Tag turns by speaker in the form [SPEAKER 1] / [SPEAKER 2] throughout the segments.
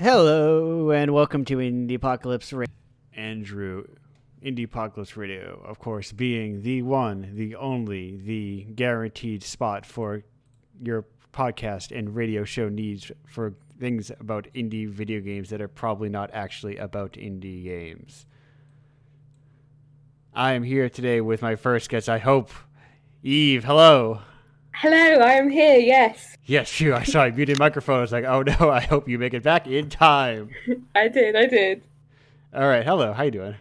[SPEAKER 1] Hello and welcome to Indiepocalypse Radio. Andrew, Indiepocalypse Radio, of course, being the one, the only, the guaranteed spot for your podcast and radio show needs for things about indie video games that are probably not actually about indie games. I am here today with my first guest, I hope. Eve, hello.
[SPEAKER 2] Hello, I am here, yes.
[SPEAKER 1] Yes, phew, I saw you muted microphone. I was like, oh no, I hope you make it back in time.
[SPEAKER 2] I did.
[SPEAKER 1] All right, hello, how you doing?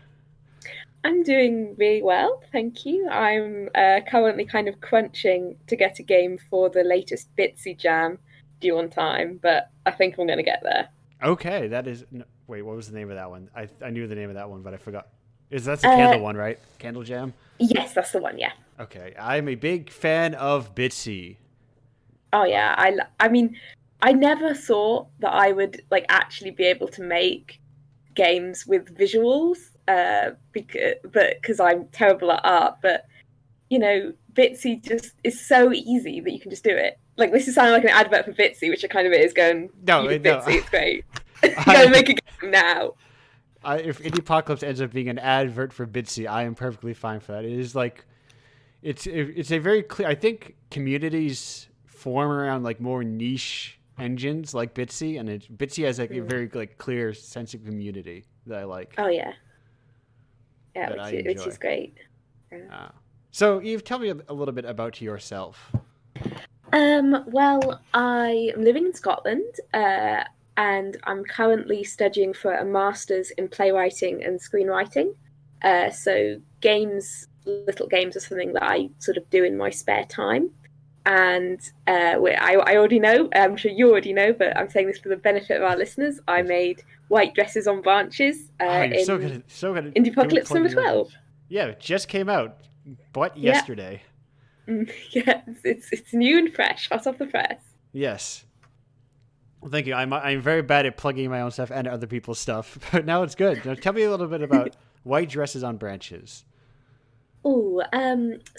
[SPEAKER 2] I'm doing really well, thank you. I'm currently kind of crunching to get a game for the latest Bitsy Jam due on time, but I think I'm going to get there.
[SPEAKER 1] Okay, that is... No, wait, what was the name of that one? I knew the name of that one, but I forgot. That's the Candle one, right? Candle Jam?
[SPEAKER 2] Yes, that's the one, yeah.
[SPEAKER 1] Okay, I'm a big fan of Bitsy.
[SPEAKER 2] Oh yeah, I mean, I never thought that I would actually be able to make games with visuals, because I'm terrible at art, but you know, Bitsy just is so easy that you can just do it. Like, this is sounding like an advert for Bitsy, which it kind of is, going,
[SPEAKER 1] No,
[SPEAKER 2] Bitsy, it's great. Go make a game now.
[SPEAKER 1] If Indiepocalypse ends up being an advert for Bitsy, I am perfectly fine for that. It is like... It's a very clear... I think communities form around like more niche engines like Bitsy, and Bitsy has like a very clear sense of community that I like.
[SPEAKER 2] Oh yeah, which is great. Yeah.
[SPEAKER 1] So Eve, tell me a little bit about yourself.
[SPEAKER 2] Well, I am living in Scotland, and I'm currently studying for a master's in playwriting and screenwriting. So little games are something that I sort of do in my spare time. And I already know, I'm sure you already know, but I'm saying this for the benefit of our listeners. I made White Dresses on Branches in
[SPEAKER 1] so good.
[SPEAKER 2] Indiepocalypse number 12.
[SPEAKER 1] Yeah, it just came out, yesterday.
[SPEAKER 2] Yeah, it's new and fresh, hot off the press.
[SPEAKER 1] Yes. Well, thank you. I'm very bad at plugging my own stuff and other people's stuff, but now it's good. Now, tell me a little bit about White Dresses on Branches.
[SPEAKER 2] Oh,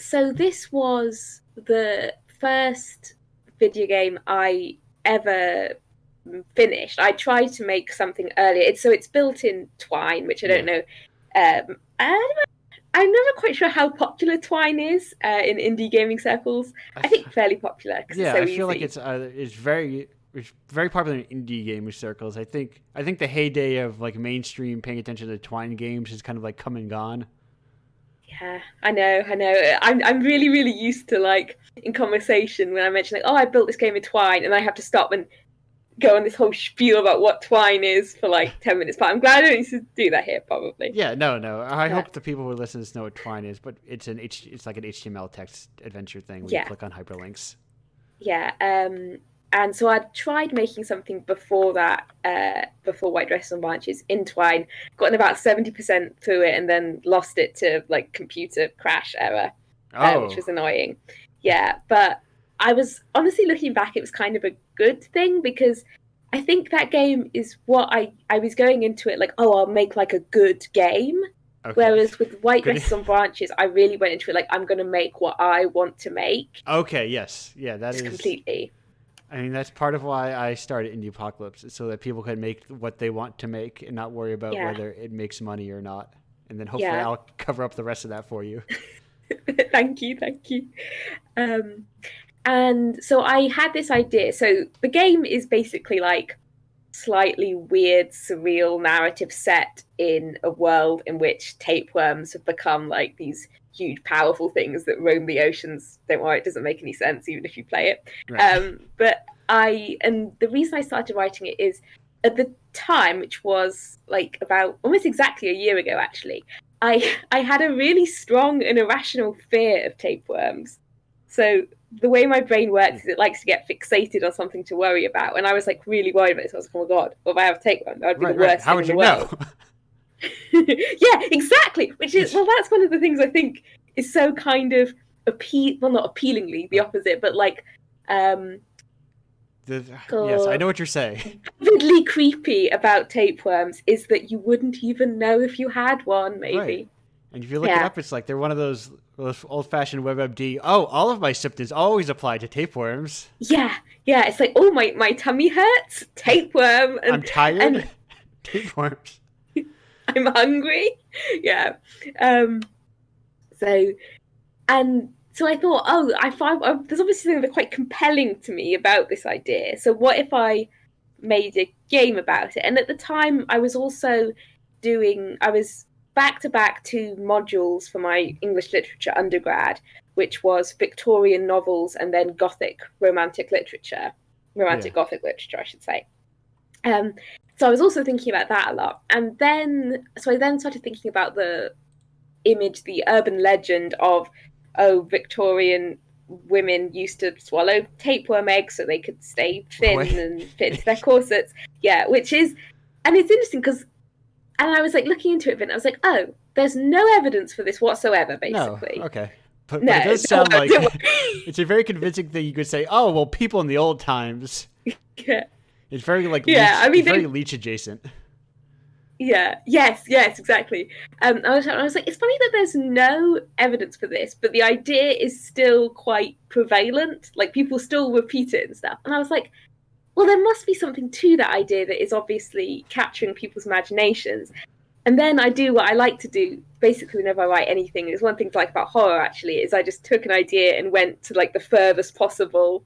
[SPEAKER 2] so this was the first video game I ever finished. I tried to make something earlier. It's built in Twine, which I don't know. I'm never quite sure how popular Twine is in indie gaming circles. I think fairly popular.
[SPEAKER 1] Yeah,
[SPEAKER 2] it's so
[SPEAKER 1] I feel
[SPEAKER 2] easy.
[SPEAKER 1] like it's very popular in indie gaming circles. I think the heyday of like mainstream paying attention to Twine games has kind of like come and gone.
[SPEAKER 2] Yeah, I know. I'm really, really used to in conversation when I mention I built this game in Twine, and I have to stop and go on this whole spiel about what Twine is for 10 minutes. But I'm glad I don't need to do that here, probably.
[SPEAKER 1] Yeah, no. I hope the people who listen to this know what Twine is, but it's like an HTML text adventure thing where you click on hyperlinks.
[SPEAKER 2] Yeah, and so I tried making something before that, before White Dresses on Branches in Twine, gotten about 70% through it, and then lost it to computer crash error, which was annoying. Yeah, but I was honestly looking back, it was kind of a good thing, because I think that game is what I was going into it I'll make a good game. Okay. Whereas with White Dresses on Branches, I really went into it I'm going to make what I want to make.
[SPEAKER 1] Okay, yes. Yeah, that is...
[SPEAKER 2] completely.
[SPEAKER 1] I mean, that's part of why I started Indiepocalypse, so that people can make what they want to make and not worry about whether it makes money or not. And then hopefully I'll cover up the rest of that for you.
[SPEAKER 2] Thank you. And so I had this idea. So the game is basically slightly weird, surreal narrative set in a world in which tapeworms have become these huge, powerful things that roam the oceans. Don't worry, it doesn't make any sense even if you play it. Right. But the reason I started writing it is at the time, which was about almost exactly a year ago, actually, I had a really strong and irrational fear of tapeworms. So the way my brain works is it likes to get fixated on something to worry about. And I was really worried about this. I was like, oh my God, what if I have a tapeworm? That would be the worst thing in the world. Yeah, exactly. Which is, that's one of the things I think is so kind of not appealingly the opposite, but
[SPEAKER 1] yes, I know what you're saying.
[SPEAKER 2] Vividly creepy about tapeworms is that you wouldn't even know if you had one, maybe.
[SPEAKER 1] Right. And if you look it up, it's like they're one of those old-fashioned WebMD. Oh, all of my symptoms always apply to tapeworms.
[SPEAKER 2] Yeah, yeah. It's like, oh, my tummy hurts, tapeworm. And,
[SPEAKER 1] I'm tired, and tapeworms.
[SPEAKER 2] I'm hungry. Yeah. So I thought, oh, I find there's obviously something quite compelling to me about this idea. So what if I made a game about it? And at the time, I was back-to-back 2 modules for my English literature undergrad, which was Victorian novels and then Gothic Gothic literature, I should say. So I was also thinking about that a lot. And then, I then started thinking about the urban legend of, Victorian women used to swallow tapeworm eggs so they could stay thin and fit into their corsets. Yeah, and it's interesting because, and I was like looking into it, but I was like, oh, there's no evidence for this whatsoever, basically.
[SPEAKER 1] No, okay. But it does sound like it's a very convincing thing. You could say, oh, well, people in the old times.
[SPEAKER 2] Yeah.
[SPEAKER 1] It's very very Leech adjacent.
[SPEAKER 2] Yeah. Yes, exactly. I was like, it's funny that there's no evidence for this, but the idea is still quite prevalent. Like, people still repeat it and stuff. And I was like, well, there must be something to that idea that is obviously capturing people's imaginations. And then I do what I like to do, basically, whenever I write anything. It's one thing to like about horror, actually, is I just took an idea and went to like the furthest possible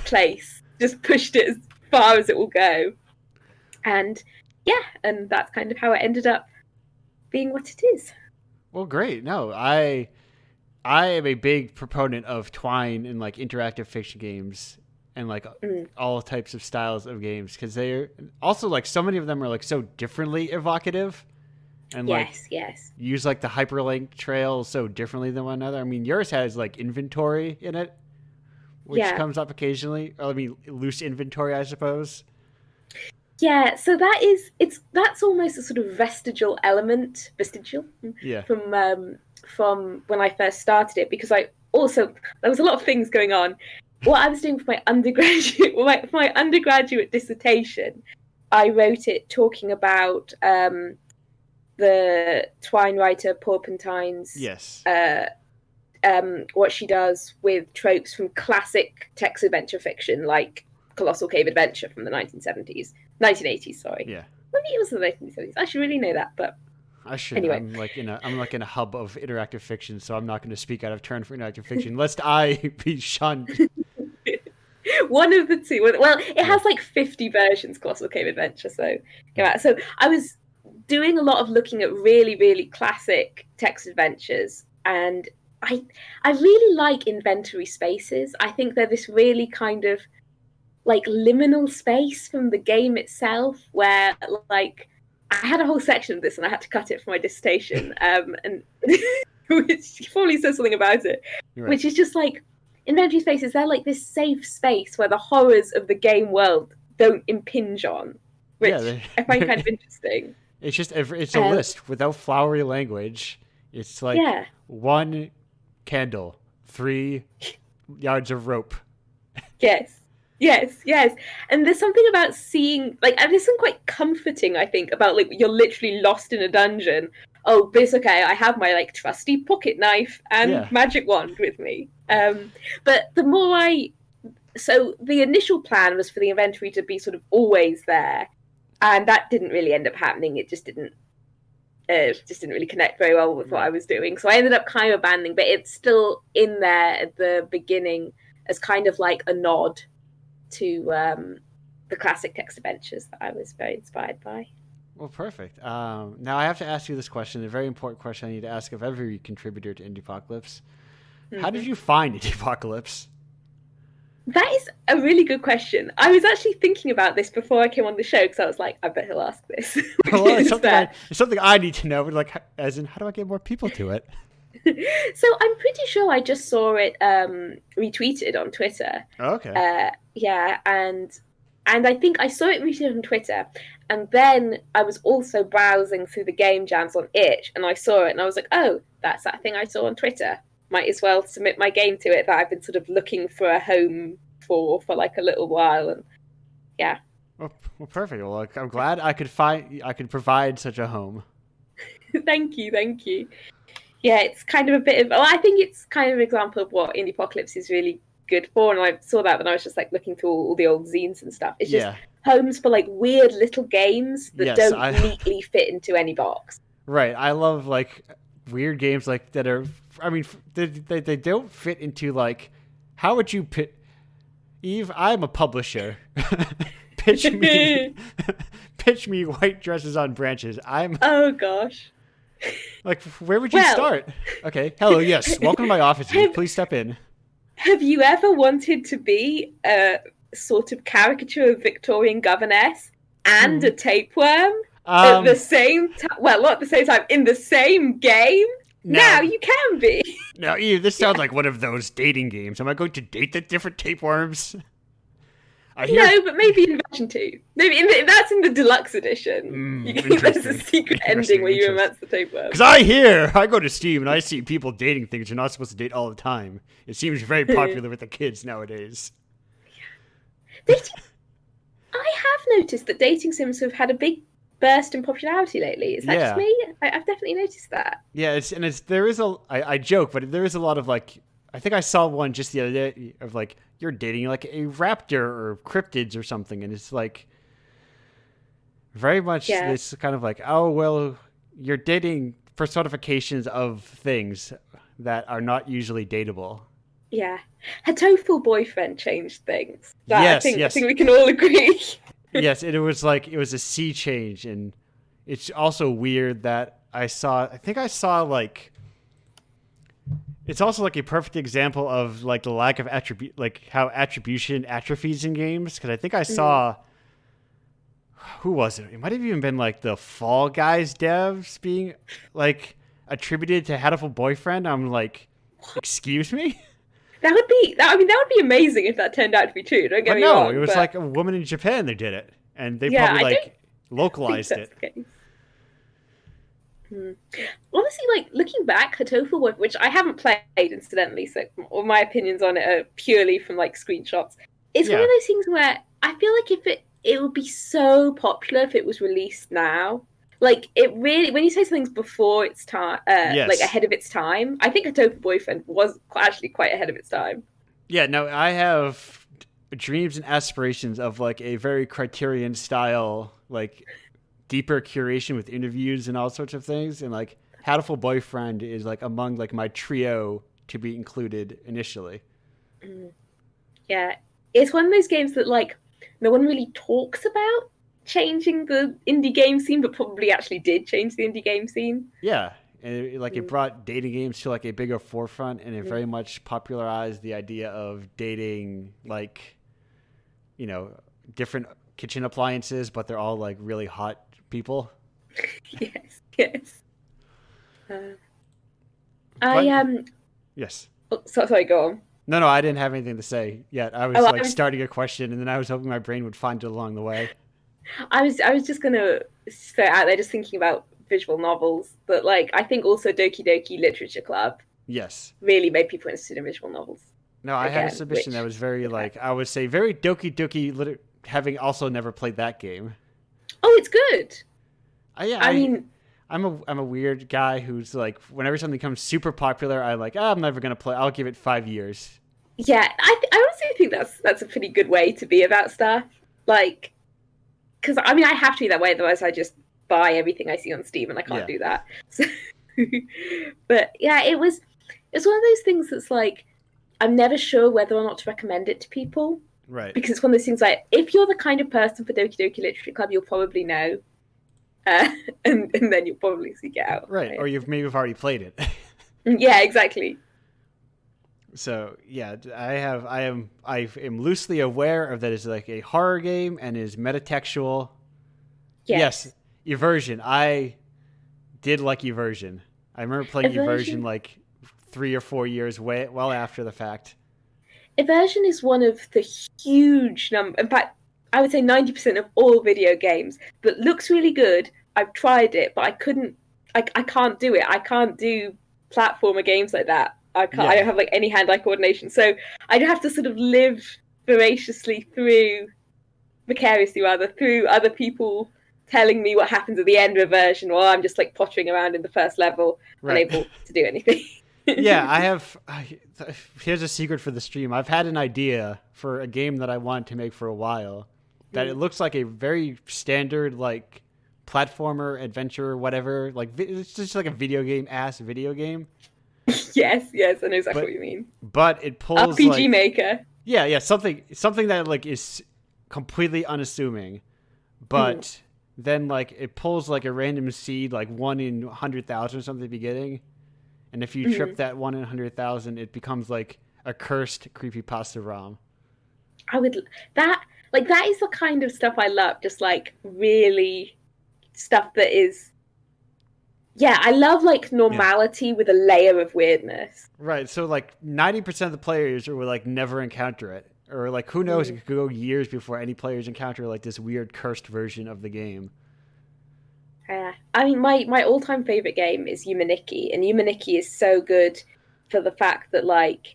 [SPEAKER 2] place. Just pushed it as far as it will go. And that's kind of how it ended up being what it is.
[SPEAKER 1] Well, great. No, I am a big proponent of twine in like interactive fiction games and like all types of styles of games, because they're also like so many of them are like so differently evocative and use like the hyperlink trail so differently than one another. I mean, yours has like inventory in it, which comes up occasionally. Or, I mean, loose inventory, I suppose.
[SPEAKER 2] Yeah, so that's almost a sort of vestigial from when I first started it, because there was a lot of things going on. What I was doing for my undergraduate dissertation, I wrote it talking about the twine writer Porpentine's what she does with tropes from classic text adventure fiction, like Colossal Cave Adventure from the 1980s, sorry.
[SPEAKER 1] Yeah.
[SPEAKER 2] Maybe it was the 1970s. I should really know that, but
[SPEAKER 1] I should. Anyway. I'm like in a hub of interactive fiction, so I'm not going to speak out of turn for interactive fiction, lest I be shunned.
[SPEAKER 2] One of the two. Well, it has like 50 versions, Colossal Cave Adventure. So I was doing a lot of looking at really, really classic text adventures, and I really like inventory spaces. I think they're this really kind of like liminal space from the game itself, where like I had a whole section of this and I had to cut it for my dissertation, and which probably says something about it, which is just like inventory spaces. They're like this safe space where the horrors of the game world don't impinge on, which I find kind of interesting.
[SPEAKER 1] It's just it's a list without flowery language. It's like 1 candle, 3 yards of rope. Yes. And there's something about seeing, like, and there's something quite comforting, I think, about, like, you're literally lost in a dungeon. Oh, but it's okay, I have my, like, trusty pocket knife and magic wand with me. But so the initial plan was for the inventory to be sort of always there. And that didn't really end up happening. It just didn't really connect very well with what I was doing. So I ended up kind of abandoning, but it's still in there at the beginning as kind of like a nod to the classic text adventures that I was very inspired by. Well, perfect. Now I have to ask you this question, a very important question I need to ask of every contributor to Indiepocalypse. Mm-hmm. How did you find Indiepocalypse?
[SPEAKER 2] That is a really good question. I was actually thinking about this before I came on the show, because I was like, I bet he'll ask this.
[SPEAKER 1] Well, it's something I need to know. Like, as in, how do I get more people to it?
[SPEAKER 2] So I'm pretty sure I just saw it retweeted on Twitter.
[SPEAKER 1] Oh, okay.
[SPEAKER 2] And I think I saw it retweeted on Twitter, and then I was also browsing through the game jams on itch, and I saw it, and I was like, oh, that's that thing I saw on Twitter. Might as well submit my game to it that I've been sort of looking for a home for like a little while, and
[SPEAKER 1] Well, perfect. Well, I'm glad I could provide such a home.
[SPEAKER 2] Thank you, thank you. Yeah, it's kind of a bit of. Well, I think it's kind of an example of what Indiepocalypse is really good for, and I saw that when I was just like looking through all the old zines and stuff. It's just
[SPEAKER 1] Yeah.
[SPEAKER 2] homes for like weird little games that
[SPEAKER 1] Yes,
[SPEAKER 2] don't neatly fit into any box.
[SPEAKER 1] Right. I love like weird games like that are. I mean, they don't fit into like. How would you pit? Eve, I'm a publisher. pitch me, pitch me white dresses on branches. I'm.
[SPEAKER 2] Oh gosh.
[SPEAKER 1] Like, where would you start? Okay. Hello. Yes. Welcome to my office. Please step in.
[SPEAKER 2] Have you ever wanted to be a sort of caricature of Victorian governess and a tapeworm at the same time? Well, not at the same time, in the same game? Now you can be.
[SPEAKER 1] Now, Eve, this sounds like one of those dating games. Am I going to date the different tapeworms?
[SPEAKER 2] No, but maybe in version 2. Maybe that's in the deluxe edition. There's a secret ending where you romance the tapeworm.
[SPEAKER 1] Because I go to Steam and I see people dating things you're not supposed to date all the time. It seems very popular with the kids nowadays.
[SPEAKER 2] I have noticed that dating sims have had a big burst in popularity lately. Is that just me? I've definitely noticed that.
[SPEAKER 1] Yeah, I joke, but there is a lot of like, I think I saw one just the other day of like, you're dating like a raptor or cryptids or something, and it's like very much this kind of like, oh well, you're dating personifications of things that are not usually dateable.
[SPEAKER 2] Yeah, her tofu boyfriend changed things.
[SPEAKER 1] Yes,
[SPEAKER 2] I think we can all agree.
[SPEAKER 1] Yes, and it was a sea change, and it's also weird that I saw like. It's also like a perfect example of like the lack of how attribution atrophies in games. Because I think I saw, who was it? It might have even been like the Fall Guys devs being like attributed to hateful boyfriend. I'm like, excuse me.
[SPEAKER 2] That would be amazing if that turned out to be true. Don't get me wrong.
[SPEAKER 1] It was like a woman in Japan that did it, and they probably localized it.
[SPEAKER 2] Honestly, like looking back, Hatoful, which I haven't played incidentally, so all my opinions on it are purely from like screenshots. It's one of those things where I feel like if it would be so popular if it was released now. Like it really, when you say something's before its time, like ahead of its time, I think Hatoful Boyfriend was actually quite ahead of its time.
[SPEAKER 1] Yeah, no, I have dreams and aspirations of like a very Criterion style, like deeper curation with interviews and all sorts of things, and like Hateful Boyfriend is like among like my trio to be included initially.
[SPEAKER 2] Yeah, it's one of those games that like no one really talks about changing the indie game scene, but probably actually did change the indie game scene.
[SPEAKER 1] Yeah, and it brought dating games to like a bigger forefront, and it very much popularized the idea of dating like, you know, different kitchen appliances, but they're all like really hot people.
[SPEAKER 2] Yes.
[SPEAKER 1] Yes.
[SPEAKER 2] Oh, sorry, go on.
[SPEAKER 1] No, I didn't have anything to say yet. I was starting a question, and then I was hoping my brain would find it along the way.
[SPEAKER 2] I was just gonna throw out there, just thinking about visual novels, but like I think also Doki Doki Literature Club.
[SPEAKER 1] Yes.
[SPEAKER 2] Really made people interested in visual novels.
[SPEAKER 1] No, I had a submission that was very like I would say very Doki Doki, having also never played that game.
[SPEAKER 2] Oh, it's good.
[SPEAKER 1] I mean, I'm a weird guy who's like, whenever something becomes super popular, I'm like, I'm never gonna play. I'll give it 5 years.
[SPEAKER 2] Yeah, I honestly think that's a pretty good way to be about stuff. Like, because I mean, I have to be that way, otherwise I just buy everything I see on Steam, and I can't do that. So, but yeah, it's one of those things that's like, I'm never sure whether or not to recommend it to people.
[SPEAKER 1] Right.
[SPEAKER 2] Because it's one of those things like, if you're the kind of person for Doki Doki Literature Club, you'll probably know. And then you'll probably seek it out.
[SPEAKER 1] Right. Or you've maybe already played it.
[SPEAKER 2] Yeah, exactly.
[SPEAKER 1] So yeah, I am loosely aware of that it's like a horror game and is metatextual. Yes. Eversion. I did like Eversion. I remember playing Eversion like 3 or 4 years well after the fact.
[SPEAKER 2] Eversion is one of the huge number. In fact, I would say 90% of all video games that looks really good. I've tried it, but I couldn't. I can't do it. I can't do platformer games like that. I can't. Yeah. I don't have like any hand-eye coordination, so I'd have to sort of live vicariously through other people telling me what happens at the end of a version while I'm just like pottering around in the first level, unable to do anything.
[SPEAKER 1] Yeah, here's a secret for the stream. I've had an idea for a game that I want to make for a while that it looks like a very standard, like, platformer, adventure, whatever. Like, it's just like a video game.
[SPEAKER 2] Yes, I know exactly what you mean.
[SPEAKER 1] But it pulls
[SPEAKER 2] RPG Maker.
[SPEAKER 1] Yeah, something that like is completely unassuming, but then like it pulls like a random seed, like 1 in 100,000 or something at the beginning, and if you trip that 1 in 100,000, it becomes like a cursed creepypasta ROM.
[SPEAKER 2] I would that is the kind of stuff I love. Just like really stuff that is. Yeah, I love like normality with a layer of weirdness.
[SPEAKER 1] Right. So like 90% of the players will like never encounter it, or like who knows, it could go years before any players encounter like this weird cursed version of the game.
[SPEAKER 2] I mean, my all-time favorite game is Yumaniki, and Yumaniki is so good for the fact that like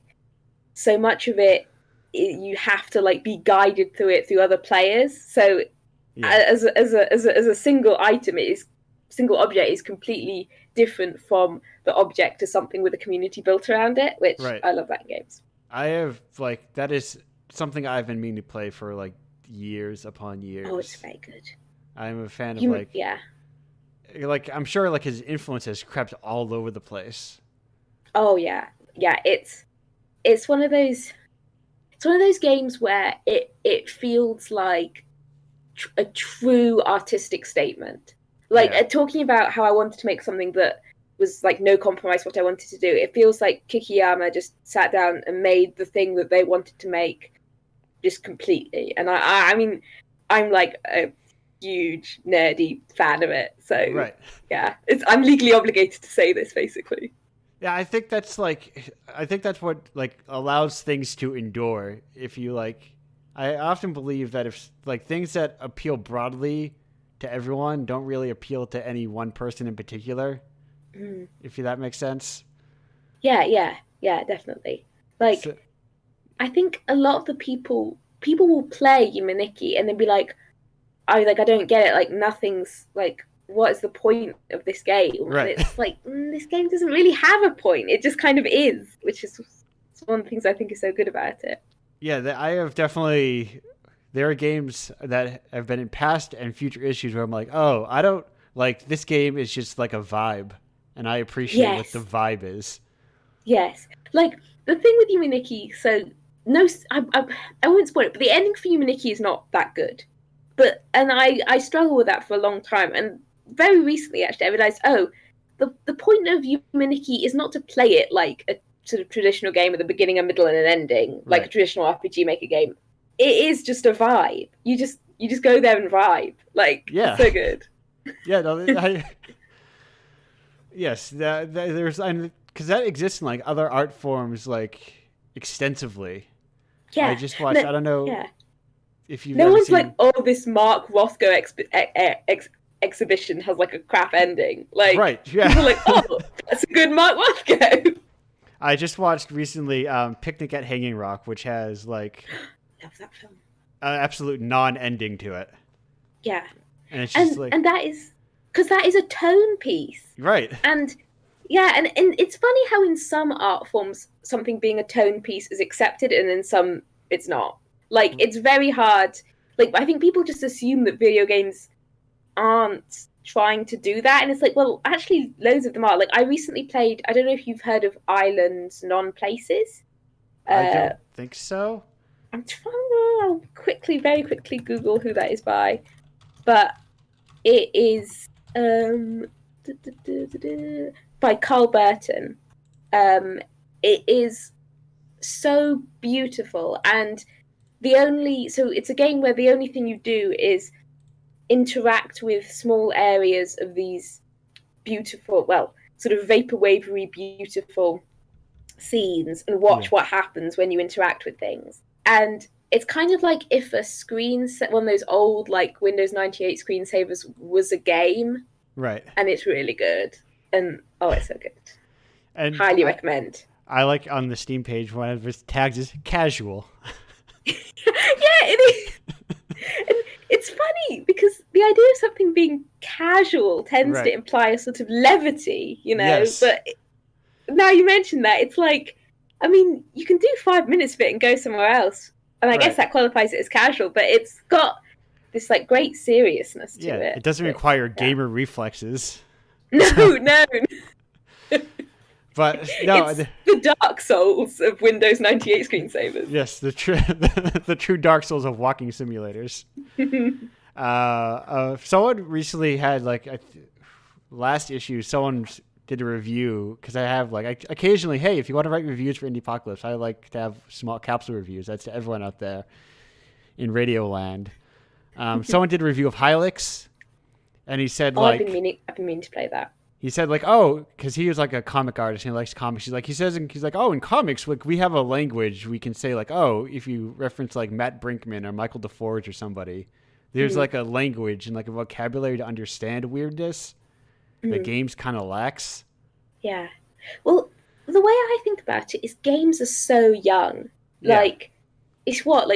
[SPEAKER 2] so much of you have to like be guided through it through other players. So as a single item, single object is completely different from the object to something with a community built around it, which I love that in games.
[SPEAKER 1] I have like that is something I've been meaning to play for like years upon years.
[SPEAKER 2] Oh, it's very good.
[SPEAKER 1] I'm a fan of like I'm sure like his influence has crept all over the place.
[SPEAKER 2] Oh yeah. It's one of those games where it feels like a true artistic statement. Like talking about how I wanted to make something that was like no compromise what I wanted to do. It feels like Kikiyama just sat down and made the thing that they wanted to make just completely. And I mean, I'm like a huge nerdy fan of it. So I'm legally obligated to say this basically.
[SPEAKER 1] Yeah, I think that's what like allows things to endure. If you like, I often believe that if like things that appeal broadly to everyone don't really appeal to any one person in particular, if that makes sense. Yeah,
[SPEAKER 2] definitely. Like, I think a lot of the people will play Yumaniki and then be like, I don't get it. Like, nothing's like, what is the point of this game?
[SPEAKER 1] Right.
[SPEAKER 2] And it's like, this game doesn't really have a point. It just kind of is, which is one of the things I think is so good about it.
[SPEAKER 1] Yeah, I have definitely. There are games that have been in past and future issues where I'm like, oh, I don't like this game is just like a vibe, and I appreciate what the vibe is.
[SPEAKER 2] Yes, like the thing with Yumaniki. So no, I won't spoil it, but the ending for Yumaniki is not that good. And I struggle with that for a long time, and very recently actually I realized, the point of Yumaniki is not to play it like a sort of traditional game with a beginning, a middle, and an ending, like a traditional RPG Maker game. It is just a vibe. You just go there and vibe. Like, it's so good.
[SPEAKER 1] Yeah, no, yes, there's because that exists in like other art forms like extensively.
[SPEAKER 2] Yeah,
[SPEAKER 1] I just watched. I don't know if you.
[SPEAKER 2] No one's like, oh, this Mark Rothko exhibition has like a crap ending. Like, people are like, oh, that's a good Mark Rothko.
[SPEAKER 1] I just watched recently Picnic at Hanging Rock, which has like.
[SPEAKER 2] Love that film.
[SPEAKER 1] Absolute non-ending to it.
[SPEAKER 2] Yeah,
[SPEAKER 1] and it's just like,
[SPEAKER 2] and that is because that is a tone piece,
[SPEAKER 1] right?
[SPEAKER 2] And and it's funny how in some art forms something being a tone piece is accepted, and in some it's not. Like it's very hard. Like I think people just assume that video games aren't trying to do that, and it's like, well, actually, loads of them are. Like I recently played. I don't know if you've heard of Islands Non-Places.
[SPEAKER 1] I don't think so.
[SPEAKER 2] I'm trying to very quickly Google who that is by, but it is by Carl Burton. It is so beautiful, and it's a game where the only thing you do is interact with small areas of these beautiful, well, sort of vaporwavery beautiful scenes and watch what happens when you interact with things. And it's kind of like if a one of those old like Windows 98 screensavers was a game.
[SPEAKER 1] Right.
[SPEAKER 2] And it's really good. And it's so good. And highly recommend.
[SPEAKER 1] I like on the Steam page one of its tags is casual.
[SPEAKER 2] Yeah, it is. And it's funny because the idea of sometimes something being casual tends to imply a sort of levity,
[SPEAKER 1] Yes.
[SPEAKER 2] But now you mention that, it's like, I mean, you can do 5 minutes of it and go somewhere else. And I guess that qualifies it as casual, but it's got this like great seriousness to it.
[SPEAKER 1] It doesn't require gamer reflexes.
[SPEAKER 2] No, no.
[SPEAKER 1] But no,
[SPEAKER 2] it's the Dark Souls of Windows 98 screensavers.
[SPEAKER 1] Yes, the true Dark Souls of walking simulators. Someone recently had last issue. Someone did a review because I have occasionally, hey, if you want to write reviews for Indiepocalypse, I like to have small capsule reviews. That's to everyone out there in Radio Land. Someone did a review of Hylix, and he said
[SPEAKER 2] I've been meaning to play that.
[SPEAKER 1] He said because he was like a comic artist and he likes comics. He's in comics, we have a language we can say if you reference Matt Brinkman or Michael DeForge or somebody, there's a language and a vocabulary to understand weirdness that games kind of lacks.
[SPEAKER 2] Yeah. Well, the way I think about it is games are so young. Yeah. It's what,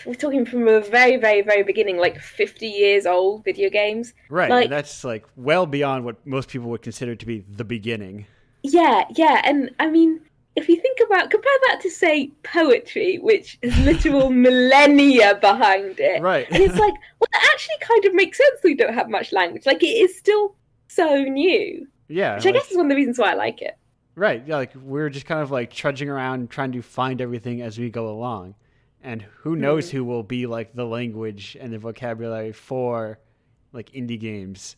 [SPEAKER 2] we're talking from a very, very, very beginning, 50 years old video games.
[SPEAKER 1] Right. And that's well beyond what most people would consider to be the beginning.
[SPEAKER 2] Yeah, yeah. And I mean, if you compare that to, say, poetry, which has literal millennia behind it.
[SPEAKER 1] Right.
[SPEAKER 2] And it's that actually kind of makes sense that we don't have much language. It is still so new.
[SPEAKER 1] Yeah.
[SPEAKER 2] Which I guess is one of the reasons why I like it.
[SPEAKER 1] Right. Yeah. We're just kind of trudging around trying to find everything as we go along. And who knows who will be the language and the vocabulary for indie games.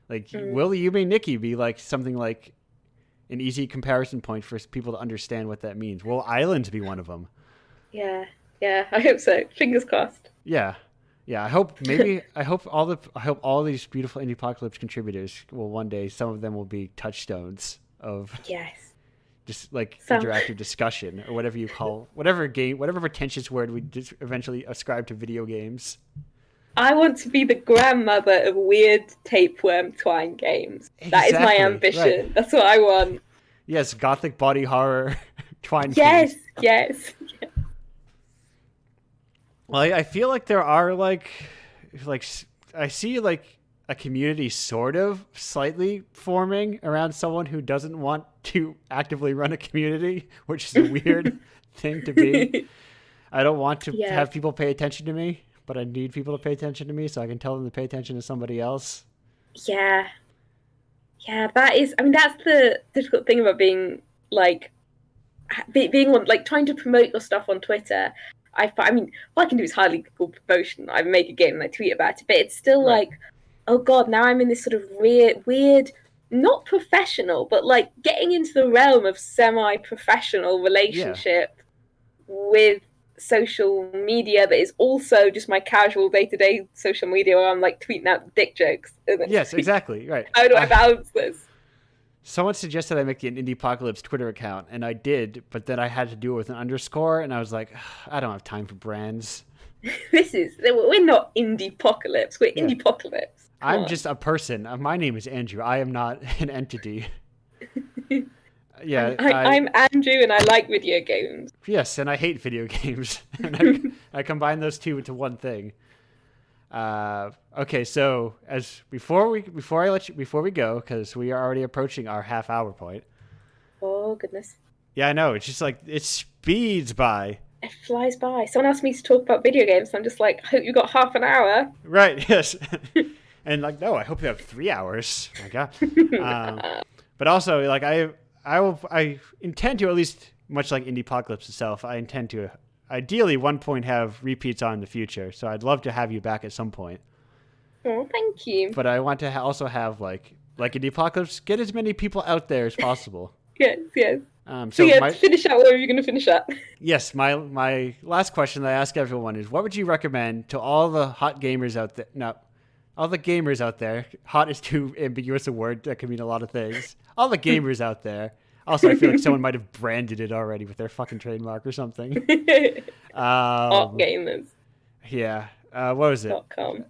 [SPEAKER 1] Will You May Nikki be something an easy comparison point for people to understand what that means? Will Islands be one of them?
[SPEAKER 2] Yeah, I hope so. Fingers crossed.
[SPEAKER 1] Yeah. I hope all these beautiful Indiepocalypse contributors will one day, some of them will be touchstones of just interactive discussion or whatever you call whatever pretentious word we just eventually ascribe to video games.
[SPEAKER 2] I want to be the grandmother of weird tapeworm twine games. Exactly, that is my ambition. Right. That's what I want.
[SPEAKER 1] Yes, gothic body horror twine
[SPEAKER 2] games. Yes.
[SPEAKER 1] Well, I feel like there are I see a community sort of slightly forming around someone who doesn't want to actively run a community, which is a weird thing to be. I don't want to have people pay attention to me, but I need people to pay attention to me so I can tell them to pay attention to somebody else.
[SPEAKER 2] Yeah. Yeah, that's the difficult thing about being trying to promote your stuff on Twitter. What I can do is hardly call promotion. I make a game and I tweet about it, but it's still oh God, now I'm in this sort of weird, not professional, but getting into the realm of semi-professional relationship with social media that is also just my casual day-to-day social media where I'm tweeting out dick jokes.
[SPEAKER 1] Yes, exactly. Right.
[SPEAKER 2] How do I balance this?
[SPEAKER 1] Someone suggested I make an Indiepocalypse Twitter account, and I did, but then I had to do it with an underscore, and I was like, I don't have time for brands.
[SPEAKER 2] We're not Indiepocalypse, we're Indiepocalypse.
[SPEAKER 1] I'm just a person. My name is Andrew. I am not an entity. Yeah,
[SPEAKER 2] I'm Andrew, and I like video games.
[SPEAKER 1] Yes, and I hate video games. And I combine those two into one thing. Okay, so before we go, because we are already approaching our half-hour point.
[SPEAKER 2] Oh goodness.
[SPEAKER 1] Yeah, I know. It's just it speeds by.
[SPEAKER 2] It flies by. Someone asked me to talk about video games, and I'm just I hope you got half an hour.
[SPEAKER 1] Right. Yes. And no, I hope you have 3 hours. Oh my God. But also, I intend to, at least much like Indiepocalypse itself, I intend to ideally one point have repeats on in the future. So I'd love to have you back at some point.
[SPEAKER 2] Oh, thank you.
[SPEAKER 1] But I want to also have like Indiepocalypse, get as many people out there as possible.
[SPEAKER 2] Yes.
[SPEAKER 1] So
[SPEAKER 2] finish out whatever you're going to finish up.
[SPEAKER 1] Yes, my last question that I ask everyone is, what would you recommend to all the hot gamers out there? No, all the gamers out there. Hot is too ambiguous a word that can mean a lot of things. All the gamers out there. Also, I feel like someone might have branded it already with their fucking trademark or something.
[SPEAKER 2] Hot gamers.
[SPEAKER 1] Yeah. What was it?
[SPEAKER 2] .com.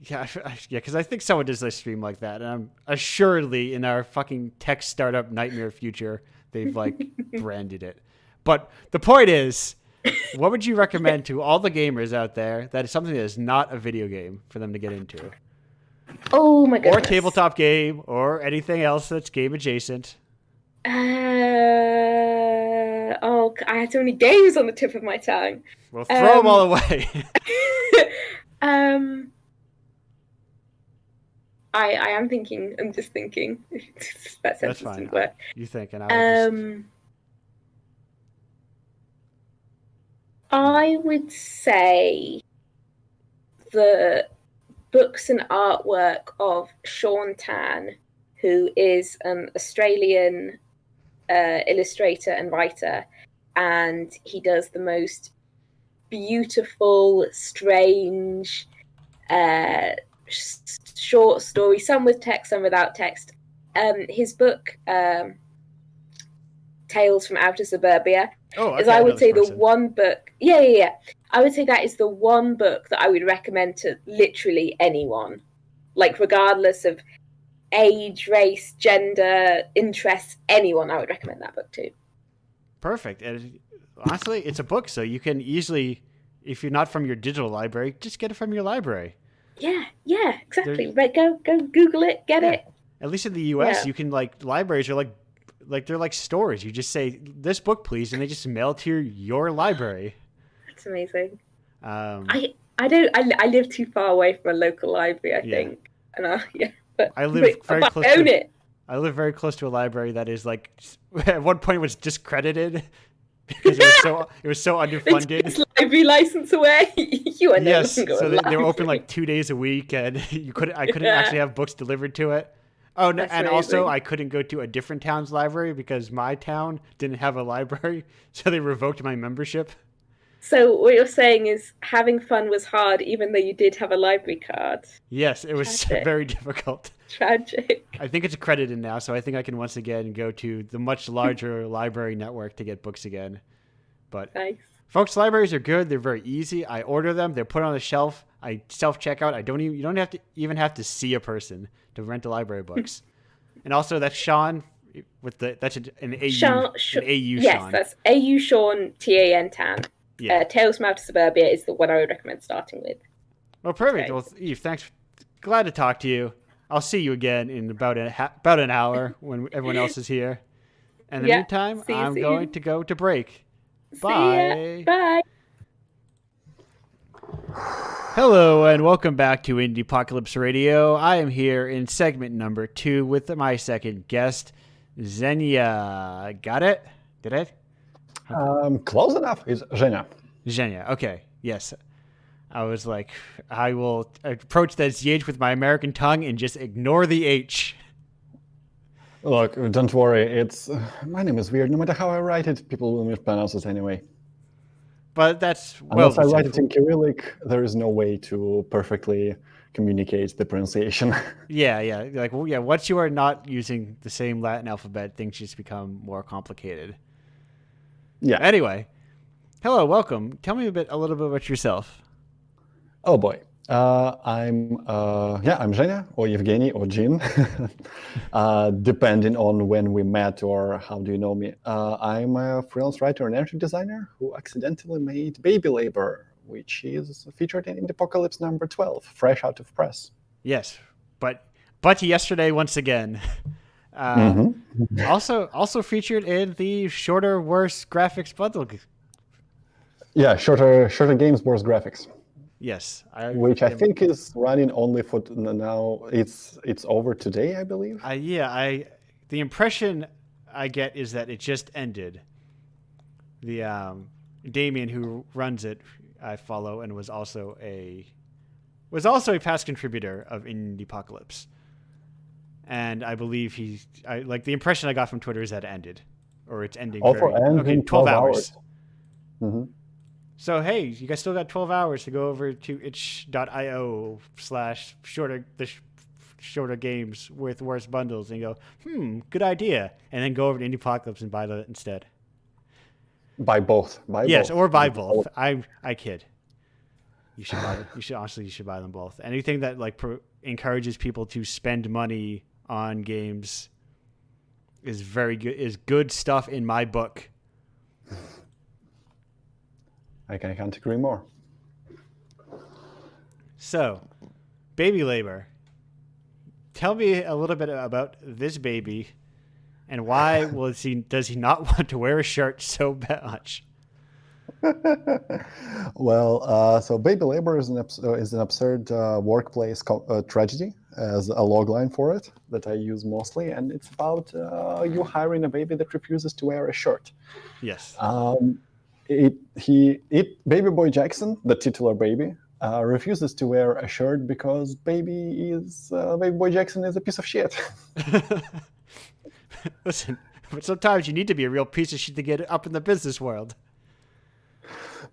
[SPEAKER 1] Yeah, because I think someone does a stream like that, and I'm assuredly in our fucking tech startup nightmare future, they've branded it. But the point is, what would you recommend to all the gamers out there that is something that is not a video game for them to get into?
[SPEAKER 2] Oh my
[SPEAKER 1] Or
[SPEAKER 2] goodness.
[SPEAKER 1] tabletop game, or anything else that's game adjacent.
[SPEAKER 2] I had so many games on the tip of my tongue.
[SPEAKER 1] Well, throw them all away.
[SPEAKER 2] um, I am thinking. I'm just thinking. That
[SPEAKER 1] That's
[SPEAKER 2] sentence
[SPEAKER 1] fine.
[SPEAKER 2] didn't work.
[SPEAKER 1] You think, and I will just.
[SPEAKER 2] I would say the books and artwork of Sean Tan, who is an Australian illustrator and writer, and he does the most beautiful, strange, short stories, some with text, some without text. His book, Tales from Outer Suburbia,
[SPEAKER 1] Okay,
[SPEAKER 2] is, I would say, the
[SPEAKER 1] person.
[SPEAKER 2] one book. Yeah. I would say that is the one book that I would recommend to literally anyone, like regardless of age, race, gender, interests, anyone. I would recommend that book to.
[SPEAKER 1] Perfect. And honestly, it's a book, so you can easily, if you're not from your digital library, just get it from your library.
[SPEAKER 2] Yeah, exactly. Go Google it, get it.
[SPEAKER 1] At least in the U.S., you can, like, libraries are like they're like stores. You just say, this book, please, and they just mail it to your library.
[SPEAKER 2] That's amazing. I live too far away from a local library, I think. And
[SPEAKER 1] I live very close
[SPEAKER 2] to it.
[SPEAKER 1] I live very close to a library that is, like, at one point was discredited because it was so underfunded.
[SPEAKER 2] It's library license away. You are no longer
[SPEAKER 1] so they were open like 2 days a week, and I couldn't actually have books delivered to it. Oh, no, and also I couldn't go to a different town's library because my town didn't have a library, so they revoked my membership.
[SPEAKER 2] So what you're saying is having fun was hard, even though you did have a library card.
[SPEAKER 1] Yes, it was very difficult.
[SPEAKER 2] Tragic.
[SPEAKER 1] I think it's accredited now, so I think I can once again go to the much larger library network to get books again. But
[SPEAKER 2] nice.
[SPEAKER 1] Folks, libraries are good. They're very easy. I order them. They're put on a shelf. I self-checkout. You don't have to see a person to rent a library books. And also, that's Sean that's an AU. An AU
[SPEAKER 2] yes,
[SPEAKER 1] Sean.
[SPEAKER 2] that's AU Sean TAN Tan.
[SPEAKER 1] Yeah.
[SPEAKER 2] Tales from Outer Suburbia is the one I would recommend starting with.
[SPEAKER 1] Well, perfect. Okay. Well, Eve, thanks. Glad to talk to you. I'll see you again in about an hour when everyone else is here. In the meantime, I'm going to go to break. Bye.
[SPEAKER 2] Bye.
[SPEAKER 1] Hello and welcome back to Indiepocalypse Radio. I am here in segment number 2 with my second guest, Zhenia. Got it? Did it?
[SPEAKER 3] Close enough. It's Zhenia.
[SPEAKER 1] Zhenia. Okay. Yes. I was like, I will approach that ZH with my American tongue and just ignore the H.
[SPEAKER 3] Look, don't worry. My name is weird. No matter how I write it, people will mispronounce it anyway.
[SPEAKER 1] But that's
[SPEAKER 3] unless I write it in Cyrillic, there is no way to perfectly communicate the pronunciation.
[SPEAKER 1] Yeah. Like, once you are not using the same Latin alphabet, things just become more complicated.
[SPEAKER 3] Yeah.
[SPEAKER 1] Anyway, hello, welcome. Tell me a little bit about yourself.
[SPEAKER 3] Oh boy. I'm Zhenia or Evgeny or Jean, depending on when we met or how do you know me. I'm a freelance writer and entry designer who accidentally made Baby Labor, which is featured in Indiepocalypse number 12, fresh out of press.
[SPEAKER 1] Yes, but yesterday once again. Also featured in the shorter, worse graphics bundle.
[SPEAKER 3] Yeah, shorter games, worse graphics.
[SPEAKER 1] Yes,
[SPEAKER 3] which I think is running only for now. It's over today, I believe.
[SPEAKER 1] The impression I get is that it just ended. The Damien who runs it, I follow, and was also a past contributor of Indiepocalypse. And I believe the impression I got from Twitter is that it ended, or it's ending.
[SPEAKER 3] 12 hours.
[SPEAKER 1] Mm-hmm. So, hey, you guys still got 12 hours to go over to itch.io/shorter games with worse bundles and go, good idea. And then go over to Indiepocalypse and buy that instead.
[SPEAKER 3] Buy both.
[SPEAKER 1] Or buy both. I kid. You should buy them. You should buy them both. Anything that encourages people to spend money on games is good stuff in my book.
[SPEAKER 3] I can't agree more.
[SPEAKER 1] So, Baby Labor. tell me a little bit about this baby, and why does he not want to wear a shirt so much?
[SPEAKER 3] Well, so baby labor is an absurd workplace tragedy, as a logline for it that I use mostly, and it's about you hiring a baby that refuses to wear a shirt.
[SPEAKER 1] Yes.
[SPEAKER 3] Baby boy Jackson, the titular baby, refuses to wear a shirt because baby boy Jackson is a piece of shit.
[SPEAKER 1] Listen, but sometimes you need to be a real piece of shit to get up in the business world.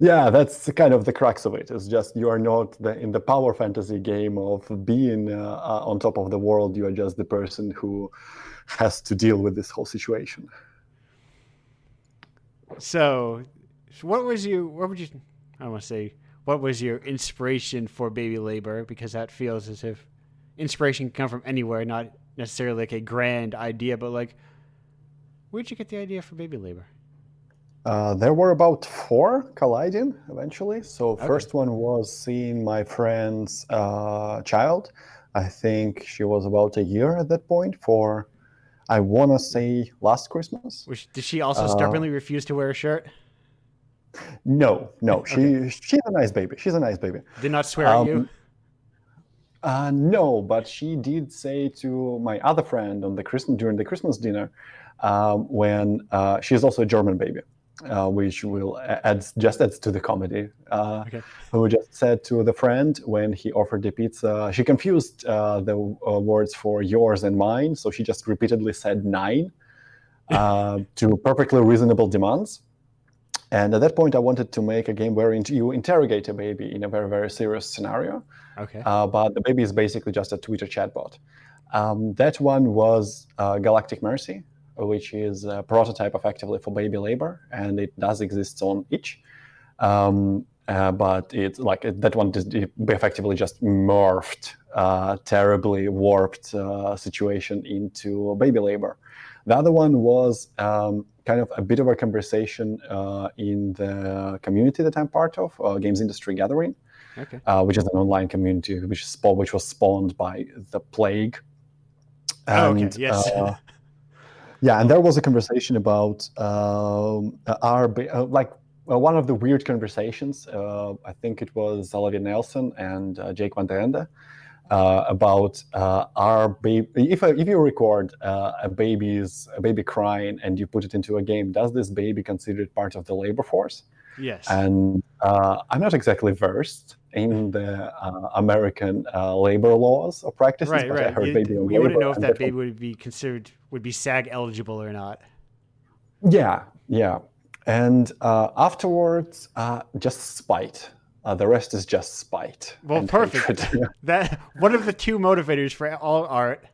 [SPEAKER 3] Yeah, that's kind of the crux of it. It's just you are not in the power fantasy game of being on top of the world. You are just the person who has to deal with this whole situation.
[SPEAKER 1] So what was your inspiration for baby labor? Because that feels as if inspiration can come from anywhere, not necessarily like a grand idea, but like, where'd you get the idea for baby labor?
[SPEAKER 3] There were about 4 colliding eventually. So first one was seeing my friend's child. I think she was about a year at that point for, I want to say, last Christmas.
[SPEAKER 1] Did she also stubbornly refuse to wear a shirt?
[SPEAKER 3] No. She's a nice baby.
[SPEAKER 1] Did not swear at you?
[SPEAKER 3] No, but she did say to my other friend during the Christmas dinner, when she's also a German baby, which adds to the comedy. Who just said to the friend when he offered the pizza, she confused the words for yours and mine, so she just repeatedly said 9 to perfectly reasonable demands. And at that point, I wanted to make a game where you interrogate a baby in a very, very serious scenario.
[SPEAKER 1] Okay.
[SPEAKER 3] But the baby is basically just a Twitter chatbot. That one was Galactic Mercy, which is a prototype effectively for baby labor, and it does exist on itch. But it's like that one effectively just morphed terribly warped situation into baby labor. The other one was kind of a bit of a conversation in the community that I'm part of, Games Industry Gathering, which is an online community which was spawned by the plague. And,
[SPEAKER 1] yes.
[SPEAKER 3] yeah, and there was a conversation about one of the weird conversations. I think it was Olivia Nelson and Jake Van der Ende, about our baby. If you record a baby crying and you put it into a game, does this baby considered part of the labor force?
[SPEAKER 1] Yes.
[SPEAKER 3] And I'm not exactly versed in the American labor laws or practices,
[SPEAKER 1] right.
[SPEAKER 3] but I heard baby on labor.
[SPEAKER 1] You wouldn't know if that baby would be SAG eligible or not.
[SPEAKER 3] Yeah. And afterwards, just spite. The rest is just spite.
[SPEAKER 1] Well, perfect. That one of the 2 motivators for all art.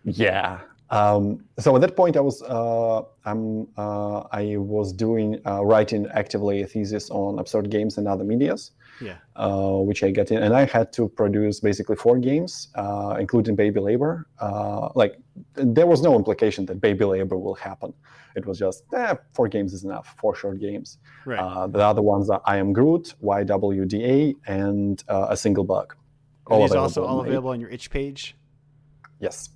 [SPEAKER 3] Yeah. So at that point, I was writing actively a thesis on absurd games and other medias.
[SPEAKER 1] Yeah.
[SPEAKER 3] Which I get in, and I had to produce basically 4 games, including baby labor. There was no implication that baby labor will happen. It was just 4 games is enough, 4 short games.
[SPEAKER 1] Right.
[SPEAKER 3] The other ones are I Am Groot, YWDA, and A Single Bug.
[SPEAKER 1] Are these also all available on your itch page?
[SPEAKER 3] Yes.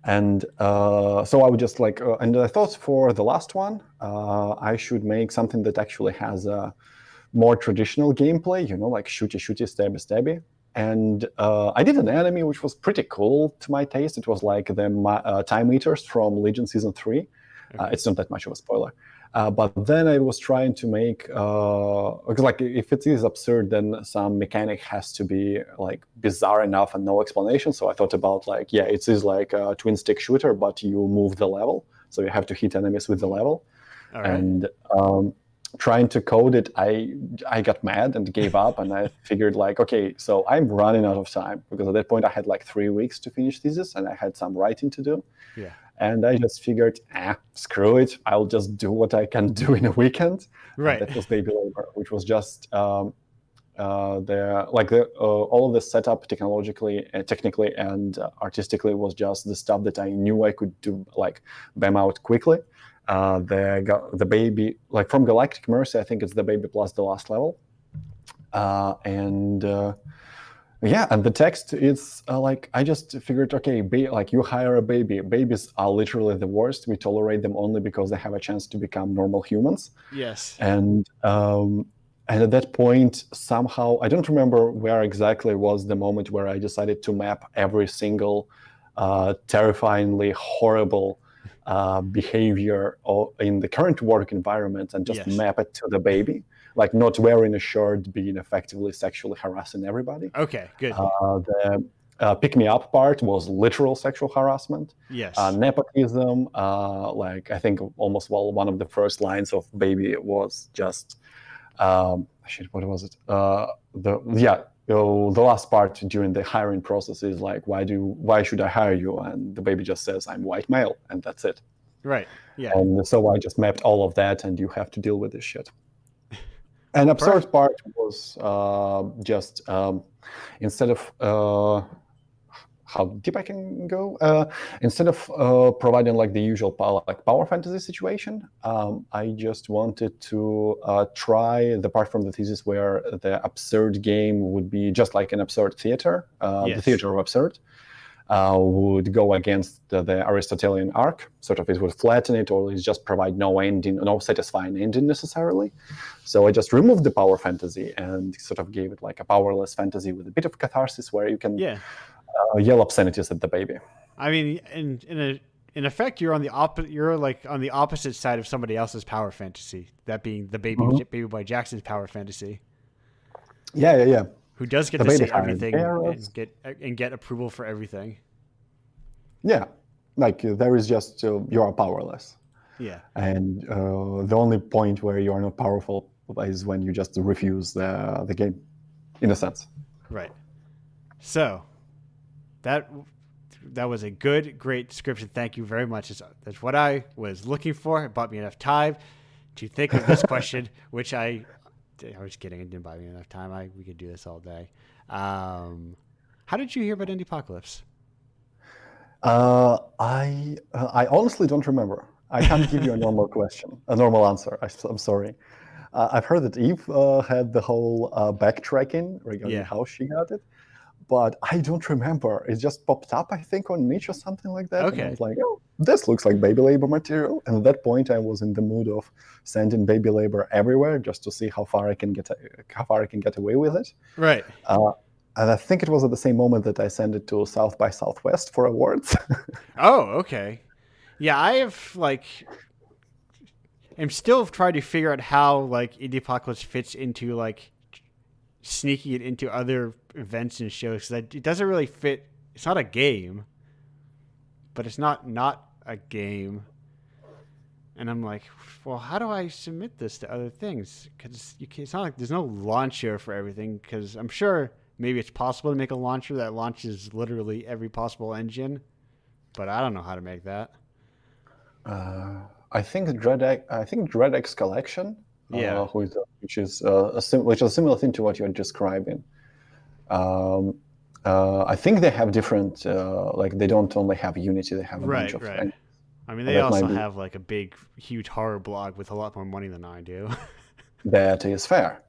[SPEAKER 3] And so I would just and I thought for the last one, I should make something that actually has a more traditional gameplay, like shooty, stabby. And I did an enemy which was pretty cool to my taste. It was like the Time Eaters from Legion Season 3. Okay. It's not that much of a spoiler. But then I was trying to make, because if it is absurd, then some mechanic has to be bizarre enough and no explanation. So I thought about it is like a twin stick shooter, but you move the level. So you have to hit enemies with the level.
[SPEAKER 1] All right.
[SPEAKER 3] And trying to code it, I got mad and gave up. And I figured okay, so I'm running out of time, because at that point I had 3 weeks to finish thesis and I had some writing to do.
[SPEAKER 1] Yeah.
[SPEAKER 3] And I just figured, screw it. I'll just do what I can do in a weekend.
[SPEAKER 1] Right.
[SPEAKER 3] And that was baby labor, which was just all of the setup technically and artistically was just the stuff that I knew I could do, bam out quickly. The baby, from Galactic Mercy, I think it's the baby plus the last level. And Yeah, and the text is like, I just figured, okay, like you hire a baby. Babies are literally the worst. We tolerate them only because they have a chance to become normal humans.
[SPEAKER 1] Yes.
[SPEAKER 3] And at that point, somehow, I don't remember where exactly was the moment where I decided to map every single terrifyingly horrible behavior in the current work environment and just
[SPEAKER 1] Yes.
[SPEAKER 3] map it to the baby. Like not wearing a shirt, being effectively sexually harassing everybody.
[SPEAKER 1] Okay, good.
[SPEAKER 3] The pick me up part was literal sexual harassment.
[SPEAKER 1] Yes.
[SPEAKER 3] Nepotism, like I think almost one of the first lines of Baby was just, what was it? The last part during the hiring process is like, why should I hire you? And the baby just says, I'm white male, and that's it.
[SPEAKER 1] Right. Yeah.
[SPEAKER 3] And so I just mapped all of that, and you have to deal with this shit. An absurd part was just instead of how deep I can go, instead of providing like the usual power fantasy situation, I just wanted to try the part from the thesis where the absurd game would be just like an absurd theater, the theater of absurd. Would go against the Aristotelian arc. Sort of, it would flatten it, or it just provide no ending, no satisfying ending necessarily. So I just removed the power fantasy and sort of gave it like a powerless fantasy with a bit of catharsis, where you can yell obscenities at the baby.
[SPEAKER 1] I mean, in effect, you're on the You're like on the opposite side of somebody else's power fantasy. That being the Baby Boy Jackson's power fantasy.
[SPEAKER 3] Yeah.
[SPEAKER 1] Who does get to say everything and get approval for everything.
[SPEAKER 3] Yeah, like there is just you are powerless.
[SPEAKER 1] Yeah.
[SPEAKER 3] And the only point where you are not powerful is when you just refuse the game, in a sense.
[SPEAKER 1] Right. So that was a great description. Thank you very much. That's what I was looking for. It bought me enough time to think of this question, which I was kidding. It didn't buy me enough time. We could do this all day. How did you hear about Indiepocalypse?
[SPEAKER 3] I honestly don't remember. I can't give you a normal answer. I'm sorry. I've heard that Eve had the whole backtracking regarding how she got it, but I don't remember. It just popped up, I think, on Niche or something like that.
[SPEAKER 1] Okay.
[SPEAKER 3] And I was like, oh, this looks like baby labor material. And at that point, I was in the mood of sending baby labor everywhere just to see how far I can get away with it.
[SPEAKER 1] Right.
[SPEAKER 3] And I think it was at the same moment that I sent it to South by Southwest for awards.
[SPEAKER 1] Oh, okay. Yeah, I'm still trying to figure out how Indiepocalypse fits into sneaking it into other events and shows, because it doesn't really fit. It's not a game, but it's not a game. And I'm like, well, how do I submit this to other things? Because it's not like there's no launcher for everything, because I'm sure maybe it's possible to make a launcher that launches literally every possible engine, but I don't know how to make that.
[SPEAKER 3] I think DreadX Collection, which is a similar thing to what you're describing. I think they have different, they don't only have Unity, they have a bunch of things.
[SPEAKER 1] I mean, they also have a big, huge horror blog with a lot more money than I do.
[SPEAKER 3] That is fair.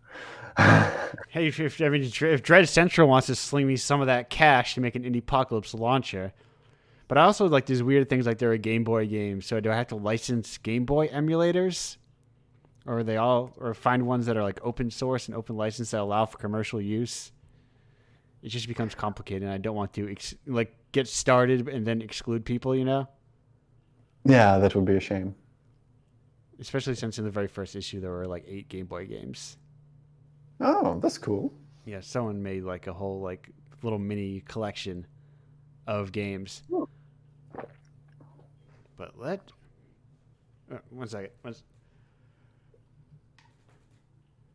[SPEAKER 1] Hey, if Dread Central wants to sling me some of that cash to make an Indiepocalypse launcher. But I also like these weird things, like they're a Game Boy game. So do I have to license Game Boy emulators? Or find ones that are open source and open license that allow for commercial use? It just becomes complicated, and I don't want to get started and then exclude people,
[SPEAKER 3] Yeah, that would be a shame.
[SPEAKER 1] Especially since in the very first issue there were 8 Game Boy games.
[SPEAKER 3] Oh, that's cool.
[SPEAKER 1] Yeah, someone made a whole little mini collection of games.
[SPEAKER 3] Oh.
[SPEAKER 1] But one second.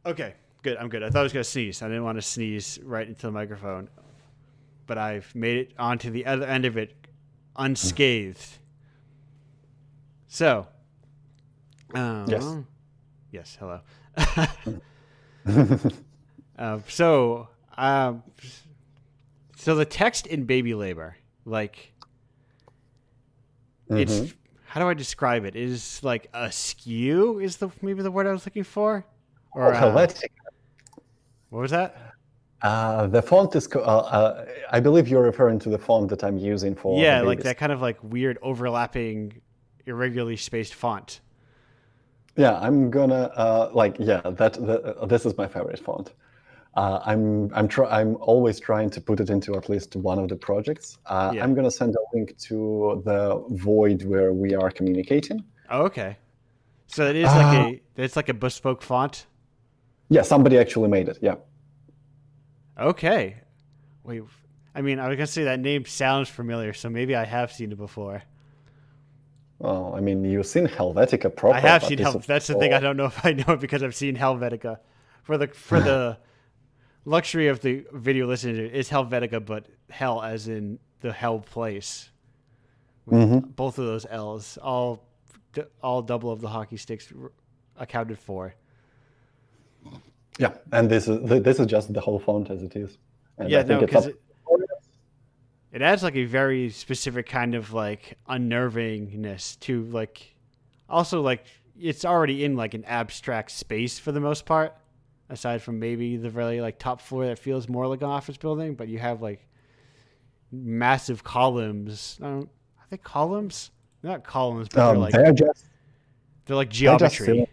[SPEAKER 1] Okay, good. I'm good. I thought I was going to sneeze. I didn't want to sneeze right into the microphone. But I've made it onto the other end of it unscathed. So.
[SPEAKER 3] Yes.
[SPEAKER 1] Yes, hello. So the text in Baby Labor, it's, how do I describe it? It is askew is maybe the word I was looking for? Or
[SPEAKER 3] poetic.
[SPEAKER 1] What was that?
[SPEAKER 3] The font is. I believe you're referring to the font that I'm using for the
[SPEAKER 1] Yeah, like
[SPEAKER 3] babies.
[SPEAKER 1] that kind of like weird overlapping, irregularly spaced font.
[SPEAKER 3] Yeah, I'm gonna this is my favorite font. I'm always trying to put it into at least one of the projects.
[SPEAKER 1] Yeah.
[SPEAKER 3] I'm gonna send a link to the void where we are communicating.
[SPEAKER 1] Oh, okay. So it is like
[SPEAKER 3] Uh,
[SPEAKER 1] a bespoke font.
[SPEAKER 3] yeah, somebody actually made it. Yeah.
[SPEAKER 1] Okay. Wait. I mean, I was gonna say that name sounds familiar, so maybe I have seen it before.
[SPEAKER 3] Well, I mean, you've seen Helvetica
[SPEAKER 1] I
[SPEAKER 3] proper,
[SPEAKER 1] have
[SPEAKER 3] but
[SPEAKER 1] seen
[SPEAKER 3] this
[SPEAKER 1] Hel.
[SPEAKER 3] is
[SPEAKER 1] That's the thing. I don't know if I know it because I've seen Helvetica. For the luxury of the video listener is Helvetica, but hell as in the hell place with
[SPEAKER 3] Mhm.
[SPEAKER 1] both of those L's, all double of the hockey sticks accounted for.
[SPEAKER 3] Yeah, and this is just the whole font as it is, and
[SPEAKER 1] Yeah,
[SPEAKER 3] I
[SPEAKER 1] no,
[SPEAKER 3] think it's up.
[SPEAKER 1] because it adds like a very specific kind of like unnervingness to like, also like it's already in like an abstract space for the most part, aside from maybe the very like top floor that feels more like an office building, but you have like massive columns. I think columns. They're not columns, but they're like
[SPEAKER 3] They're just silly.
[SPEAKER 1] geometry.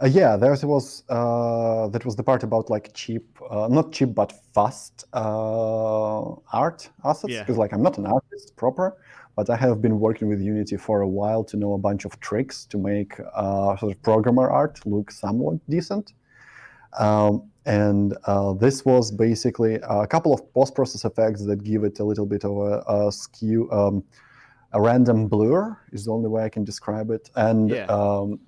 [SPEAKER 3] Yeah, that was the part about like cheap, not cheap but fast art assets.
[SPEAKER 1] Yeah.
[SPEAKER 3] Because like I'm not an artist proper, but I have been working with Unity for a while to know a bunch of tricks to make sort of programmer art look somewhat decent. And this was basically a couple of post-process effects that give it a little bit of a skew. A random blur is the only way I can describe it. And
[SPEAKER 1] Yeah.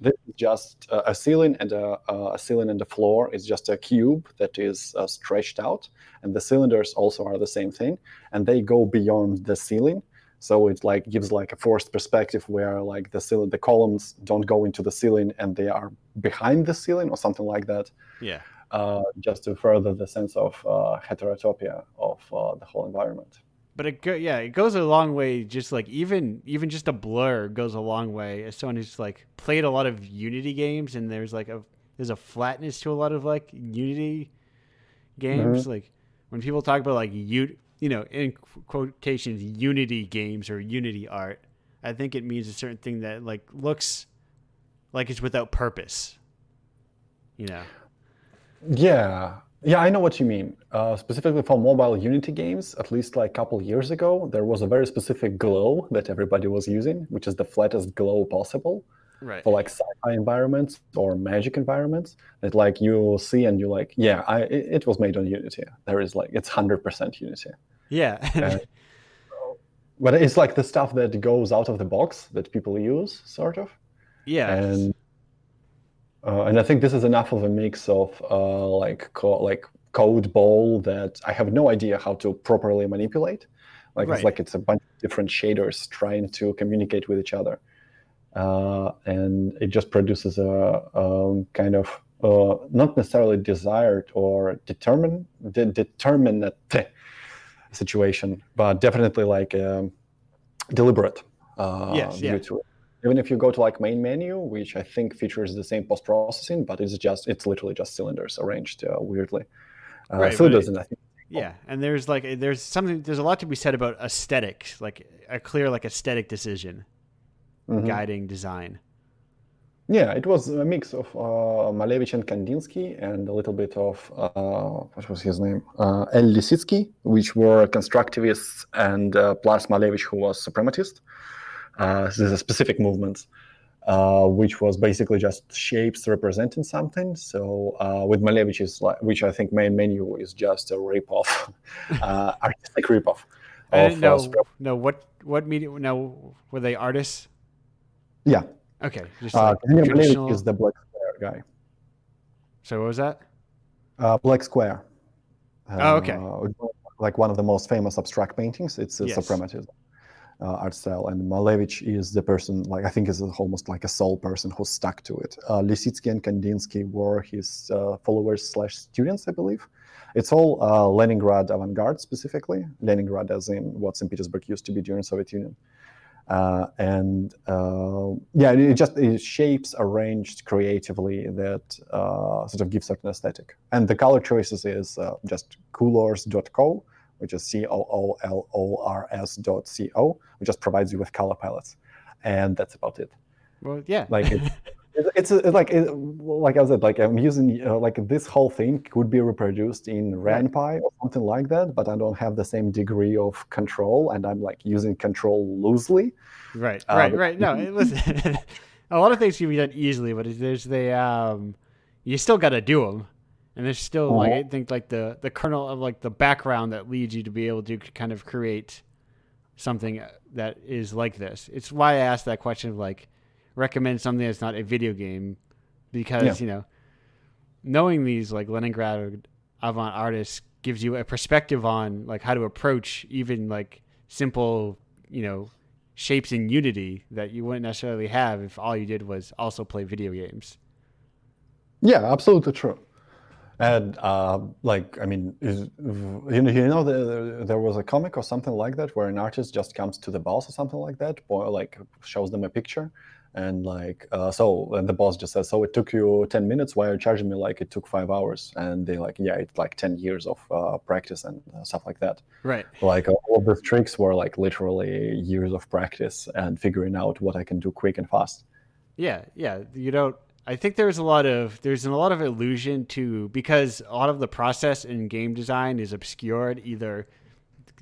[SPEAKER 3] this is just a ceiling and a ceiling and a floor is just a cube that is stretched out, and the cylinders also are the same thing, and they go beyond the ceiling. So it like gives like a forced perspective where like the columns don't go into the ceiling and they are behind the ceiling or something like that.
[SPEAKER 1] Yeah.
[SPEAKER 3] Just to further the sense of heterotopia of the whole environment.
[SPEAKER 1] But it goes a long way. Just like even just a blur goes a long way. As someone who's like played a lot of Unity games, and there's a flatness to a lot of like Unity games.
[SPEAKER 3] Mm-hmm.
[SPEAKER 1] Like when people talk about like in quotations Unity games or Unity art, I think it means a certain thing that like looks like it's without purpose. You know.
[SPEAKER 3] Yeah, I know what you mean. Specifically for mobile Unity games, at least like a couple years ago, there was a very specific glow that everybody was using, which is the flattest glow possible
[SPEAKER 1] Right.
[SPEAKER 3] for like sci-fi environments or magic environments. That like you see and you're like, yeah, it was made on Unity. There is like it's 100% Unity.
[SPEAKER 1] Yeah.
[SPEAKER 3] But it's like the stuff that goes out of the box that people use, sort of.
[SPEAKER 1] Yeah.
[SPEAKER 3] And I think this is enough of a mix of code ball that I have no idea how to properly manipulate. Like
[SPEAKER 1] Right.
[SPEAKER 3] it's a bunch of different shaders trying to communicate with each other, and it just produces a kind of not necessarily desired or determinate situation, but definitely like deliberate
[SPEAKER 1] Yes.
[SPEAKER 3] view
[SPEAKER 1] Yeah.
[SPEAKER 3] to it. Even if you go to like main menu, which I think features the same post-processing, but it's literally just cylinders arranged weirdly.
[SPEAKER 1] Right.
[SPEAKER 3] Cylinders, and I think
[SPEAKER 1] Yeah, and there's a lot to be said about aesthetics, like a clear like aesthetic decision guiding design.
[SPEAKER 3] Yeah, it was a mix of Malevich and Kandinsky and a little bit of what was his name, El Lisitsky, which were constructivists, and plus Malevich, who was suprematist. There's a specific movements, which was basically just shapes representing something. So with Malevich is which I think main menu is just a ripoff, artistic ripoff.
[SPEAKER 1] I didn't know. No, what media? No, were they artists?
[SPEAKER 3] Yeah.
[SPEAKER 1] Okay, just like
[SPEAKER 3] traditional. Malevich is the Black Square guy.
[SPEAKER 1] So what was that?
[SPEAKER 3] Black Square.
[SPEAKER 1] Oh, okay.
[SPEAKER 3] Like one of the most famous abstract paintings. It's a suprematism art style, and Malevich is the person, like I think is almost like a sole person who stuck to it. Lisitsky and Kandinsky were his followers / students, I believe. It's all Leningrad avant-garde specifically. Leningrad as in what St. Petersburg used to be during Soviet Union. It shapes arranged creatively that sort of gives certain aesthetic. And the color choices is just coolors.co, which is COOLORS.co, which just provides you with color palettes, and that's about it.
[SPEAKER 1] Well, yeah.
[SPEAKER 3] Like like I said, like I'm using like this whole thing could be reproduced in RenPy or something like that, but I don't have the same degree of control, and I'm like using control loosely.
[SPEAKER 1] Right. No, listen, a lot of things can be done easily, but there's you still got to do them, and there's still like I think like the kernel of like the background that leads you to be able to kind of create something that is like this. It's why I asked that question of like recommend something that's not a video game, because knowing these like Leningrad avant artists gives you a perspective on like how to approach even like simple shapes in Unity that you wouldn't necessarily have if all you did was also play video games.
[SPEAKER 3] Yeah, absolutely true. And like, I mean, there was a comic or something like that where an artist just comes to the boss or something like that, or like shows them a picture, and like and the boss just says, "So it took you 10 minutes. Why are you charging me like it took 5 hours?" And they like, "Yeah, it's like 10 years of practice and stuff like that."
[SPEAKER 1] Right.
[SPEAKER 3] Like all the tricks were like literally years of practice and figuring out what I can do quick and fast.
[SPEAKER 1] Yeah. I think there's a lot of illusion to, because a lot of the process in game design is obscured. Either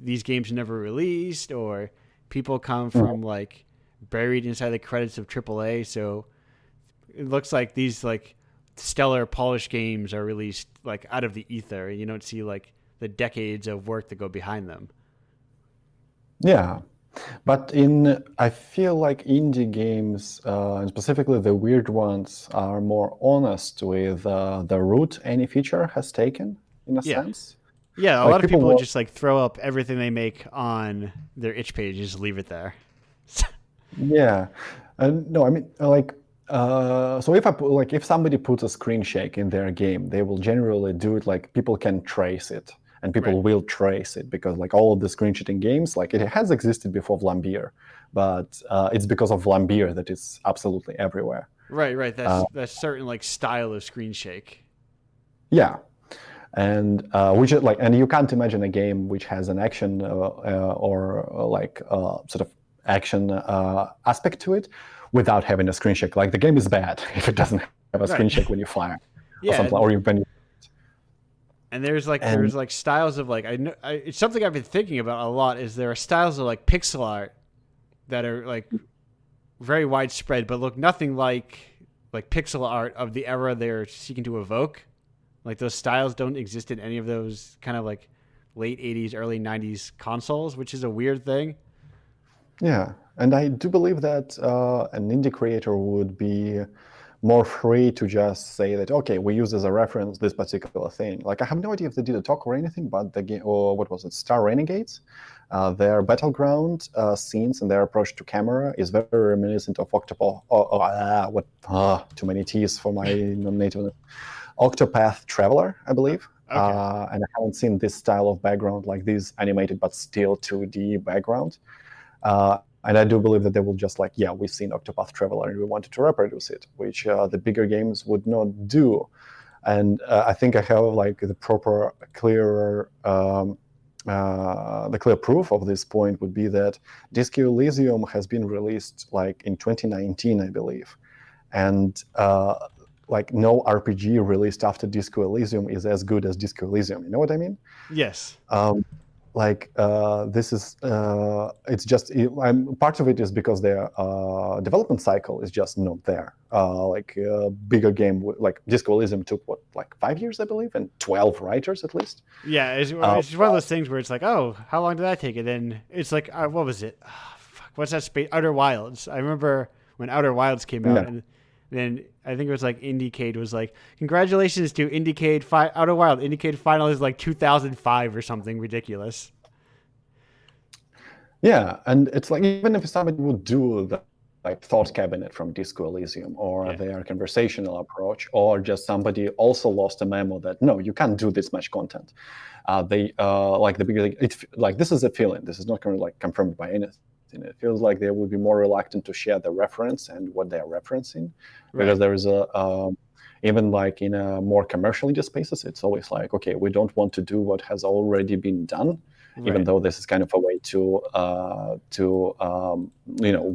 [SPEAKER 1] these games are never released, or people come from like buried inside the credits of AAA. So it looks like these like stellar polished games are released like out of the ether. You don't see like the decades of work that go behind them.
[SPEAKER 3] Yeah. But I feel like indie games, and specifically the weird ones, are more honest with the route any feature has taken, in a sense.
[SPEAKER 1] Yeah, a
[SPEAKER 3] Like
[SPEAKER 1] lot of people just like throw up everything they make on their itch page, just leave it there.
[SPEAKER 3] Yeah, no, I mean like so if somebody puts a screen shake in their game, they will generally do it like people can trace it. And people will trace it because like all of the screenshotting games, like it has existed before Vlambeer, but it's because of Vlambeer that it's absolutely everywhere.
[SPEAKER 1] Right. That's certain like style of screen shake.
[SPEAKER 3] Yeah, and which is like, and you can't imagine a game which has an action or like sort of action aspect to it without having a screen shake. Like the game is bad if it doesn't have a screen shake when you fire, or something, or when you.
[SPEAKER 1] And there's styles of like it's something I've been thinking about a lot. Is there are styles of like pixel art that are like very widespread, but look nothing like pixel art of the era they're seeking to evoke. Like those styles don't exist in any of those kind of like late 80s, early 90s consoles, which is a weird thing.
[SPEAKER 3] Yeah, and I do believe that an indie creator would be more free to just say that, okay, we use as a reference this particular thing. Like I have no idea if they did a talk or anything, but the game, or what was it, Star Renegades, their battleground scenes and their approach to camera is very reminiscent of too many T's for my non-native. Octopath Traveler, I believe.
[SPEAKER 1] Okay.
[SPEAKER 3] And I haven't seen this style of background, like this animated but still 2D background. And I do believe that they will just like, yeah, we've seen Octopath Traveler and we wanted to reproduce it, which the bigger games would not do. And I think I have like the proper, clearer, the clear proof of this point would be that Disco Elysium has been released like in 2019, I believe. And like no RPG released after Disco Elysium is as good as Disco Elysium. You know what I mean?
[SPEAKER 1] Yes.
[SPEAKER 3] This is it's just part of it is because their development cycle is just not there. Bigger game like Disco Elysium took like 5 years, I believe, and 12 writers at least.
[SPEAKER 1] Yeah, it's one of those things where it's like, oh, how long did that take? And then it's like, what was it? What's that space? Outer Wilds. I remember when Outer Wilds came out, and then I think it was like Indiecade was like, congratulations to Indiecade Outer Wild. Indiecade final is like 2005 or something ridiculous.
[SPEAKER 3] Yeah, and it's like even if somebody would do the like Thought Cabinet from Disco Elysium or their conversational approach, or just somebody also lost a memo that no, you can't do this much content. They like the bigger it's like this is a feeling. This is not currently like confirmed by anything. And it feels like they would be more reluctant to share the reference and what they're referencing,
[SPEAKER 1] Right.
[SPEAKER 3] because there is even like in a more commercial media spaces, it's always like, okay, we don't want to do what has already been done, even
[SPEAKER 1] Right.
[SPEAKER 3] though this is kind of a way to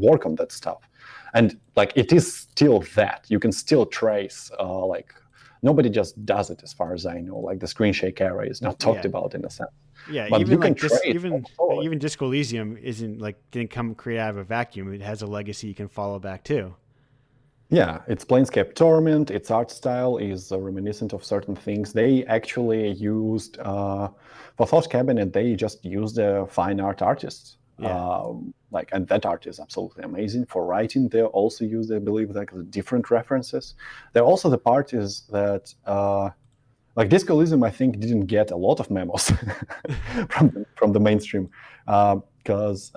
[SPEAKER 3] work on that stuff. And like it is still that you can still trace like nobody just does it as far as I know. Like the screen shake era is not talked about in a sense.
[SPEAKER 1] Yeah,
[SPEAKER 3] But
[SPEAKER 1] even
[SPEAKER 3] you can
[SPEAKER 1] like this,
[SPEAKER 3] trace
[SPEAKER 1] even Disco Elysium didn't come create out of a vacuum. It has a legacy you can follow back to.
[SPEAKER 3] Yeah, it's Planescape Torment. Its art style is reminiscent of certain things. They actually used for Thought Cabinet. They just used fine art artists.
[SPEAKER 1] Yeah.
[SPEAKER 3] And that art is absolutely amazing. For writing, they also use, I believe, like different references. There also the part is that like Disco Elysium, I think, didn't get a lot of memos from the mainstream, because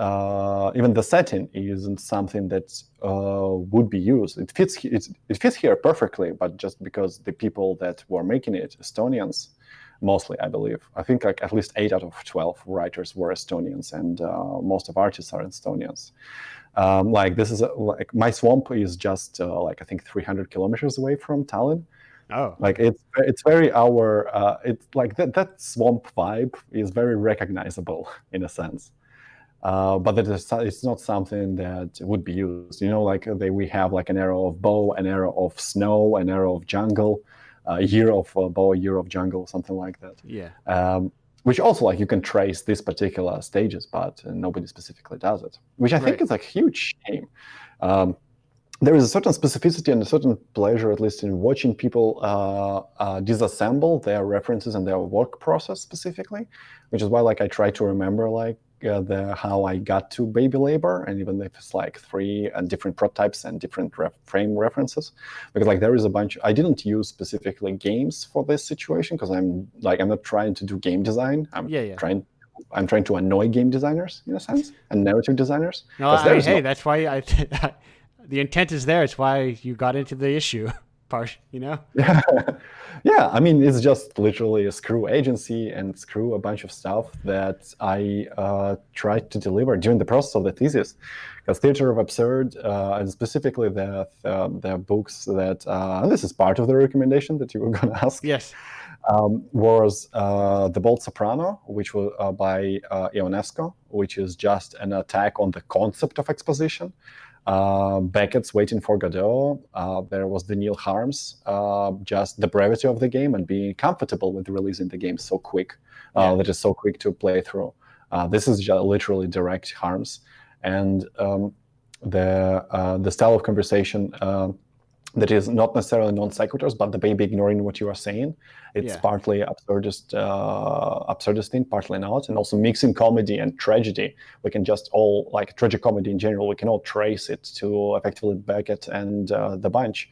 [SPEAKER 3] even the setting isn't something that would be used. It fits here perfectly, but just because the people that were making it, Estonians, mostly, I believe. I think like at least 8 out of 12 writers were Estonians, and most of artists are Estonians. Like this is like my swamp is just like I think 300 kilometers away from Tallinn.
[SPEAKER 1] Oh.
[SPEAKER 3] Like it's very it's like that swamp vibe is very recognizable in a sense. But it's not something that would be used. Like we have like an era of bow, an era of snow, an era of jungle, a year of bow, a year of jungle, something like that.
[SPEAKER 1] Yeah.
[SPEAKER 3] Which also like you can trace these particular stages, but nobody specifically does it, which I think is like a huge shame. There is a certain specificity and a certain pleasure, at least in watching people disassemble their references and their work process specifically, which is why like I try to remember like how I got to Baby Labor, and even if it's like 3 and different prototypes and different frame references, because like there is a bunch. I didn't use specifically games for this situation because I'm not trying to do game design. I'm trying to annoy game designers in a sense and narrative designers.
[SPEAKER 1] No, that's why the intent is there. It's why you got into the issue part,
[SPEAKER 3] Yeah, I mean, it's just literally a screw agency and screw a bunch of stuff that I tried to deliver during the process of the thesis. Because Theater of Absurd, and specifically the books that, and this is part of the recommendation that you were going to ask.
[SPEAKER 1] Yes.
[SPEAKER 3] Was The Bold Soprano, which was by Ionesco, which is just an attack on the concept of exposition. Beckett's Waiting for Godot. There was the Neil Harms, just the brevity of the game and being comfortable with releasing the game so quick, that is so quick to play through. This is just literally direct Harms, and the style of conversation that is not necessarily non sequiturs, but the baby ignoring what you are saying. It's partly absurdist thing, partly not, and also mixing comedy and tragedy. We can just all, like tragicomedy in general, we can all trace it to effectively Beckett and the bunch,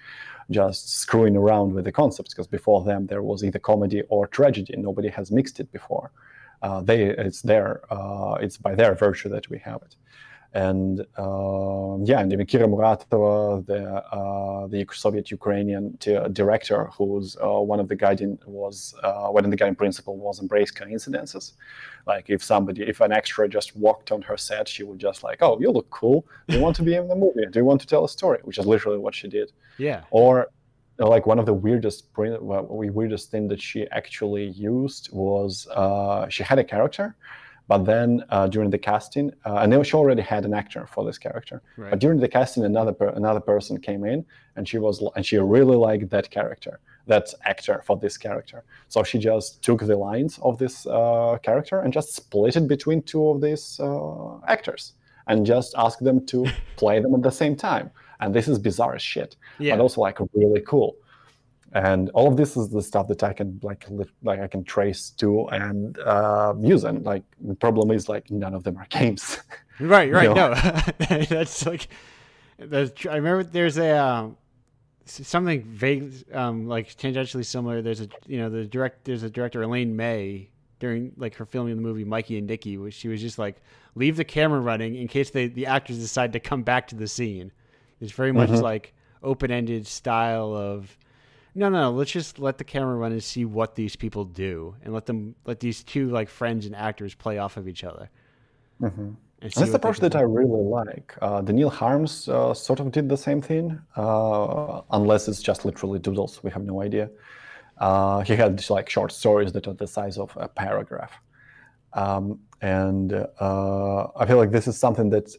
[SPEAKER 3] just screwing around with the concepts, because before them there was either comedy or tragedy. Nobody has mixed it before. It's by their virtue that we have it. And and even Kira Muratova, the Soviet Ukrainian director, who's one of the guiding principle was embrace coincidences. Like if an extra just walked on her set, she would just like, oh, you look cool. Do you want to be in the movie? Do you want to tell a story? Which is literally what she did.
[SPEAKER 1] Yeah.
[SPEAKER 3] Or like one of the weirdest thing that she actually used was she had a character. But then during the casting, and she already had an actor for this character.
[SPEAKER 1] Right.
[SPEAKER 3] But during the casting, another person came in, and she really liked that actor for this character. So she just took the lines of this character and just split it between 2 of these actors, and just asked them to play them at the same time. And this is bizarre as shit, but also like really cool. And all of this is the stuff that I can I can trace to and use. And like the problem is like none of them are games.
[SPEAKER 1] Right. No, that's like I remember there's a something vague, like tangentially similar. There's a director Elaine May during like her filming the movie Mikey and Nicky, where she was just like leave the camera running in case the actors decide to come back to the scene. It's very much like open-ended style of. No. Let's just let the camera run and see what these people do, and let these 2 like friends and actors play off of each other.
[SPEAKER 3] Mm-hmm.
[SPEAKER 1] and see
[SPEAKER 3] That's the
[SPEAKER 1] what they
[SPEAKER 3] part
[SPEAKER 1] can
[SPEAKER 3] that
[SPEAKER 1] do.
[SPEAKER 3] I really like. Daniil Harms sort of did the same thing, unless it's just literally doodles. We have no idea. He had like short stories that are the size of a paragraph. And I feel like this is something that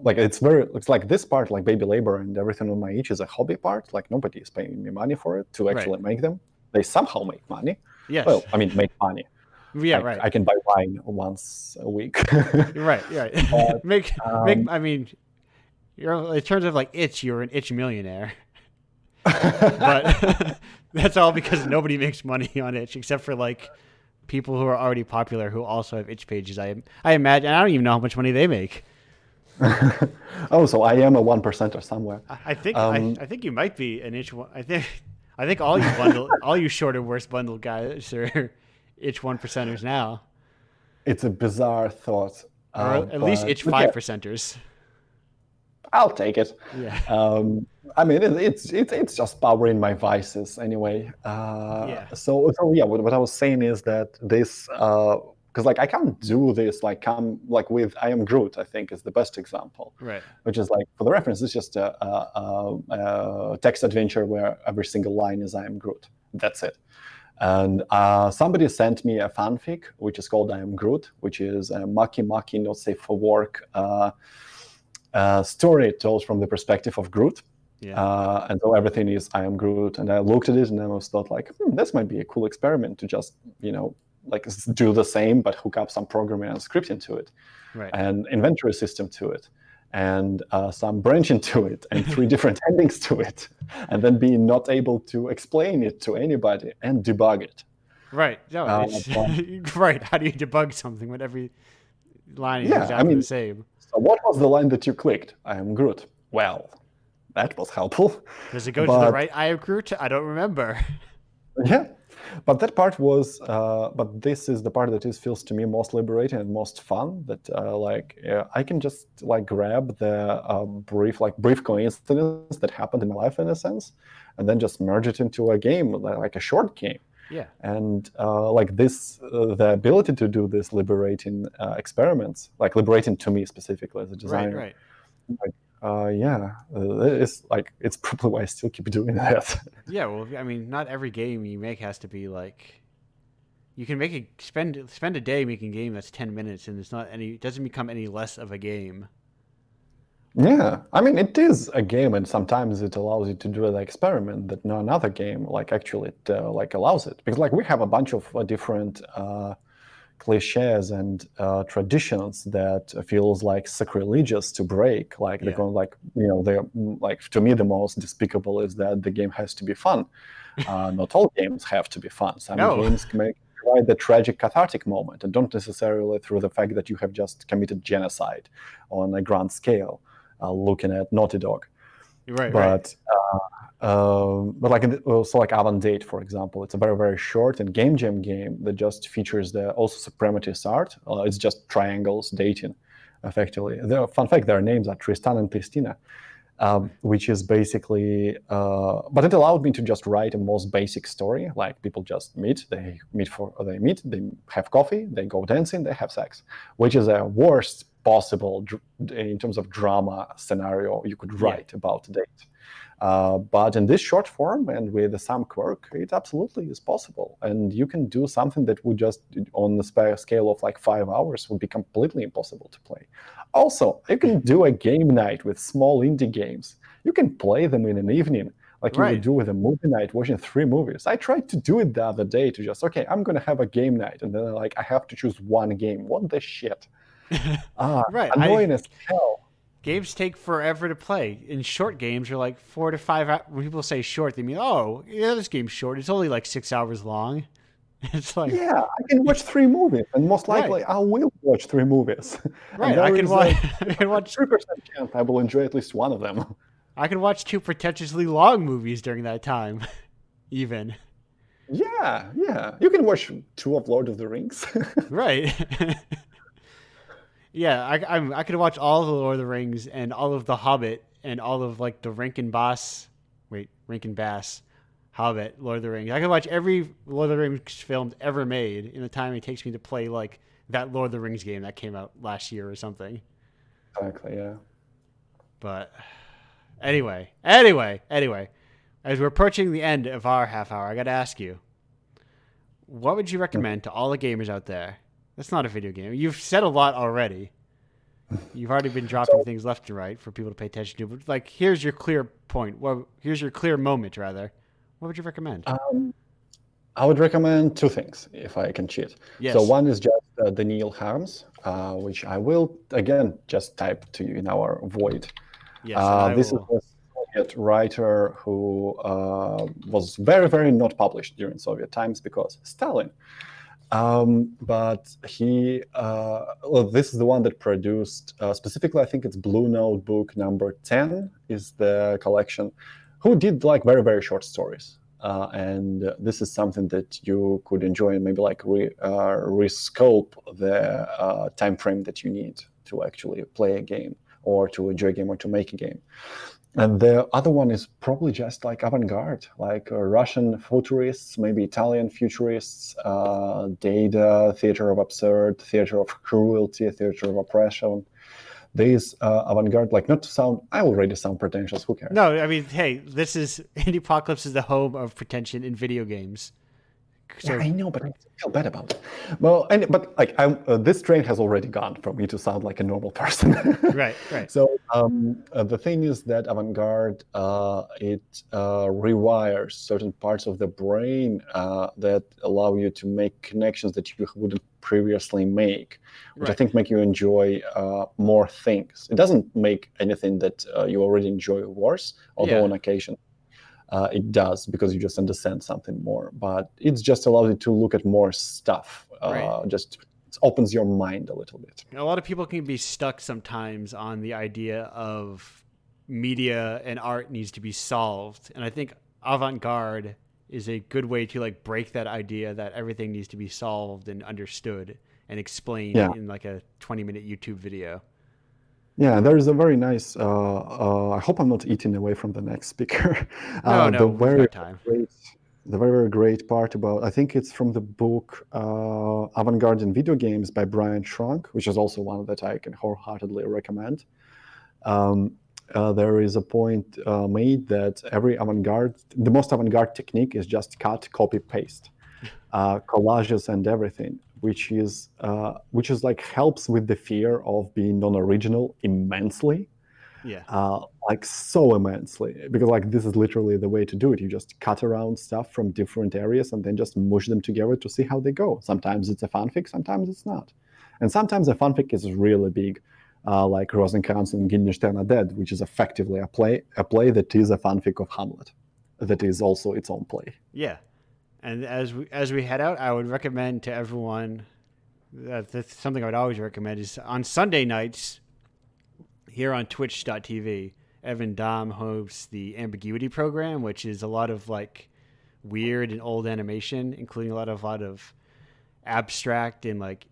[SPEAKER 3] like it's like this part, like baby labor and everything on my each is a hobby part. Like nobody is paying me money for it to actually make them. They somehow make money.
[SPEAKER 1] Yes.
[SPEAKER 3] Well, I mean, make money.
[SPEAKER 1] Yeah.
[SPEAKER 3] Like,
[SPEAKER 1] Right.
[SPEAKER 3] I can buy wine once a week.
[SPEAKER 1] You're right. You're right.
[SPEAKER 3] But,
[SPEAKER 1] make. I mean, in terms of like you're an itch millionaire. But that's all because nobody makes money on itch except for like people who are already popular who also have itch pages. I imagine. I don't even know how much money they make.
[SPEAKER 3] Oh, so I am a 1%er somewhere.
[SPEAKER 1] I think you might be an itch one. I think all you short and worse bundle guys are itch 1%ers now.
[SPEAKER 3] It's a bizarre thought.
[SPEAKER 1] Or at least itch 5%ers.
[SPEAKER 3] I'll take it.
[SPEAKER 1] Yeah.
[SPEAKER 3] I mean, it's just powering my vices anyway.
[SPEAKER 1] Yeah.
[SPEAKER 3] So yeah, what I was saying is that this, because like I can't do this like with I Am Groot. I think is the best example.
[SPEAKER 1] Right.
[SPEAKER 3] Which is like, for the reference, it's just a text adventure where every single line is I Am Groot. That's it. And somebody sent me a fanfic which is called I Am Groot, which is a Maki not safe for work story told from the perspective of Groot. Yeah. And so everything is I Am Groot. And I looked at it and I was thought like, this might be a cool experiment to just, like do the same, but hook up some programming and scripting to it, right, and inventory system to it, and some branching to it, and 3 different endings to it, and then being not able to explain it to anybody and debug it.
[SPEAKER 1] Right. No, right. How do you debug something when every line is exactly the same?
[SPEAKER 3] So what was the line that you clicked? I Am Groot. Well, that was helpful.
[SPEAKER 1] Does it go to the right I Am Groot? I don't remember.
[SPEAKER 3] Yeah. But that part was, but this is the part that feels to me most liberating and most fun. That I can just like grab the brief coincidence that happened in my life in a sense, and then just merge it into a game, like a short game.
[SPEAKER 1] Yeah. And
[SPEAKER 3] like this, the ability to do this liberating experiments, like liberating to me specifically as a designer.
[SPEAKER 1] Right.
[SPEAKER 3] It's probably why I still keep doing that.
[SPEAKER 1] Yeah, well, I mean, not every game you make has to be like. You can spend a day making a game that's 10 minutes, and it doesn't become any less of a game.
[SPEAKER 3] Yeah, I mean, it is a game, and sometimes it allows you to do an experiment that no another game actually allows it, because we have a bunch of different cliches and traditions that feels like sacrilegious to break. They're going they're to me the most despicable is that the game has to be fun. Not all games have to be fun. Some games can provide the tragic cathartic moment, and don't necessarily through the fact that you have just committed genocide on a grand scale. Looking at Naughty Dog, but Avandate, for example, it's a very, very short and game jam game that just features the also suprematis art. It's just triangles dating, effectively. Fun fact: their names are Tristan and Tristina, which is basically. But it allowed me to just write a most basic story. Like people just meet, they have coffee, they go dancing, they have sex, which is a worst possible in terms of drama scenario you could write about a date. But in this short form and with some quirk, it absolutely is possible. And you can do something that would just, on the scale of 5 hours, would be completely impossible to play. Also, you can do a game night with small indie games. You can play them in an evening, you would do with a movie night, watching 3 movies. I tried to do it the other day to just, I'm going to have a game night. And then I have to choose one game. What the shit? Annoying as hell.
[SPEAKER 1] Games take forever to play. In short games, you're 4 to 5 hours. When people say short, they mean, this game's short. It's only 6 hours long. It's I
[SPEAKER 3] can watch 3 movies, and most likely I will watch 3 movies.
[SPEAKER 1] Right, I can watch
[SPEAKER 3] 3% chance I will enjoy at least one of them.
[SPEAKER 1] I can watch 2 pretentiously long movies during that time, even.
[SPEAKER 3] Yeah. You can watch 2 of Lord of the Rings.
[SPEAKER 1] Right. Yeah, I could watch all of the Lord of the Rings and all of the Hobbit and all of the Rankin Bass Hobbit, Lord of the Rings. I could watch every Lord of the Rings film ever made in the time it takes me to play that Lord of the Rings game that came out last year or something.
[SPEAKER 3] Exactly. Yeah.
[SPEAKER 1] But anyway, as we're approaching the end of our half hour, I got to ask you, what would you recommend to all the gamers out there? That's not a video game. You've said a lot already. You've already been dropping
[SPEAKER 3] So,
[SPEAKER 1] things left and right for people to pay attention to. But like, here's your clear point. Well, here's your clear moment, rather. What would you recommend?
[SPEAKER 3] I would recommend two things if I can cheat.
[SPEAKER 1] Yes.
[SPEAKER 3] So one is just the Neil Harms, which I will again just type to you in our void.
[SPEAKER 1] Yes. And
[SPEAKER 3] This is a Soviet writer who was very, very not published during Soviet times because Stalin. But he, well, this is the one that produced, specifically, I think it's Blue Notebook number 10 is the collection, who did like very, very short stories. And this is something that you could enjoy and maybe like rescope the time frame that you need to actually play a game or to enjoy a game or to make a game. And the other one is probably just like avant-garde, like Russian futurists, maybe Italian futurists, Data, Theater of Absurd, Theater of Cruelty, Theater of Oppression. These avant-garde, like not to sound, I already sound pretentious, who cares?
[SPEAKER 1] No, I mean, hey, this is Indiepocalypse is the home of pretension in video games.
[SPEAKER 3] So, yeah, I know, but I feel bad about it. Well, but like this train has already gone for me to sound like a normal person.
[SPEAKER 1] Right.
[SPEAKER 3] So the thing is that avant-garde, it rewires certain parts of the brain that allow you to make connections that you wouldn't previously make, which I think make you enjoy more things. It doesn't make anything that you already enjoy worse, although on occasion it does, because you just understand something more. But it just allows you to look at more stuff. Just it opens your mind a little bit.
[SPEAKER 1] A lot of people can be stuck sometimes on the idea of media and art needs to be solved. And I think avant-garde is a good way to like break that idea that everything needs to be solved and understood and explained in like a 20-minute YouTube video.
[SPEAKER 3] Yeah, there is a very nice. I hope I'm not eating away from the next speaker.
[SPEAKER 1] No, we've got time.
[SPEAKER 3] The very, very great part about, I think it's from the book Avant-Garde in Video Games by Brian Shrunk, which is also one that I can wholeheartedly recommend. There is a point made that the most avant-garde technique is just cut, copy, paste, collages and everything, which is like helps with the fear of being non-original immensely. Like so immensely, because like this is literally the way to do it. You just cut around stuff from different areas and then just mush them together to see how they go. Sometimes it's a fanfic, sometimes it's not, and sometimes a fanfic is really big, like Rosencrantz and Guildenstern are Dead, which is effectively a play that is a fanfic of Hamlet, that is also its own play.
[SPEAKER 1] Yeah, and as we head out, I would recommend to everyone that's something I would always recommend is on Sunday nights here on Twitch.tv. Evan Dom hosts the Ambiguity program, which is a lot of like weird and old animation, including a lot of abstract and like,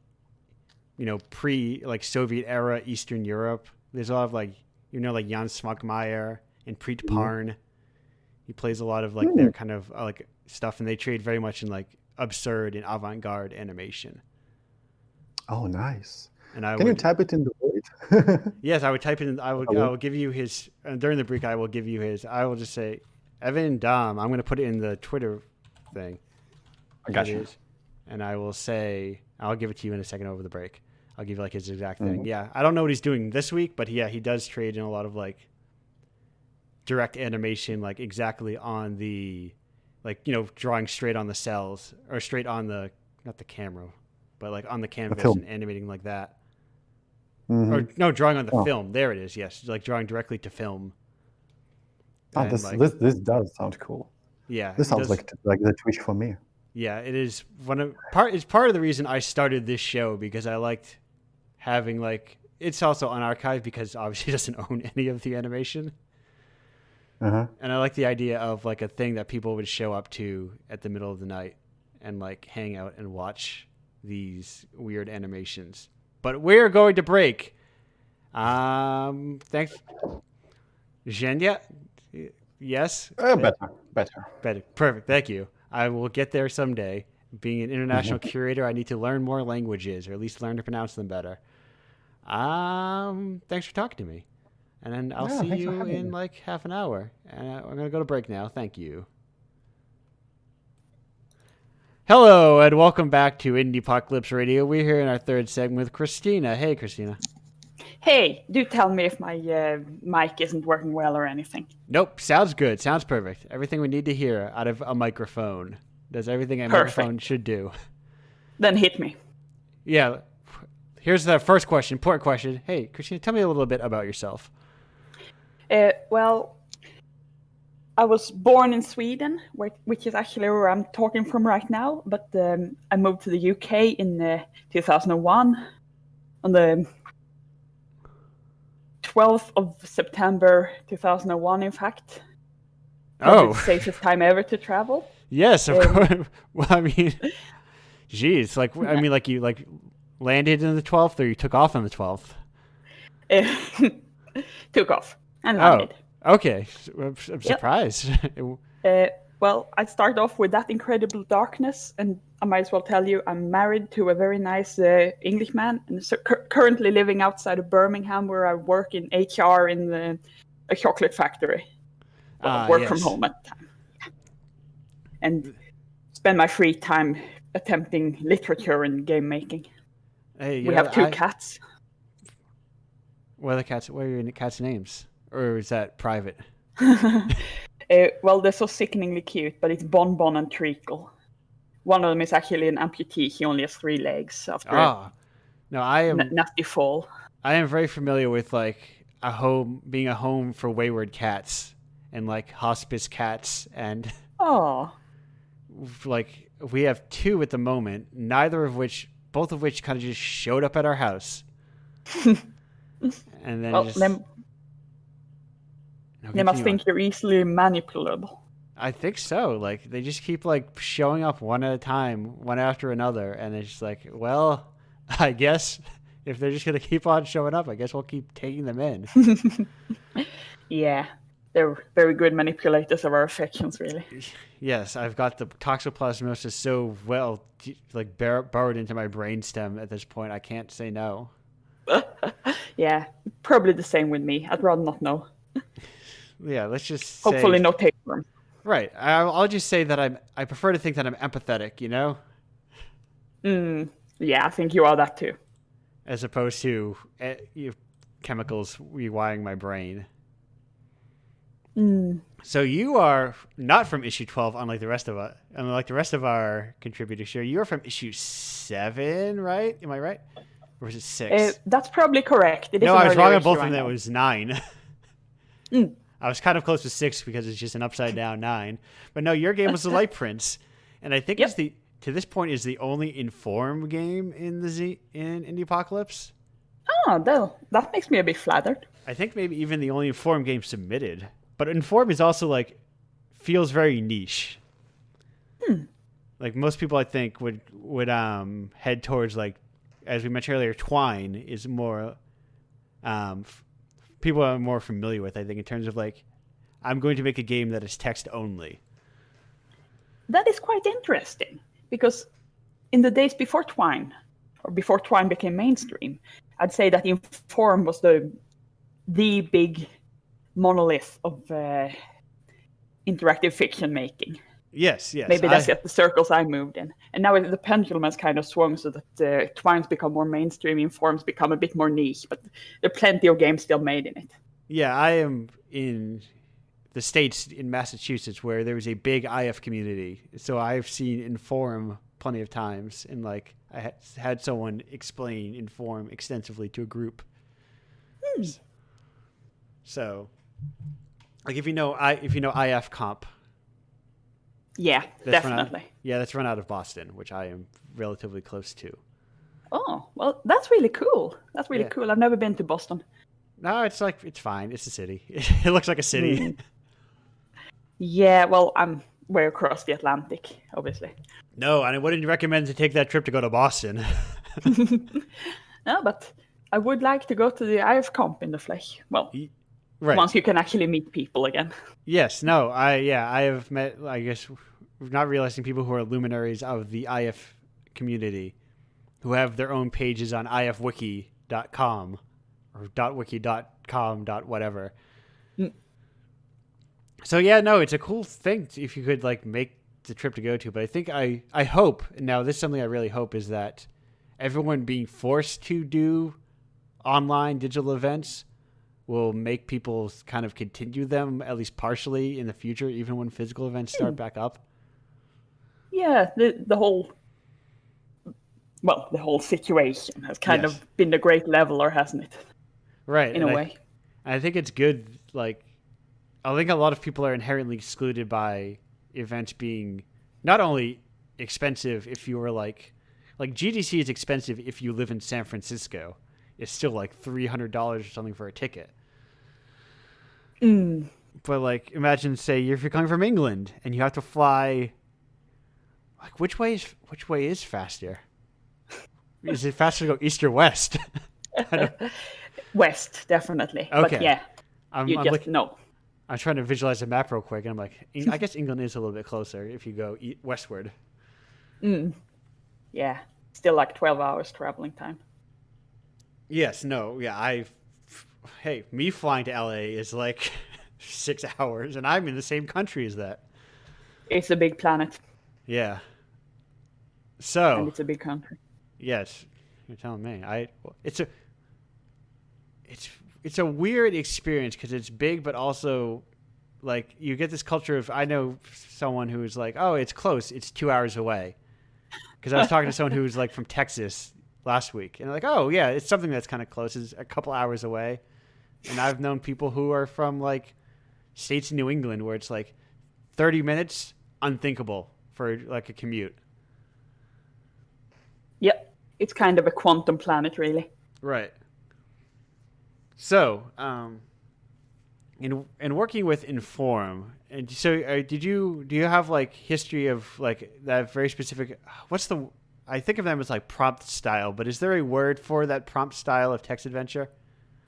[SPEAKER 1] you know, pre like Soviet era Eastern Europe. There's a lot of like, you know, like Jan Smuckmeyer and Preet Parn. He plays a lot of like their kind of like stuff, and they trade very much in like absurd and avant-garde animation.
[SPEAKER 3] Oh, nice.
[SPEAKER 1] And
[SPEAKER 3] Can you type it in the void?
[SPEAKER 1] Yes, I would type it in. I will give you his during the break. I will give you his. I will just say Evan Dom. I'm going to put it in the Twitter thing.
[SPEAKER 3] I got you.
[SPEAKER 1] And I will say I'll give it to you in a second over the break. I'll give you like his exact thing. Yeah, I don't know what he's doing this week, but he does trade in a lot of like direct animation, like exactly on the, like, you know, drawing straight on the cells or straight on the, not the camera, but like on the canvas and animating like that. Or no, drawing on the film. There it is. Yes, like drawing directly to film.
[SPEAKER 3] Oh, this does sound cool.
[SPEAKER 1] Yeah,
[SPEAKER 3] this sounds like the Twitch for me.
[SPEAKER 1] Yeah, it is it's part of the reason I started this show, because I liked having like, it's also unarchived because obviously it doesn't own any of the animation. And I like the idea of like a thing that people would show up to at the middle of the night and like hang out and watch these weird animations. But we're going to break. Thanks. Zhenia? Yes?
[SPEAKER 3] Better.
[SPEAKER 1] Perfect. Thank you. I will get there someday. Being an international curator, I need to learn more languages, or at least learn to pronounce them better. Thanks for talking to me. And then I'll see
[SPEAKER 3] thanks for
[SPEAKER 1] you
[SPEAKER 3] having
[SPEAKER 1] in
[SPEAKER 3] me.
[SPEAKER 1] like half an hour. And I'm going to go to break now. Thank you. Hello, and welcome back to Indiepocalypse Radio. We're here in our third segment with Christina. Hey, Christina.
[SPEAKER 4] Hey, do tell me if my mic isn't working well or anything.
[SPEAKER 1] Nope, sounds good. Sounds perfect. Everything we need to hear out of a microphone. Does everything a
[SPEAKER 4] Perfect.
[SPEAKER 1] microphone should do.
[SPEAKER 4] Then hit me.
[SPEAKER 1] Yeah. Here's the first question, important question. Hey, Christina, tell me a little bit about yourself.
[SPEAKER 4] Well, I was born in Sweden, which is actually where I'm talking from right now. But I moved to the UK in 2001 on the 12th of September 2001, in fact. Probably the safest time ever to travel.
[SPEAKER 1] Yes, of course. Well, I mean, geez, like you like landed in the 12th, or you took off on the 12th?
[SPEAKER 4] Took off and landed.
[SPEAKER 1] Oh, okay. I'm surprised.
[SPEAKER 4] Well, I'd start off with that incredible darkness, and I might as well tell you I'm married to a very nice Englishman, and currently living outside of Birmingham, where I work in HR in a chocolate factory. Well, work from home at the time. And spend my free time attempting literature and game making.
[SPEAKER 1] Hey,
[SPEAKER 4] we have two cats.
[SPEAKER 1] What are the cats? What are your cats' names? Or is that private?
[SPEAKER 4] Well, they're so sickeningly cute, but it's Bonbon and Treacle. One of them is actually an amputee. He only has 3 legs after
[SPEAKER 1] no, I am
[SPEAKER 4] nasty fall.
[SPEAKER 1] I am very familiar with like being a home for wayward cats and like hospice cats, and like we have 2 at the moment. Both of which kind of just showed up at our house, and then
[SPEAKER 4] they must think you're easily manipulable.
[SPEAKER 1] I think so. Like they just keep like showing up one at a time, one after another, and it's just like, well, I guess if they're just gonna keep on showing up, I guess we'll keep taking them in.
[SPEAKER 4] Yeah, they're very good manipulators of our affections, really.
[SPEAKER 1] Yes, I've got the toxoplasmosis so well like burrowed into my brainstem at this point. I can't say no.
[SPEAKER 4] Yeah, probably the same with me. I'd rather not know.
[SPEAKER 1] Yeah, let's just
[SPEAKER 4] hopefully no tapeworm.
[SPEAKER 1] Right. I'll just say that I prefer to think that I'm empathetic, you know?
[SPEAKER 4] Yeah, I think you are that too.
[SPEAKER 1] As opposed to chemicals rewiring my brain. So you are not from issue 12, unlike the rest of us. Unlike the rest of our contributors here, you are from issue 7, right? Am I right? Or was it 6?
[SPEAKER 4] That's probably correct.
[SPEAKER 1] No, I was wrong on both of them. It was 9. I was kind of close to 6 because it's just an upside down 9. But no, your game was the Light Prince, and I think it's to this point is the only Inform game in Indiepocalypse.
[SPEAKER 4] Oh, that makes me a bit flattered.
[SPEAKER 1] I think maybe even the only Inform game submitted. But Inform is also like feels very niche. Like most people, I think would head towards, like, as we mentioned earlier, Twine is more people are more familiar with, I think, in terms of like, I'm going to make a game that is text only.
[SPEAKER 4] That is quite interesting, because in the days before Twine, or before Twine became mainstream, I'd say that Inform was the big monolith of interactive fiction making.
[SPEAKER 1] Yes.
[SPEAKER 4] Maybe that's the circles I moved in. And now the pendulum has kind of swung so that Twine's become more mainstream, Inform's become a bit more niche, but there are plenty of games still made in it.
[SPEAKER 1] Yeah, I am in the States, in Massachusetts, where there was a big IF community. So I've seen Inform plenty of times, and like I had someone explain Inform extensively to a group. So, like if you know IF Comp.
[SPEAKER 4] Yeah, definitely.
[SPEAKER 1] That's run out of Boston, which I am relatively close to.
[SPEAKER 4] Oh, well, that's really cool. That's really cool. I've never been to Boston.
[SPEAKER 1] No, it's fine. It's a city. It looks like a city.
[SPEAKER 4] Yeah, well, I'm way across the Atlantic, obviously.
[SPEAKER 1] No, and I wouldn't recommend to take that trip to go to Boston.
[SPEAKER 4] No, but I would like to go to the IF Comp in the flesh. Well,
[SPEAKER 1] right.
[SPEAKER 4] Once you can actually meet people again.
[SPEAKER 1] Yes, no, I have met, I guess, not realizing people who are luminaries of the IF community, who have their own pages on ifwiki.org .com or .wiki.com .whatever. So yeah, no, it's a cool thing if you could like make the trip to go to. But I think I hope, now this is something I really hope, is that everyone being forced to do online digital events will make people kind of continue them at least partially in the future, even when physical events start back up.
[SPEAKER 4] Yeah, the whole situation has kind
[SPEAKER 1] Yes.
[SPEAKER 4] of been a great leveler, hasn't it?
[SPEAKER 1] Right.
[SPEAKER 4] In a way.
[SPEAKER 1] I think it's good. Like, I think a lot of people are inherently excluded by events being not only expensive if you were like GDC is expensive if you live in San Francisco. It's still like $300 or something for a ticket. But like, imagine, say, if you're coming from England and you have to fly. Like, which way is faster? Is it faster to go east or west?
[SPEAKER 4] West, definitely.
[SPEAKER 1] Okay.
[SPEAKER 4] But yeah,
[SPEAKER 1] I'm
[SPEAKER 4] know.
[SPEAKER 1] I'm trying to visualize a map real quick, and I'm like, I guess England is a little bit closer if you go westward.
[SPEAKER 4] Yeah, still like 12 hours traveling time.
[SPEAKER 1] Yes, no, yeah, hey, me flying to LA is like 6 hours, and I'm in the same country as that.
[SPEAKER 4] It's a big planet.
[SPEAKER 1] Yeah. So.
[SPEAKER 4] And it's a big country.
[SPEAKER 1] Yes, you're telling me. It's a weird experience because it's big, but also like you get this culture of, I know someone who's like, oh, it's close, it's 2 hours away. Because I was talking to someone who was like from Texas last week, and they're like, oh yeah, it's something that's kind of close, it's a couple hours away. And I've known people who are from like states in New England where it's like 30 minutes, unthinkable for like a commute.
[SPEAKER 4] Yep. It's kind of a quantum planet, really.
[SPEAKER 1] Right. So, in working with Inform, and so do you have like history of like that very specific? I think of them as like prompt style, but is there a word for that prompt style of text adventure?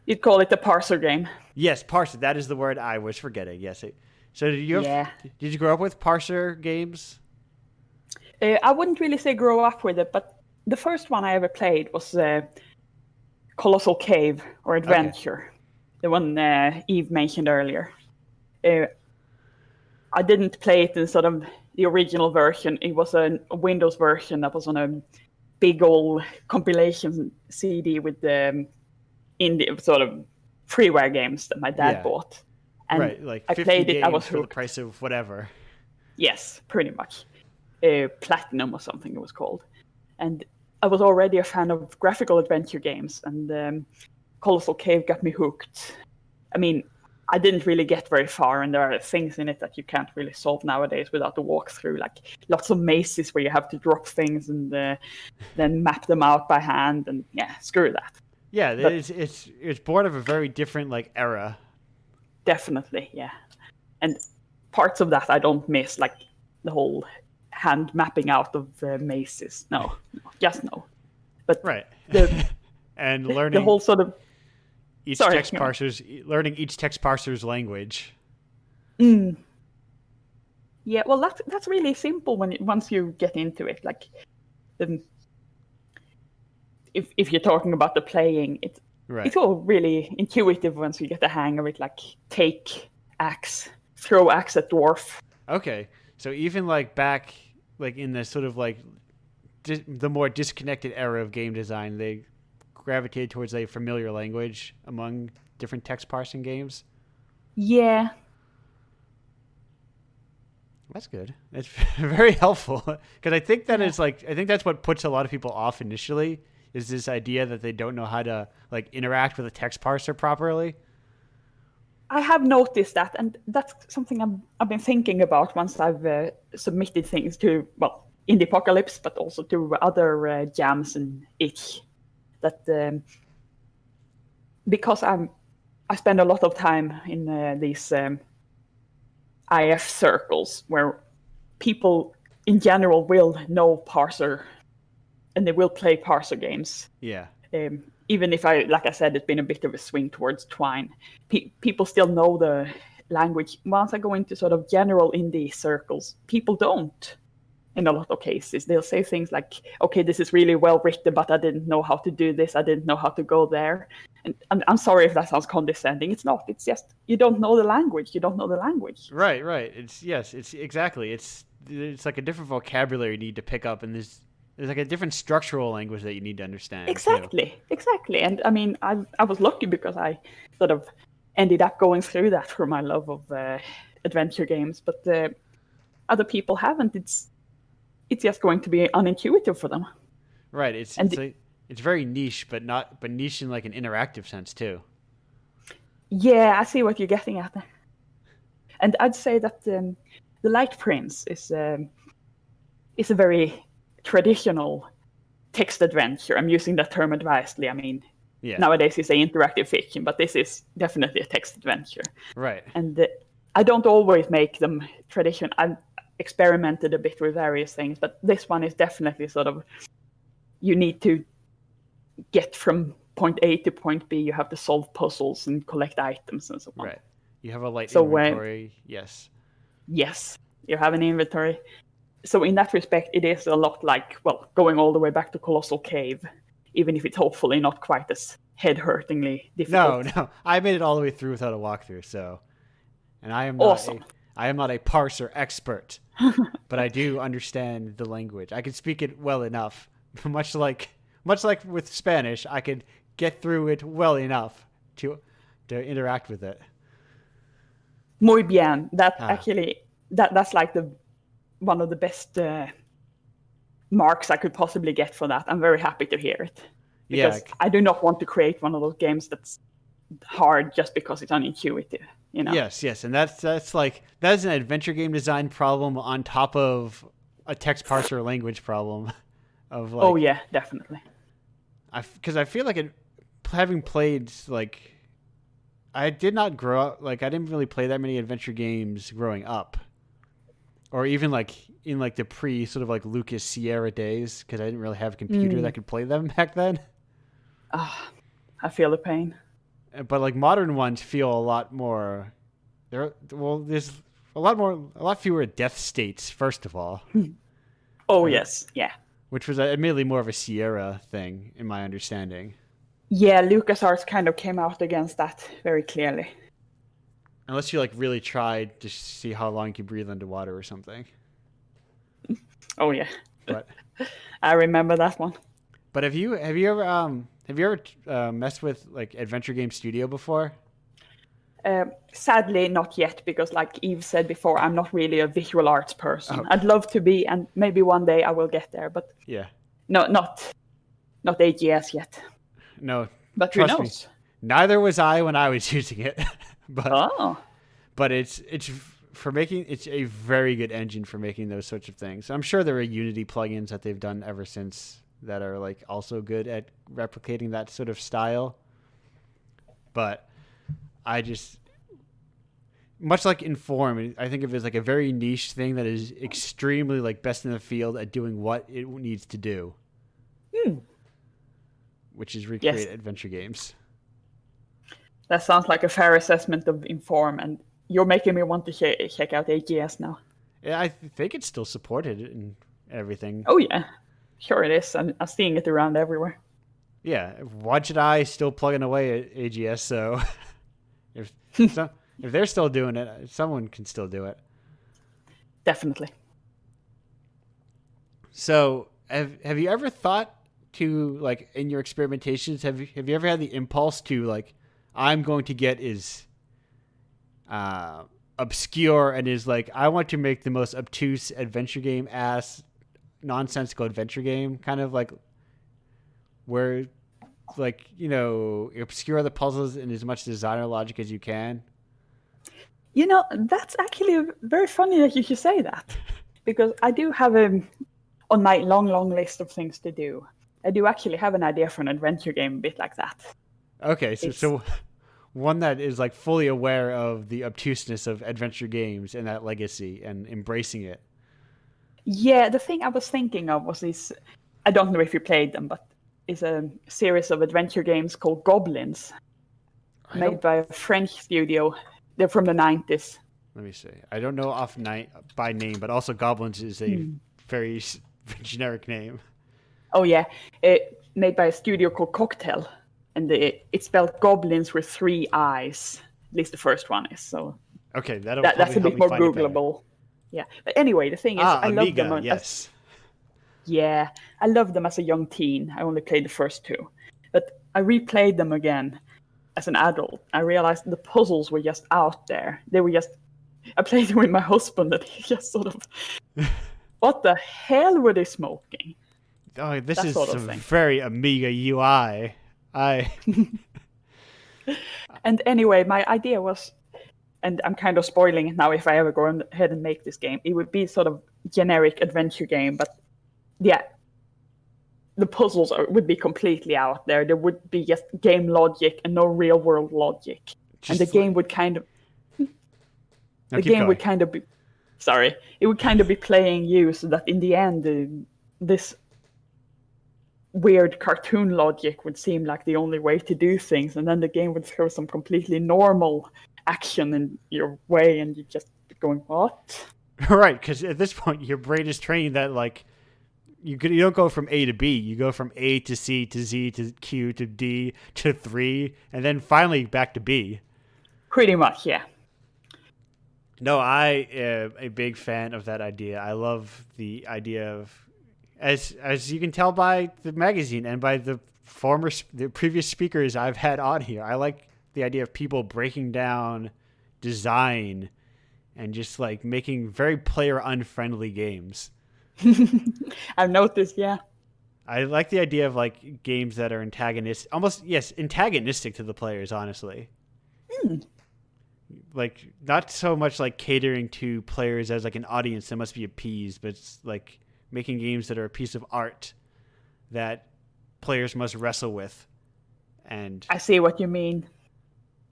[SPEAKER 4] You'd call it the parser game.
[SPEAKER 1] Yes, parser. That is the word I was forgetting. Yes. So did you grow up with parser games?
[SPEAKER 4] I wouldn't really say grow up with it, but the first one I ever played was Colossal Cave or Adventure, the one Eve mentioned earlier. I didn't play it in sort of the original version. It was a Windows version that was on a big old compilation CD with the indie sort of freeware games that my dad bought. And
[SPEAKER 1] right, like 50
[SPEAKER 4] I played it. I was
[SPEAKER 1] for
[SPEAKER 4] hooked.
[SPEAKER 1] The price of whatever.
[SPEAKER 4] Yes, pretty much. Platinum or something it was called. And I was already a fan of graphical adventure games, and Colossal Cave got me hooked. I mean, I didn't really get very far, and there are things in it that you can't really solve nowadays without the walkthrough, like lots of mazes where you have to drop things and then map them out by hand, and yeah, screw that.
[SPEAKER 1] Yeah, it's born of a very different like era.
[SPEAKER 4] Definitely, yeah. And parts of that I don't miss, like the whole hand mapping out of mazes. No, just no. But
[SPEAKER 1] right. And
[SPEAKER 4] the
[SPEAKER 1] learning
[SPEAKER 4] whole sort of
[SPEAKER 1] learning each text parser's language.
[SPEAKER 4] Yeah, well, that's really simple once you get into it. Like, if you're talking about the playing, it's all really intuitive once you get the hang of it. Like, take axe, throw axe at dwarf.
[SPEAKER 1] Okay, so even like back, like in the sort of like the more disconnected era of game design, they gravitated towards a familiar language among different text parsing games.
[SPEAKER 4] Yeah.
[SPEAKER 1] That's good. It's very helpful because I think that it's like, I think that's what puts a lot of people off initially, is this idea that they don't know how to like interact with a text parser properly.
[SPEAKER 4] I have noticed that, and that's something I've been thinking about once I've submitted things to, well, Indiepocalypse, but also to other jams and itch. That because I spend a lot of time in these IF circles where people in general will know parser, and they will play parser games.
[SPEAKER 1] Yeah.
[SPEAKER 4] Even if like I said, it's been a bit of a swing towards Twine. People still know the language. Once I go into sort of general indie circles, people don't. in a lot of cases. They'll say things like, okay, this is really well written, but I didn't know how to do this. I didn't know how to go there. And I'm sorry if that sounds condescending. It's not. It's just, you don't know the language. You don't know the language.
[SPEAKER 1] Right. It's exactly. It's like a different vocabulary you need to pick up, and there's like a different structural language that you need to understand.
[SPEAKER 4] Exactly. And I mean, I was lucky because I sort of ended up going through that for my love of adventure games, but other people haven't. It's just going to be unintuitive for them.
[SPEAKER 1] Right. It's very niche, but niche in like an interactive sense too.
[SPEAKER 4] Yeah, I see what you're getting at there. And I'd say that the Light Prince is a very traditional text adventure. I'm using that term advisedly. I mean, nowadays it's an interactive fiction, but this is definitely a text adventure.
[SPEAKER 1] Right.
[SPEAKER 4] And I don't always make them traditional. I've experimented a bit with various things, but this one is definitely sort of, you need to get from point A to point B. You have to solve puzzles and collect items and so on.
[SPEAKER 1] Right. You have a light inventory. Yes.
[SPEAKER 4] Yes, you have an inventory. So in that respect, it is a lot like, well, going all the way back to Colossal Cave, even if it's hopefully not quite as head-hurtingly difficult.
[SPEAKER 1] No, I made it all the way through without a walkthrough, so, and I am not a parser expert, but I do understand the language. I can speak it well enough, much like with Spanish, I could get through it well enough to interact with it.
[SPEAKER 4] Muy bien. That's like one of the best marks I could possibly get for that. I'm very happy to hear it. Because I do not want to create one of those games that's hard just because it's unintuitive. You know?
[SPEAKER 1] Yes, and that's an adventure game design problem on top of a text parser language problem. Of like,
[SPEAKER 4] oh yeah, definitely.
[SPEAKER 1] Because I feel like having played like, I did not grow up, like I didn't really play that many adventure games growing up, or even like in like the pre sort of like Lucas Sierra days, because I didn't really have a computer that could play them back then.
[SPEAKER 4] I feel the pain.
[SPEAKER 1] But like modern ones feel a lot more. There's a lot fewer death states. First of all.
[SPEAKER 4] Oh yes, yeah.
[SPEAKER 1] Which was admittedly more of a Sierra thing, in my understanding.
[SPEAKER 4] Yeah, LucasArts kind of came out against that very clearly.
[SPEAKER 1] Unless you like really tried to see how long you could breathe underwater or something.
[SPEAKER 4] Oh yeah,
[SPEAKER 1] but
[SPEAKER 4] I remember that one.
[SPEAKER 1] But have you ever messed with like Adventure Game Studio before?
[SPEAKER 4] Sadly, not yet, because like Eve said before, I'm not really a visual arts person. Oh. I'd love to be, and maybe one day I will get there. But
[SPEAKER 1] yeah,
[SPEAKER 4] no, not AGS yet.
[SPEAKER 1] No,
[SPEAKER 4] but who knows?
[SPEAKER 1] Me, neither was I when I was using it. But it's a very good engine for making those sorts of things. I'm sure there are Unity plugins that they've done ever since that are like also good at replicating that sort of style. But I just, much like Inform, I think of it as like a very niche thing that is extremely like best in the field at doing what it needs to do. Which is recreate adventure games.
[SPEAKER 4] That sounds like a fair assessment of Inform, and you're making me want to check out AGS now.
[SPEAKER 1] Yeah, I think it's still supported and everything.
[SPEAKER 4] Oh yeah, sure it is. I'm seeing it around everywhere.
[SPEAKER 1] Yeah, Watch I still plugging away at AGS, so if they're still doing it, someone can still do it.
[SPEAKER 4] Definitely.
[SPEAKER 1] So, have you ever thought to, like, in your experimentations, have you ever had the impulse to, like, I'm going to get as obscure and is like, I want to make the most obtuse adventure game nonsensical adventure game, kind of like where, like, you know, obscure the puzzles in as much designer logic as you can?
[SPEAKER 4] You know, that's actually very funny that you should say that, because I do have on my long list of things to do, I do actually have an idea for an adventure game a bit like that.
[SPEAKER 1] Okay, so one that is like fully aware of the obtuseness of adventure games and that legacy and embracing it.
[SPEAKER 4] Yeah, the thing I was thinking of was this, I don't know if you played them, but it's a series of adventure games called Goblins, made by a French studio. They're from the 90s.
[SPEAKER 1] Let me see. I don't know by name, but also Goblins is a very generic name.
[SPEAKER 4] Oh yeah, made by a studio called Cocktail, and it's spelled goblins with 3 eyes. At least the first one is. So
[SPEAKER 1] Okay, that'll
[SPEAKER 4] that's
[SPEAKER 1] probably
[SPEAKER 4] a
[SPEAKER 1] help
[SPEAKER 4] bit
[SPEAKER 1] me
[SPEAKER 4] more
[SPEAKER 1] find it better.
[SPEAKER 4] Googleable. Yeah, but anyway, the thing is, I love
[SPEAKER 1] Amiga,
[SPEAKER 4] them.
[SPEAKER 1] yes.
[SPEAKER 4] Yeah, I loved them as a young teen. I only played the first 2, but I replayed them again as an adult. I realized the puzzles were just out there. They were just. I played them with my husband, and he just sort of, what the hell were they smoking?
[SPEAKER 1] Oh, this
[SPEAKER 4] That
[SPEAKER 1] is
[SPEAKER 4] sort of
[SPEAKER 1] some
[SPEAKER 4] thing.
[SPEAKER 1] very Amiga UI.
[SPEAKER 4] And anyway, my idea was, and I'm kind of spoiling it now if I ever go ahead and make this game, it would be sort of generic adventure game, but yeah, the puzzles would be completely out there. There would be just game logic and no real world logic. And the game would kind of would kind of be it would kind of be playing you, so that in the end this weird cartoon logic would seem like the only way to do things, and then the game would throw some completely normal action in your way, and you're just going, what?
[SPEAKER 1] Right, because at this point your brain is trained that like you don't go from A to B, you go from A to C to Z to Q to D to 3, and then finally back to B.
[SPEAKER 4] Pretty much, yeah.
[SPEAKER 1] No, I am a big fan of that idea. I love the idea of, as you can tell by the magazine and by the previous speakers I've had on here, I like the idea of people breaking down design and just like making very player unfriendly games.
[SPEAKER 4] I've noticed, yeah.
[SPEAKER 1] I like the idea of like games that are antagonistic to the players, honestly. Like not so much like catering to players as like an audience that must be appeased, but it's like making games that are a piece of art that players must wrestle with. And
[SPEAKER 4] I see what you mean.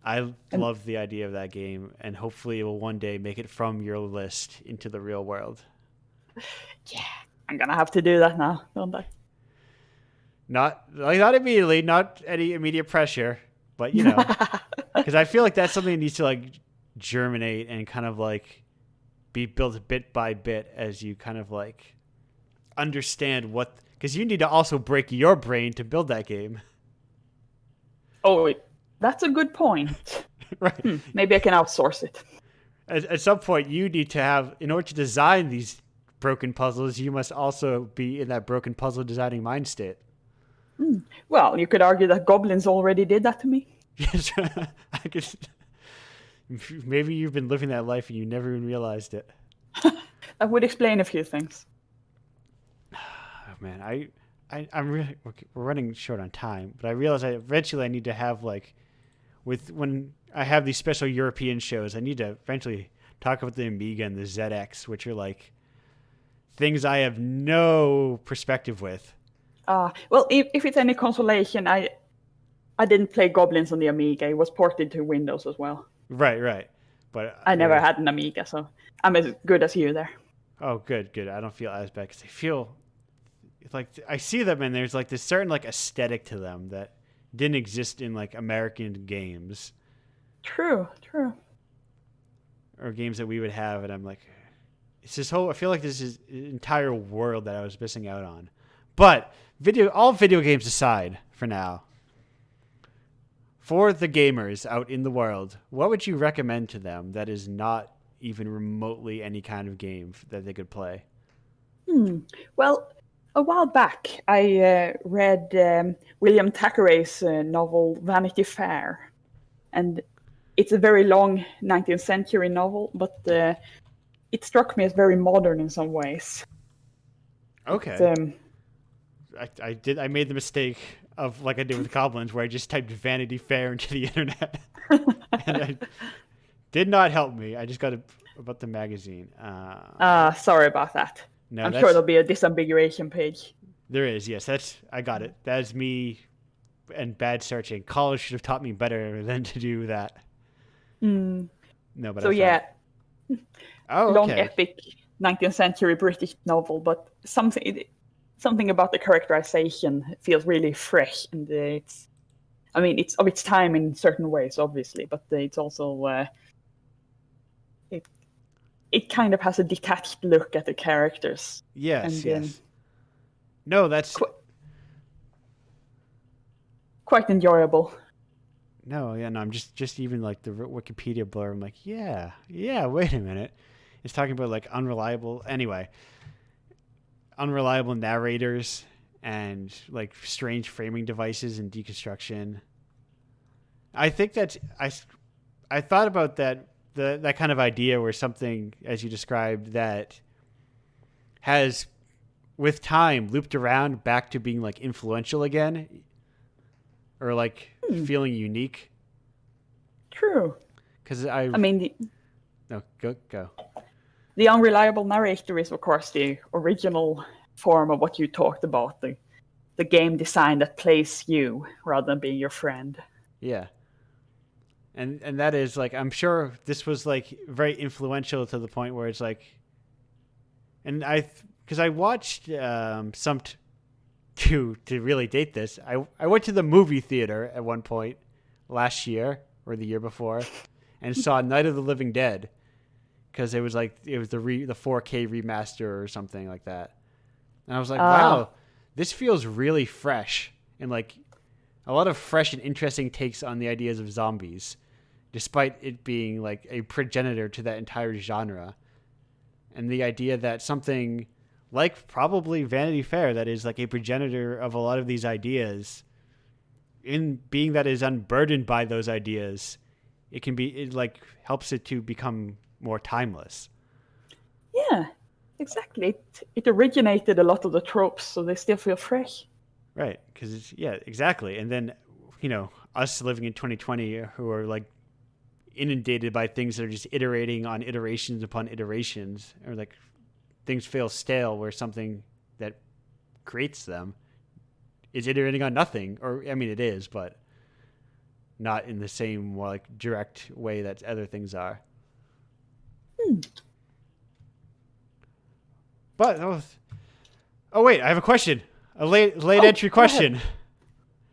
[SPEAKER 1] I love the idea of that game, and hopefully it will one day make it from your list into the real world.
[SPEAKER 4] Yeah, I'm gonna have to do that now, don't I?
[SPEAKER 1] Not immediately, not any immediate pressure, but you know, because I feel like that's something that needs to like germinate and kind of like be built bit by bit as you kind of like understand what, because you need to also break your brain to build that game.
[SPEAKER 4] Oh, that's a good point.
[SPEAKER 1] Right.
[SPEAKER 4] Maybe I can outsource it.
[SPEAKER 1] At some point, you need to have, in order to design these broken puzzles, you must also be in that broken puzzle designing mind state.
[SPEAKER 4] Well, you could argue that goblins already did that to me.
[SPEAKER 1] Yes, I guess. Maybe you've been living that life and you never even realized it.
[SPEAKER 4] That would explain a few things.
[SPEAKER 1] Oh, man, I'm really, we're running short on time, but I realize eventually I need to have like, when I have these special European shows, I need to eventually talk about the Amiga and the ZX, which are like things I have no perspective with.
[SPEAKER 4] Well, if it's any consolation, I didn't play Goblins on the Amiga. It was ported to Windows as well.
[SPEAKER 1] Right. But
[SPEAKER 4] I never had an Amiga, so I'm as good as you there.
[SPEAKER 1] Oh, good. I don't feel as bad because I feel like I see them and there's like this certain like aesthetic to them that didn't exist in like American games.
[SPEAKER 4] True.
[SPEAKER 1] Or games that we would have, and I'm like, it's this whole. I feel like this is an entire world that I was missing out on. But all video games aside, for now, for the gamers out in the world, what would you recommend to them that is not even remotely any kind of game that they could play?
[SPEAKER 4] Well, a while back, I read William Thackeray's novel Vanity Fair, and it's a very long 19th century novel, but it struck me as very modern in some ways.
[SPEAKER 1] Okay. I made the mistake of like I did with Goblins, where I just typed Vanity Fair into the internet, and it did not help me. I just got about the magazine.
[SPEAKER 4] Sorry about that.
[SPEAKER 1] No,
[SPEAKER 4] I'm sure there'll be a disambiguation page.
[SPEAKER 1] There is, yes. I got it. That is me and bad searching. College should have taught me better than to do that. No, but
[SPEAKER 4] so yeah.
[SPEAKER 1] Oh, okay.
[SPEAKER 4] Long epic 19th century British novel, but something about the characterization feels really fresh, and it's of its time in certain ways, obviously, but it's also it kind of has a detached look at the characters.
[SPEAKER 1] Yes,
[SPEAKER 4] And,
[SPEAKER 1] yes. No, that's
[SPEAKER 4] quite enjoyable.
[SPEAKER 1] no, yeah, no. I'm just even like the Wikipedia blurb. I'm like, yeah. Wait a minute. It's talking about like unreliable narrators and like strange framing devices and deconstruction. I think that I thought about that kind of idea where something, as you described, that has with time looped around back to being like influential again, or like feeling unique.
[SPEAKER 4] True.
[SPEAKER 1] Because
[SPEAKER 4] I mean,
[SPEAKER 1] no, go.
[SPEAKER 4] The unreliable narrator is, of course, the original form of what you talked about, the game design that plays you rather than being your friend.
[SPEAKER 1] Yeah. And that is like, I'm sure this was like very influential to the point where it's like, and because I watched to really date this, I went to the movie theater at one point last year or the year before and saw Night of the Living Dead. Because it was the 4K remaster or something like that. And I was like, wow, this feels really fresh. And like a lot of fresh and interesting takes on the ideas of zombies, despite it being like a progenitor to that entire genre. And the idea that something like probably Vanity Fair, that is like a progenitor of a lot of these ideas, in being that is unburdened by those ideas, it like helps it to become more timeless.
[SPEAKER 4] Yeah, exactly. It originated a lot of the tropes, so they still feel fresh.
[SPEAKER 1] Right, because exactly. And then, us living in 2020 who are like inundated by things that are just iterating on iterations upon iterations, or like things feel stale where something that creates them is iterating on nothing. Or, I mean, it is, but not in the same like direct way that other things are. But oh wait, I have a question. A late entry question.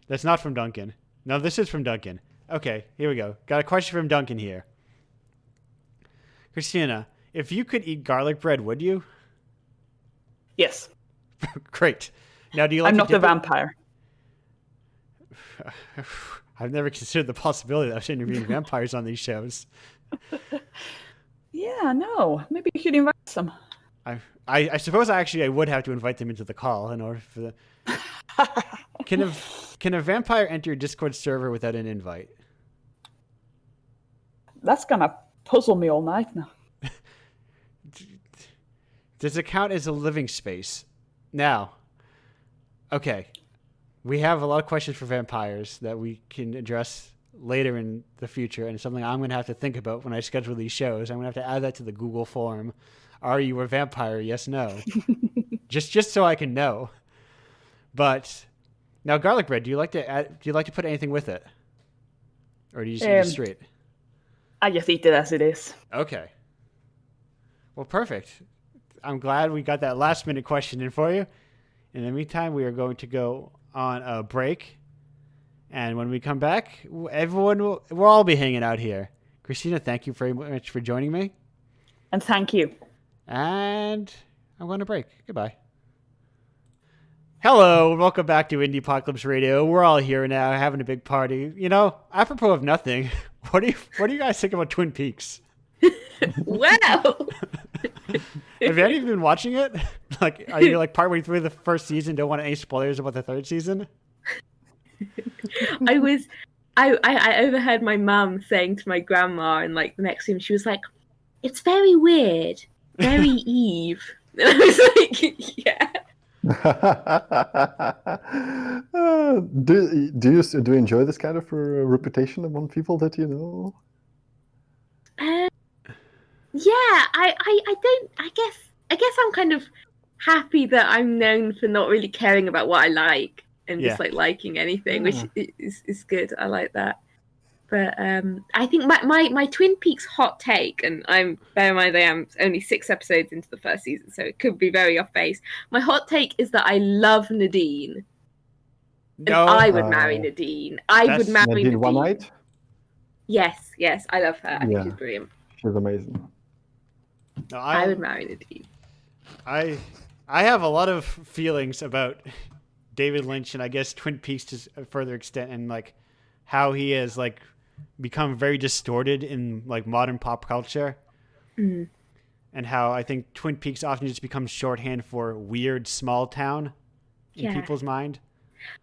[SPEAKER 1] That's not from Duncan. No, this is from Duncan. Okay, here we go. Got a question from Duncan here. Christina, if you could eat garlic bread, would you?
[SPEAKER 4] Yes.
[SPEAKER 1] Great. Now, do you like?
[SPEAKER 4] I'm not a vampire.
[SPEAKER 1] I've never considered the possibility of interviewing vampires on these shows.
[SPEAKER 4] Yeah, no. Maybe you should invite some.
[SPEAKER 1] I suppose I would have to invite them into the call in order for the. Can a vampire enter your Discord server without an invite?
[SPEAKER 4] That's gonna puzzle me all night now.
[SPEAKER 1] Does it count as a living space? Now, okay, we have a lot of questions for vampires that we can address later in the future, and it's something I'm going to have to think about when I schedule these shows. I'm going to have to add that to the Google form. Are you a vampire? Yes, no. just so I can know. But now, garlic bread. Do you like to put anything with it, or do you just eat it straight?
[SPEAKER 4] I just eat it as it is.
[SPEAKER 1] Okay. Well, perfect. I'm glad we got that last minute question in for you. In the meantime, we are going to go on a break. And when we come back, we'll all be hanging out here. Christina, thank you very much for joining me.
[SPEAKER 4] And thank you. And
[SPEAKER 1] I'm going to break. Goodbye. Hello, and welcome back to Indiepocalypse Radio. We're all here now, having a big party. Apropos of nothing, what do you guys think about Twin Peaks?
[SPEAKER 2] Wow.
[SPEAKER 1] Have any of you been watching it? Like, are you like partway through the first season? Don't want any spoilers about the third season?
[SPEAKER 2] I overheard my mum saying to my grandma in like the next room, she was like, "It's very weird, very Eve." And I was like, "Yeah."
[SPEAKER 3] Do you enjoy this kind of reputation among people that you know?
[SPEAKER 2] Yeah, I don't. I guess I'm kind of happy that I'm known for not really caring about what I like and just like liking anything, which is good. I like that. But I think my Twin Peaks hot take, and bear in mind I am only 6 episodes into the first season, so it could be very off base. My hot take is that I love Nadine. And I would marry Nadine. I would marry Nadine.
[SPEAKER 3] One Night?
[SPEAKER 2] Yes, I love her. I think she's brilliant.
[SPEAKER 3] She's amazing.
[SPEAKER 1] No,
[SPEAKER 2] I would marry Nadine.
[SPEAKER 1] I have a lot of feelings about David Lynch and I guess Twin Peaks to a further extent, and like how he has like become very distorted in like modern pop culture.
[SPEAKER 2] Mm.
[SPEAKER 1] And how I think Twin Peaks often just becomes shorthand for weird small town in people's mind.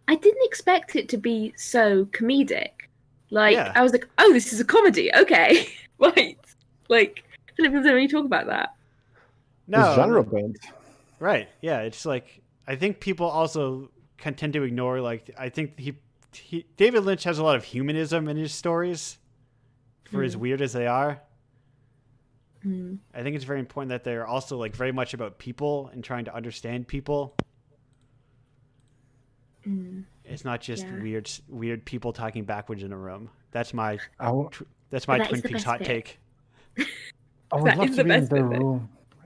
[SPEAKER 2] I didn't expect it to be so comedic. Like,
[SPEAKER 1] Yeah.
[SPEAKER 2] I was like, oh, this is a comedy. Okay. Right. Like, Philippines don't really talk about that.
[SPEAKER 1] No.
[SPEAKER 3] It's genre bent.
[SPEAKER 1] Right. Yeah. It's like, I think people also tend to ignore, like, I think David Lynch has a lot of humanism in his stories for as weird as they are. I think it's very important that they're also like very much about people and trying to understand people. It's not just weird people talking backwards in a room. That's my Twin Peaks hot take.
[SPEAKER 3] I would love to be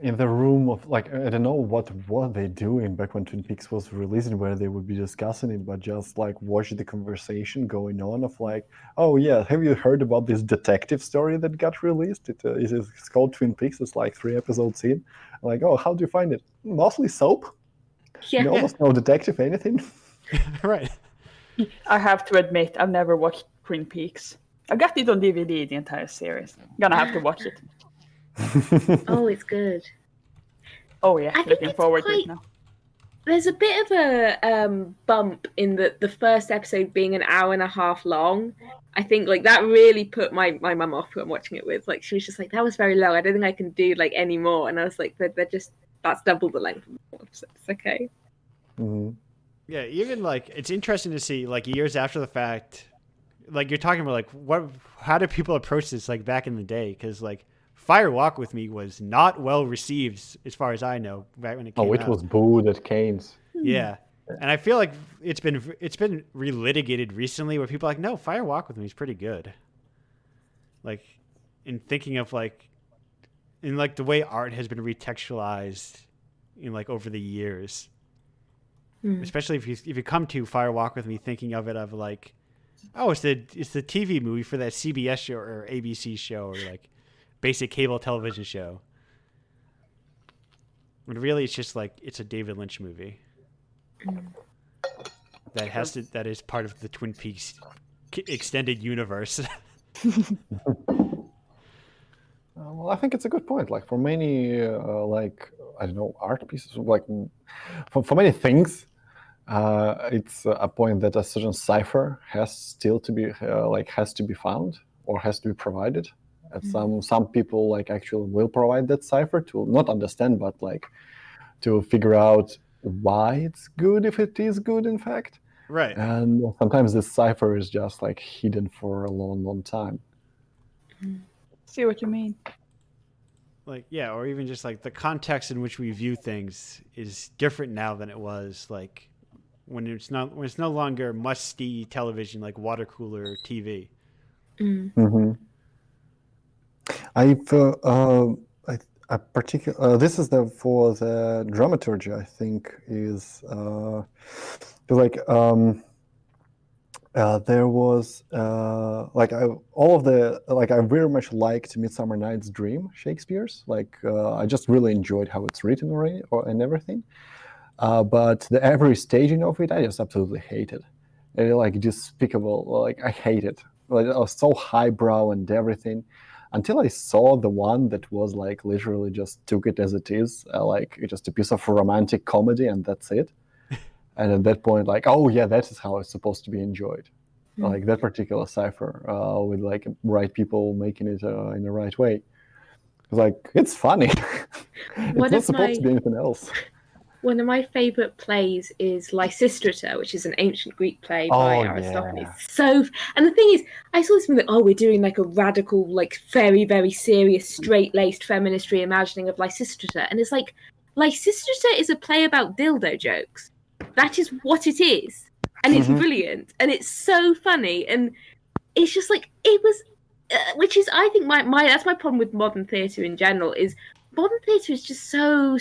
[SPEAKER 3] in the room of like, I don't know what they doing back when Twin Peaks was released, where they would be discussing it, but just like watch the conversation going on of like, oh yeah, have you heard about this detective story that got released? It's called Twin Peaks. It's like 3 episodes in. Like, oh, how do you find it? Mostly soap.
[SPEAKER 2] Yeah.
[SPEAKER 3] Almost no detective anything.
[SPEAKER 1] Right.
[SPEAKER 4] I have to admit, I've never watched Twin Peaks. I got it on DVD, the entire series. I'm gonna have to watch it.
[SPEAKER 2] Oh, it's good.
[SPEAKER 4] Oh yeah, looking forward to it now.
[SPEAKER 2] There's a bit of a bump in the first episode being an hour and a half long. I think like that really put my mum off who I'm watching it with. Like she was just like, that was very long. I don't think I can do like any more. And I was like, that's double the length of the episode. It's okay.
[SPEAKER 3] Mm-hmm.
[SPEAKER 1] Yeah, even like it's interesting to see like years after the fact, like you're talking about like how did people approach this like back in the day? Because like Fire Walk with Me was not well received as far as I know back when it came out.
[SPEAKER 3] Oh, it was booed at Cannes.
[SPEAKER 1] Yeah, and I feel like it's been relitigated recently where people are like, no, Fire Walk with Me is pretty good. Like in thinking of like in like the way art has been retextualized in like over the years. Especially if you come to Fire Walk with Me thinking of it of like, oh, it's the TV movie for that CBS show or ABC show or like basic cable television show. But really, it's just like it's a David Lynch movie that is part of the Twin Peaks extended universe.
[SPEAKER 3] Well, I think it's a good point. Like for many, like I don't know, art pieces, like for many things, it's a point that a certain cipher has to be found or has to be provided. And some people like actually will provide that cipher to not understand, but like to figure out why it's good if it is good in fact.
[SPEAKER 1] Right.
[SPEAKER 3] And sometimes this cipher is just like hidden for a long, long time.
[SPEAKER 4] See what you mean.
[SPEAKER 1] Like, yeah, or even just like the context in which we view things is different now than it was like when it's no longer must-see television like water cooler TV.
[SPEAKER 3] Mm-hmm. This is for the dramaturgy. I think is there was I very much liked Midsummer Night's Dream, Shakespeare's. I just really enjoyed how it's written already and everything. But the every staging of it, I just absolutely hated. Like despicable. Like I hate it. Like it was so highbrow and everything. Until I saw the one that was like literally just took it as it is, like just a piece of romantic comedy and that's it. And at that point, like, oh yeah, that is how it's supposed to be enjoyed. Like that particular cipher with like right people making it in the right way. Like it's funny. It's not supposed to be anything else.
[SPEAKER 2] One of my favourite plays is Lysistrata, which is an ancient Greek play by Aristophanes.
[SPEAKER 3] Yeah.
[SPEAKER 2] And the thing is, I saw this movie, we're doing like a radical, like very, very serious, straight-laced feminist reimagining of Lysistrata. And it's like, Lysistrata is a play about dildo jokes. That is what it is. And it's brilliant. And it's so funny. And it's just like, it was, which is, I think, that's my problem with modern theatre in general, is modern theatre is just so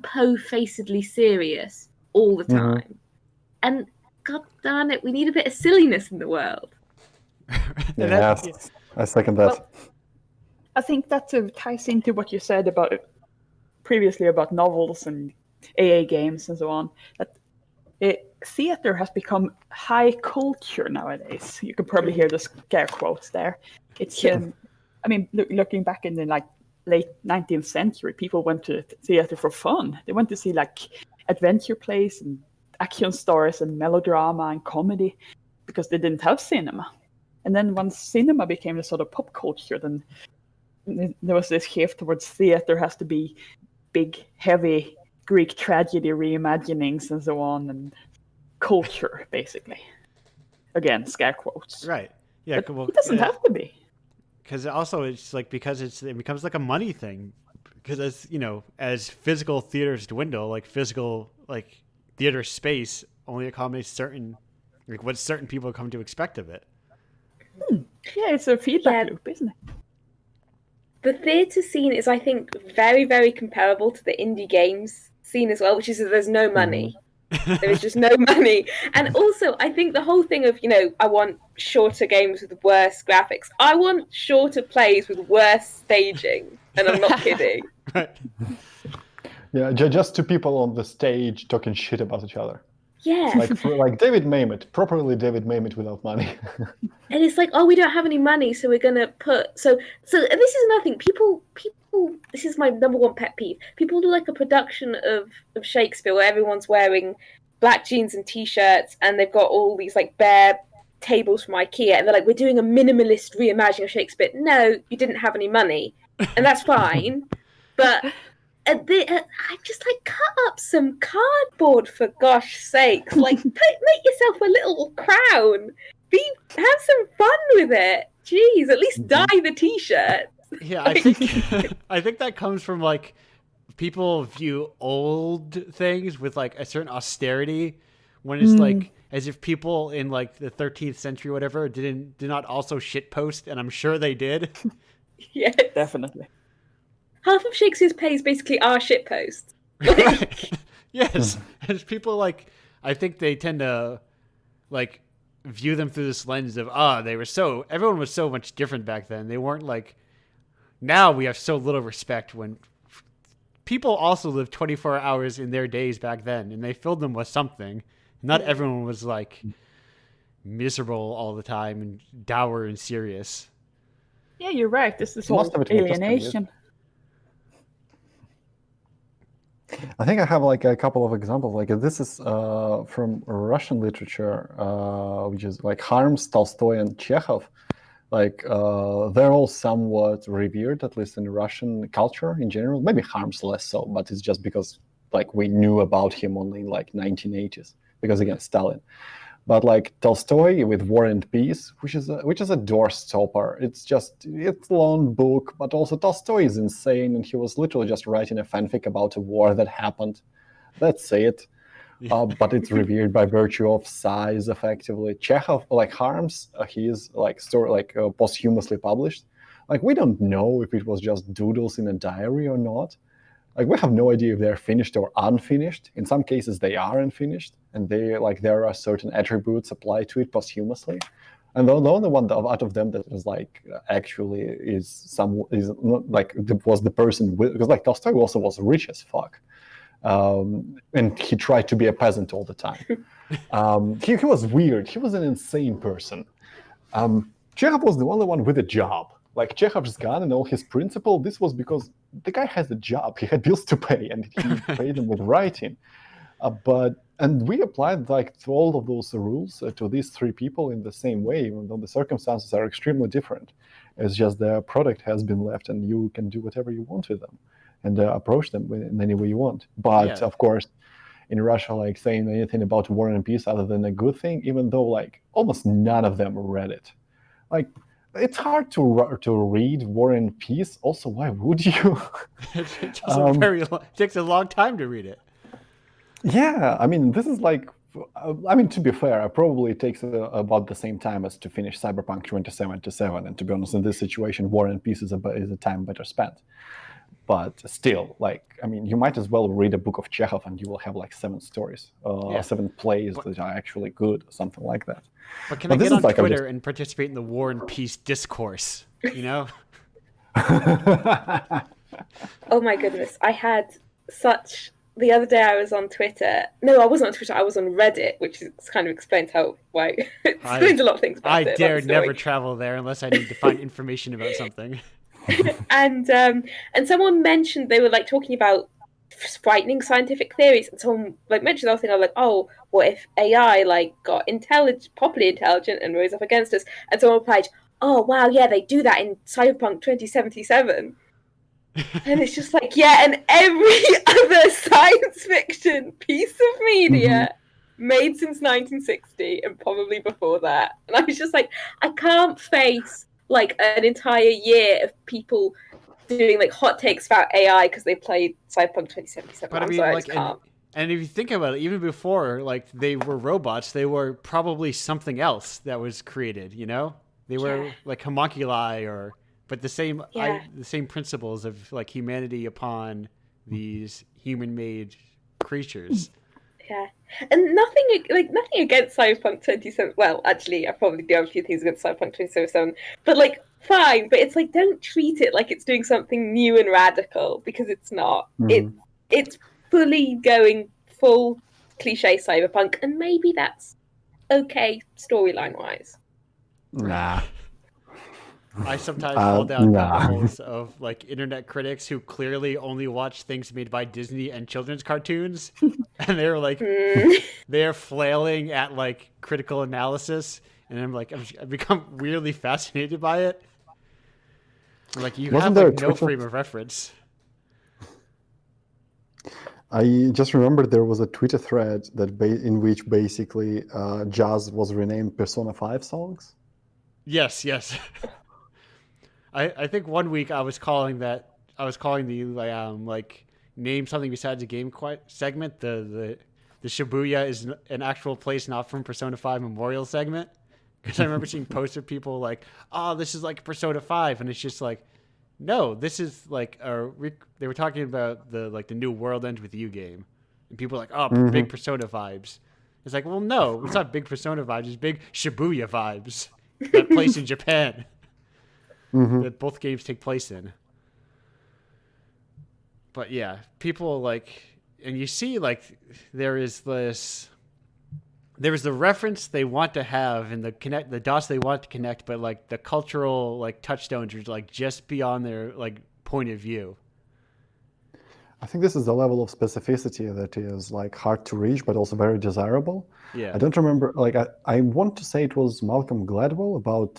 [SPEAKER 2] po-facedly serious all the time. And god darn it, we need a bit of silliness in the world.
[SPEAKER 3] Yes, I second that.
[SPEAKER 4] I think that ties into what you said about previously about novels and AA games and so on. That theater has become high culture nowadays. You can probably hear the scare quotes there. It's I mean, looking back in the late 19th century, people went to theater for fun. They went to see like adventure plays and action stories and melodrama and comedy because they didn't have cinema. And then once cinema became the sort of pop culture, then there was this shift towards theater has to be big, heavy Greek tragedy reimaginings and so on, and culture, basically. Again, scare quotes.
[SPEAKER 1] Right. Yeah.
[SPEAKER 4] But it doesn't have to be.
[SPEAKER 1] Because also it's like because it becomes like a money thing. Because as physical theaters dwindle, like physical theater space only accommodates what certain people come to expect of it.
[SPEAKER 4] Yeah, it's a feedback loop, isn't it?
[SPEAKER 2] The theatre scene is, I think, very, very comparable to the indie games scene as well, which is that there's no money. There is just no money. And also, I think the whole thing of, I want shorter games with worse graphics. I want shorter plays with worse staging. And I'm not kidding.
[SPEAKER 1] Right.
[SPEAKER 3] Yeah, just two people on the stage talking shit about each other.
[SPEAKER 2] Yeah.
[SPEAKER 3] Like David Mamet, properly David Mamet without money.
[SPEAKER 2] And it's like, oh, we don't have any money, so we're gonna put so this is another thing. People this is my number one pet peeve. People do like a production of Shakespeare where everyone's wearing black jeans and t-shirts and they've got all these like bare tables from IKEA and they're like, we're doing a minimalist reimagining of Shakespeare. No, you didn't have any money. And that's fine. But I'm just like, cut up some cardboard for gosh sakes. Like, make yourself a little crown. Have some fun with it. Jeez, at least dye the t-shirt.
[SPEAKER 1] Yeah, I think that comes from like people view old things with like a certain austerity when it's like as if people in like the 13th century or whatever did not also shitpost, and I'm sure they did.
[SPEAKER 2] Yes.
[SPEAKER 4] Definitely.
[SPEAKER 2] Half of Shakespeare's plays basically are shitposts.
[SPEAKER 1] Right. Yes. As people I think they tend to like view them through this lens of everyone was so much different back then. They weren't like, now we have so little respect when people also lived 24 hours in their days back then and they filled them with something. Not everyone was like miserable all the time and dour and serious.
[SPEAKER 4] Yeah, you're right. This is all alienation.
[SPEAKER 3] I think I have like a couple of examples. Like this is from Russian literature, which is like Harms, Tolstoy, and Chekhov. Like they're all somewhat revered, at least in Russian culture in general. Maybe Harms less so, but it's just because like we knew about him only in like 1980s because again Stalin. But like Tolstoy with War and Peace, which is a doorstopper. It's a long book, but also Tolstoy is insane, and he was literally just writing a fanfic about a war that happened. That's it. But it's revered by virtue of size, effectively. Chekhov, like Harms, he is like posthumously published. Like we don't know if it was just doodles in a diary or not. Like we have no idea if they're finished or unfinished. In some cases, they are unfinished, and there are certain attributes applied to it posthumously. And the only one out of them that is like actually is not like was the person because like Tolstoy also was rich as fuck, and he tried to be a peasant all the time. He was weird. He was an insane person. Chekhov was the only one with a job. Like Chekhov's gun and all his principle, this was because the guy has a job. He had bills to pay, and he paid them with writing. And we applied like all of those rules to these three people in the same way, even though the circumstances are extremely different. It's just the product has been left, and you can do whatever you want with them, and approach them in any way you want. But of course, in Russia, like saying anything about War and Peace other than a good thing, even though like almost none of them read it, like. It's hard to read War and Peace. Also, why would you?
[SPEAKER 1] It takes a long time to read it.
[SPEAKER 3] Yeah, I mean, this is like, to be fair, it probably takes about the same time as to finish Cyberpunk 2077. And to be honest, in this situation, War and Peace is a time better spent. But still, like, I mean, you might as well read a book of Chekhov and you will have like 7 stories, 7 plays that are actually good, or something like that.
[SPEAKER 1] But can I get on Twitter and participate in the War and Peace discourse, you know?
[SPEAKER 2] Oh my goodness. The other day I was on Twitter. No, I wasn't on Twitter. I was on Reddit, which kind of explains why it explains a lot of things about
[SPEAKER 1] I
[SPEAKER 2] it.
[SPEAKER 1] dare
[SPEAKER 2] about the
[SPEAKER 1] never
[SPEAKER 2] story.
[SPEAKER 1] travel there unless I need to find information about something.
[SPEAKER 2] And someone mentioned they were like talking about frightening scientific theories, and someone like mentioned the whole thing. I was like, oh, what if AI like got properly intelligent and rose up against us? And someone replied, oh wow, yeah, they do that in Cyberpunk 2077. And it's just like, yeah, and every other science fiction piece of media made since 1960 and probably before that. And I was just like, I can't face like an entire year of people doing like hot takes about AI because they played Cyberpunk 2077.
[SPEAKER 1] But I
[SPEAKER 2] I'm
[SPEAKER 1] mean,
[SPEAKER 2] sorry, I
[SPEAKER 1] like,
[SPEAKER 2] just can't.
[SPEAKER 1] and if you think about it, even before, like, they were robots, they were probably something else that was created, you know? They were, like, homunculi but the same, the same principles of, like, humanity upon these human-made creatures.
[SPEAKER 2] Yeah, and nothing against Cyberpunk 2077. Well, actually, I probably do have a few things against Cyberpunk 2077, but like, fine. But it's like, don't treat it like it's doing something new and radical because it's not. It's fully going full cliche cyberpunk, and maybe that's okay storyline wise.
[SPEAKER 3] Nah.
[SPEAKER 1] I sometimes fall down
[SPEAKER 3] nah.
[SPEAKER 1] holes of like internet critics who clearly only watch things made by Disney and children's cartoons, and they're like, they're flailing at like critical analysis, and I'm like, I've become weirdly fascinated by it. I'm like, you have like no frame of reference.
[SPEAKER 3] I just remembered there was a Twitter thread that in which basically jazz was renamed Persona 5 songs.
[SPEAKER 1] Yes. I think one week I was calling the like name something besides a game segment. The Shibuya is an actual place not from Persona 5 Memorial segment, because I remember seeing posts of people like, oh, this is like Persona 5, and it's just like, no, this is like they were talking about the new World Ends With You game, and people were like, oh, big Persona vibes. It's like, well, no, it's not big Persona vibes. It's big Shibuya vibes. That place in Japan that both games take place in. But yeah, people like, and you see like there is the reference they want to have and the dots they want to connect, but like the cultural like touchstones are like just beyond their like point of view.
[SPEAKER 3] I think this is the level of specificity that is like hard to reach, but also very desirable.
[SPEAKER 1] Yeah.
[SPEAKER 3] I don't remember, like I want to say it was Malcolm Gladwell about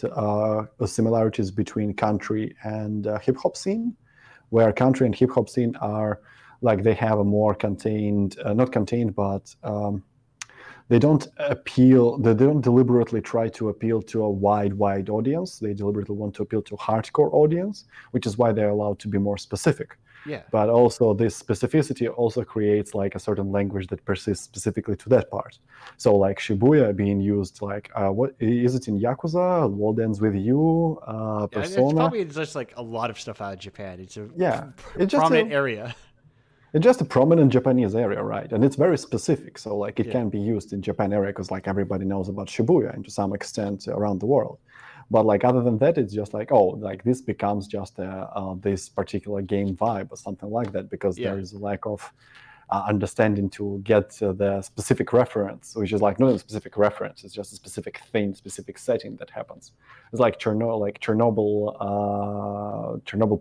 [SPEAKER 3] the similarities between country and hip hop scene, where country and hip hop scene are like, they have a more contained, not contained, but they don't deliberately try to appeal to a wide audience. They deliberately want to appeal to a hardcore audience, which is why they're allowed to be more specific.
[SPEAKER 1] Yeah.
[SPEAKER 3] But also this specificity also creates like a certain language that persists specifically to that part. So like Shibuya being used, like what is it in Yakuza? World Ends With You, Persona.
[SPEAKER 1] It's probably just like a lot of stuff out of Japan. It's a
[SPEAKER 3] it's
[SPEAKER 1] prominent area.
[SPEAKER 3] It's just a prominent Japanese area, right? And it's very specific. So like it can be used in Japan area because like everybody knows about Shibuya and to some extent around the world. But like other than that, it's just like, oh, like this becomes just this particular game vibe or something like that, because there is a lack of understanding to get the specific reference, which is like not a specific reference, it's just a specific thing, specific setting that happens. It's like Chernobyl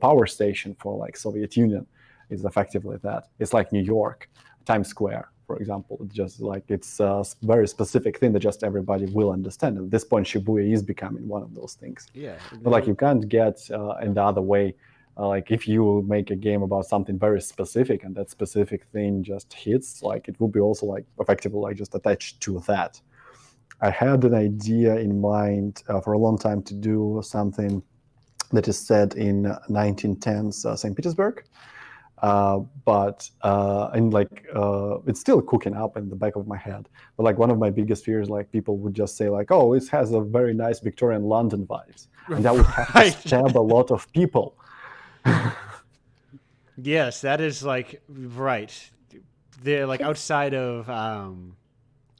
[SPEAKER 3] power station for like Soviet Union is effectively that. It's like New York, Times Square, for example. It's just like, it's a very specific thing that just everybody will understand. At this point, Shibuya is becoming one of those things.
[SPEAKER 1] Yeah.
[SPEAKER 3] But like you can't get in the other way. Like if you make a game about something very specific and that specific thing just hits, like it will be also like effectively like just attached to that. I had an idea in mind for a long time to do something that is set in 1910s St. Petersburg. But it's still cooking up in the back of my head. But like one of my biggest fears, like people would just say like, oh, it has a very nice Victorian London vibes, and that would have to stab a lot of people.
[SPEAKER 1] Yes, that is like right. They're like outside of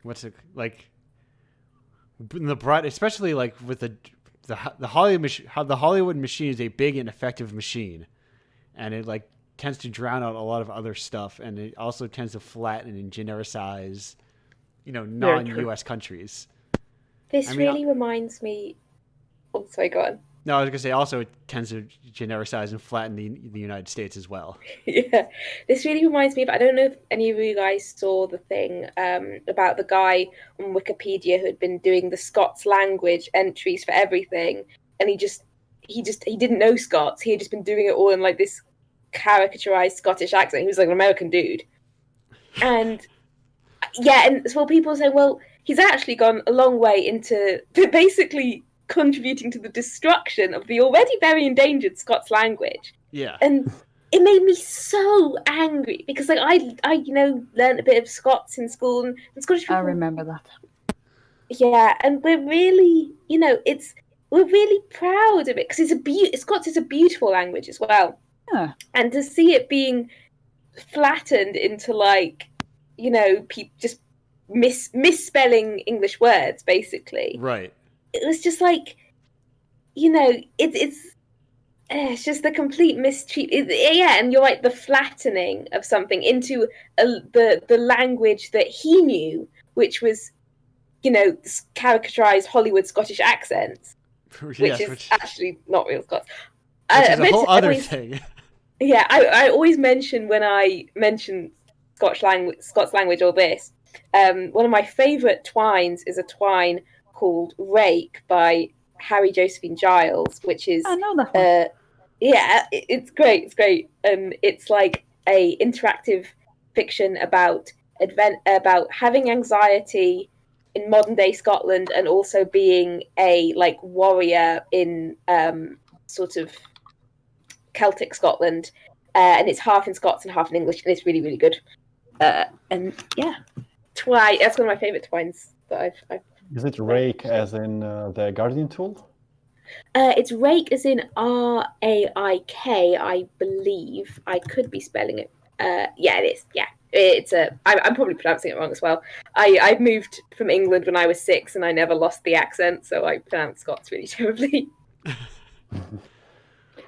[SPEAKER 1] what's it like in the broad, especially like with the the Hollywood machine is a big and effective machine, and it like tends to drown out a lot of other stuff, and it also tends to flatten and genericize, non-U.S. countries.
[SPEAKER 2] This really reminds me. Oh, sorry, go on.
[SPEAKER 1] No, I was gonna say also it tends to genericize and flatten the United States as well.
[SPEAKER 2] Yeah, this really reminds me. But I don't know if any of you guys saw the thing about the guy on Wikipedia who had been doing the Scots language entries for everything, and he didn't know Scots. He had just been doing it all in like this caricaturized Scottish accent. He was like an American dude, and yeah, and so people say, well, he's actually gone a long way into basically contributing to the destruction of the already very endangered Scots language.
[SPEAKER 1] Yeah.
[SPEAKER 2] And it made me so angry because like I learned a bit of Scots in school and Scottish people.
[SPEAKER 4] I remember that.
[SPEAKER 2] Yeah, and we're really, we're really proud of it because Scots is a beautiful language as well.
[SPEAKER 4] Yeah.
[SPEAKER 2] And to see it being flattened into like, just misspelling English words basically.
[SPEAKER 1] Right.
[SPEAKER 2] It was just like, it's just the complete mistreatment. Yeah, and you're right, the flattening of something into the language that he knew, which was, caricaturized Hollywood Scottish accents, which is actually not real Scots.
[SPEAKER 1] Which is a whole other thing.
[SPEAKER 2] Yeah, I always mention when I mention Scots language or this. One of my favourite twines is a twine called Rake by Harry Josephine Giles, which is
[SPEAKER 4] I know that one.
[SPEAKER 2] It's great. It's great. It's like a interactive fiction about having anxiety in modern day Scotland and also being a like warrior in sort of Celtic Scotland, and it's half in Scots and half in English, and it's really, really good. And yeah, that's one of my favourite twines that I've
[SPEAKER 3] Is it rake as in the gardening tool?
[SPEAKER 2] It's rake as in Raik, I believe. I could be spelling it. Yeah, it is. Yeah, it's I'm probably pronouncing it wrong as well. I moved from England when I was 6, and I never lost the accent, so I pronounce Scots really terribly.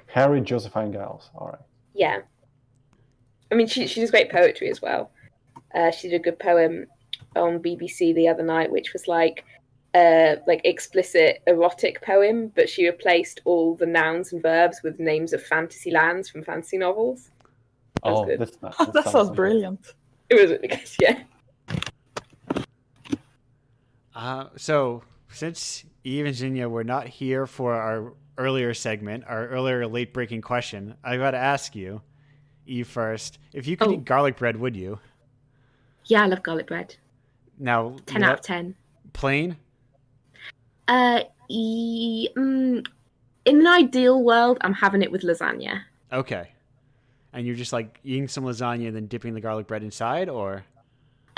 [SPEAKER 3] Harry Josephine Giles. All right.
[SPEAKER 2] Yeah, I mean she does great poetry as well. She did a good poem on BBC the other night, which was like explicit erotic poem, but she replaced all the nouns and verbs with names of fantasy lands from fantasy novels.
[SPEAKER 3] That's nice.
[SPEAKER 4] That sounds brilliant.
[SPEAKER 2] It was really good, yeah.
[SPEAKER 1] So since Eve and Zhenia were not here for our earlier segment, our earlier late breaking question, I got to ask you, Eve first, if you could eat garlic bread, would you?
[SPEAKER 2] Yeah, I love garlic bread.
[SPEAKER 1] Now
[SPEAKER 2] 10 out of 10.
[SPEAKER 1] Plain?
[SPEAKER 2] In an ideal world, I'm having it with lasagna.
[SPEAKER 1] Okay. And you're just like eating some lasagna and then dipping the garlic bread inside, or?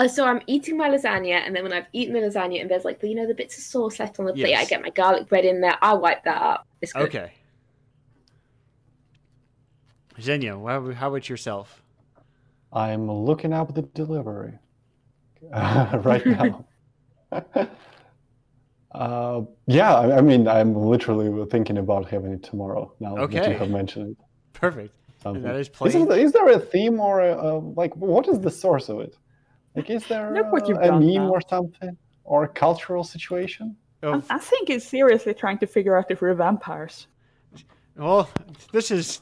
[SPEAKER 2] So I'm eating my lasagna, and then when I've eaten the lasagna and there's like the bits of sauce left on the plate, I get my garlic bread in there. I wipe that up. It's good.
[SPEAKER 1] Okay. Zhenia, how about yourself?
[SPEAKER 3] I'm looking up the delivery right now. I mean, I'm literally thinking about having it tomorrow now that you have mentioned it.
[SPEAKER 1] Perfect. And that is plain.
[SPEAKER 3] Is there a theme or what is the source of it? Like, is there a meme or something or a cultural situation?
[SPEAKER 4] I think it's seriously trying to figure out if we're vampires.
[SPEAKER 1] Well, this is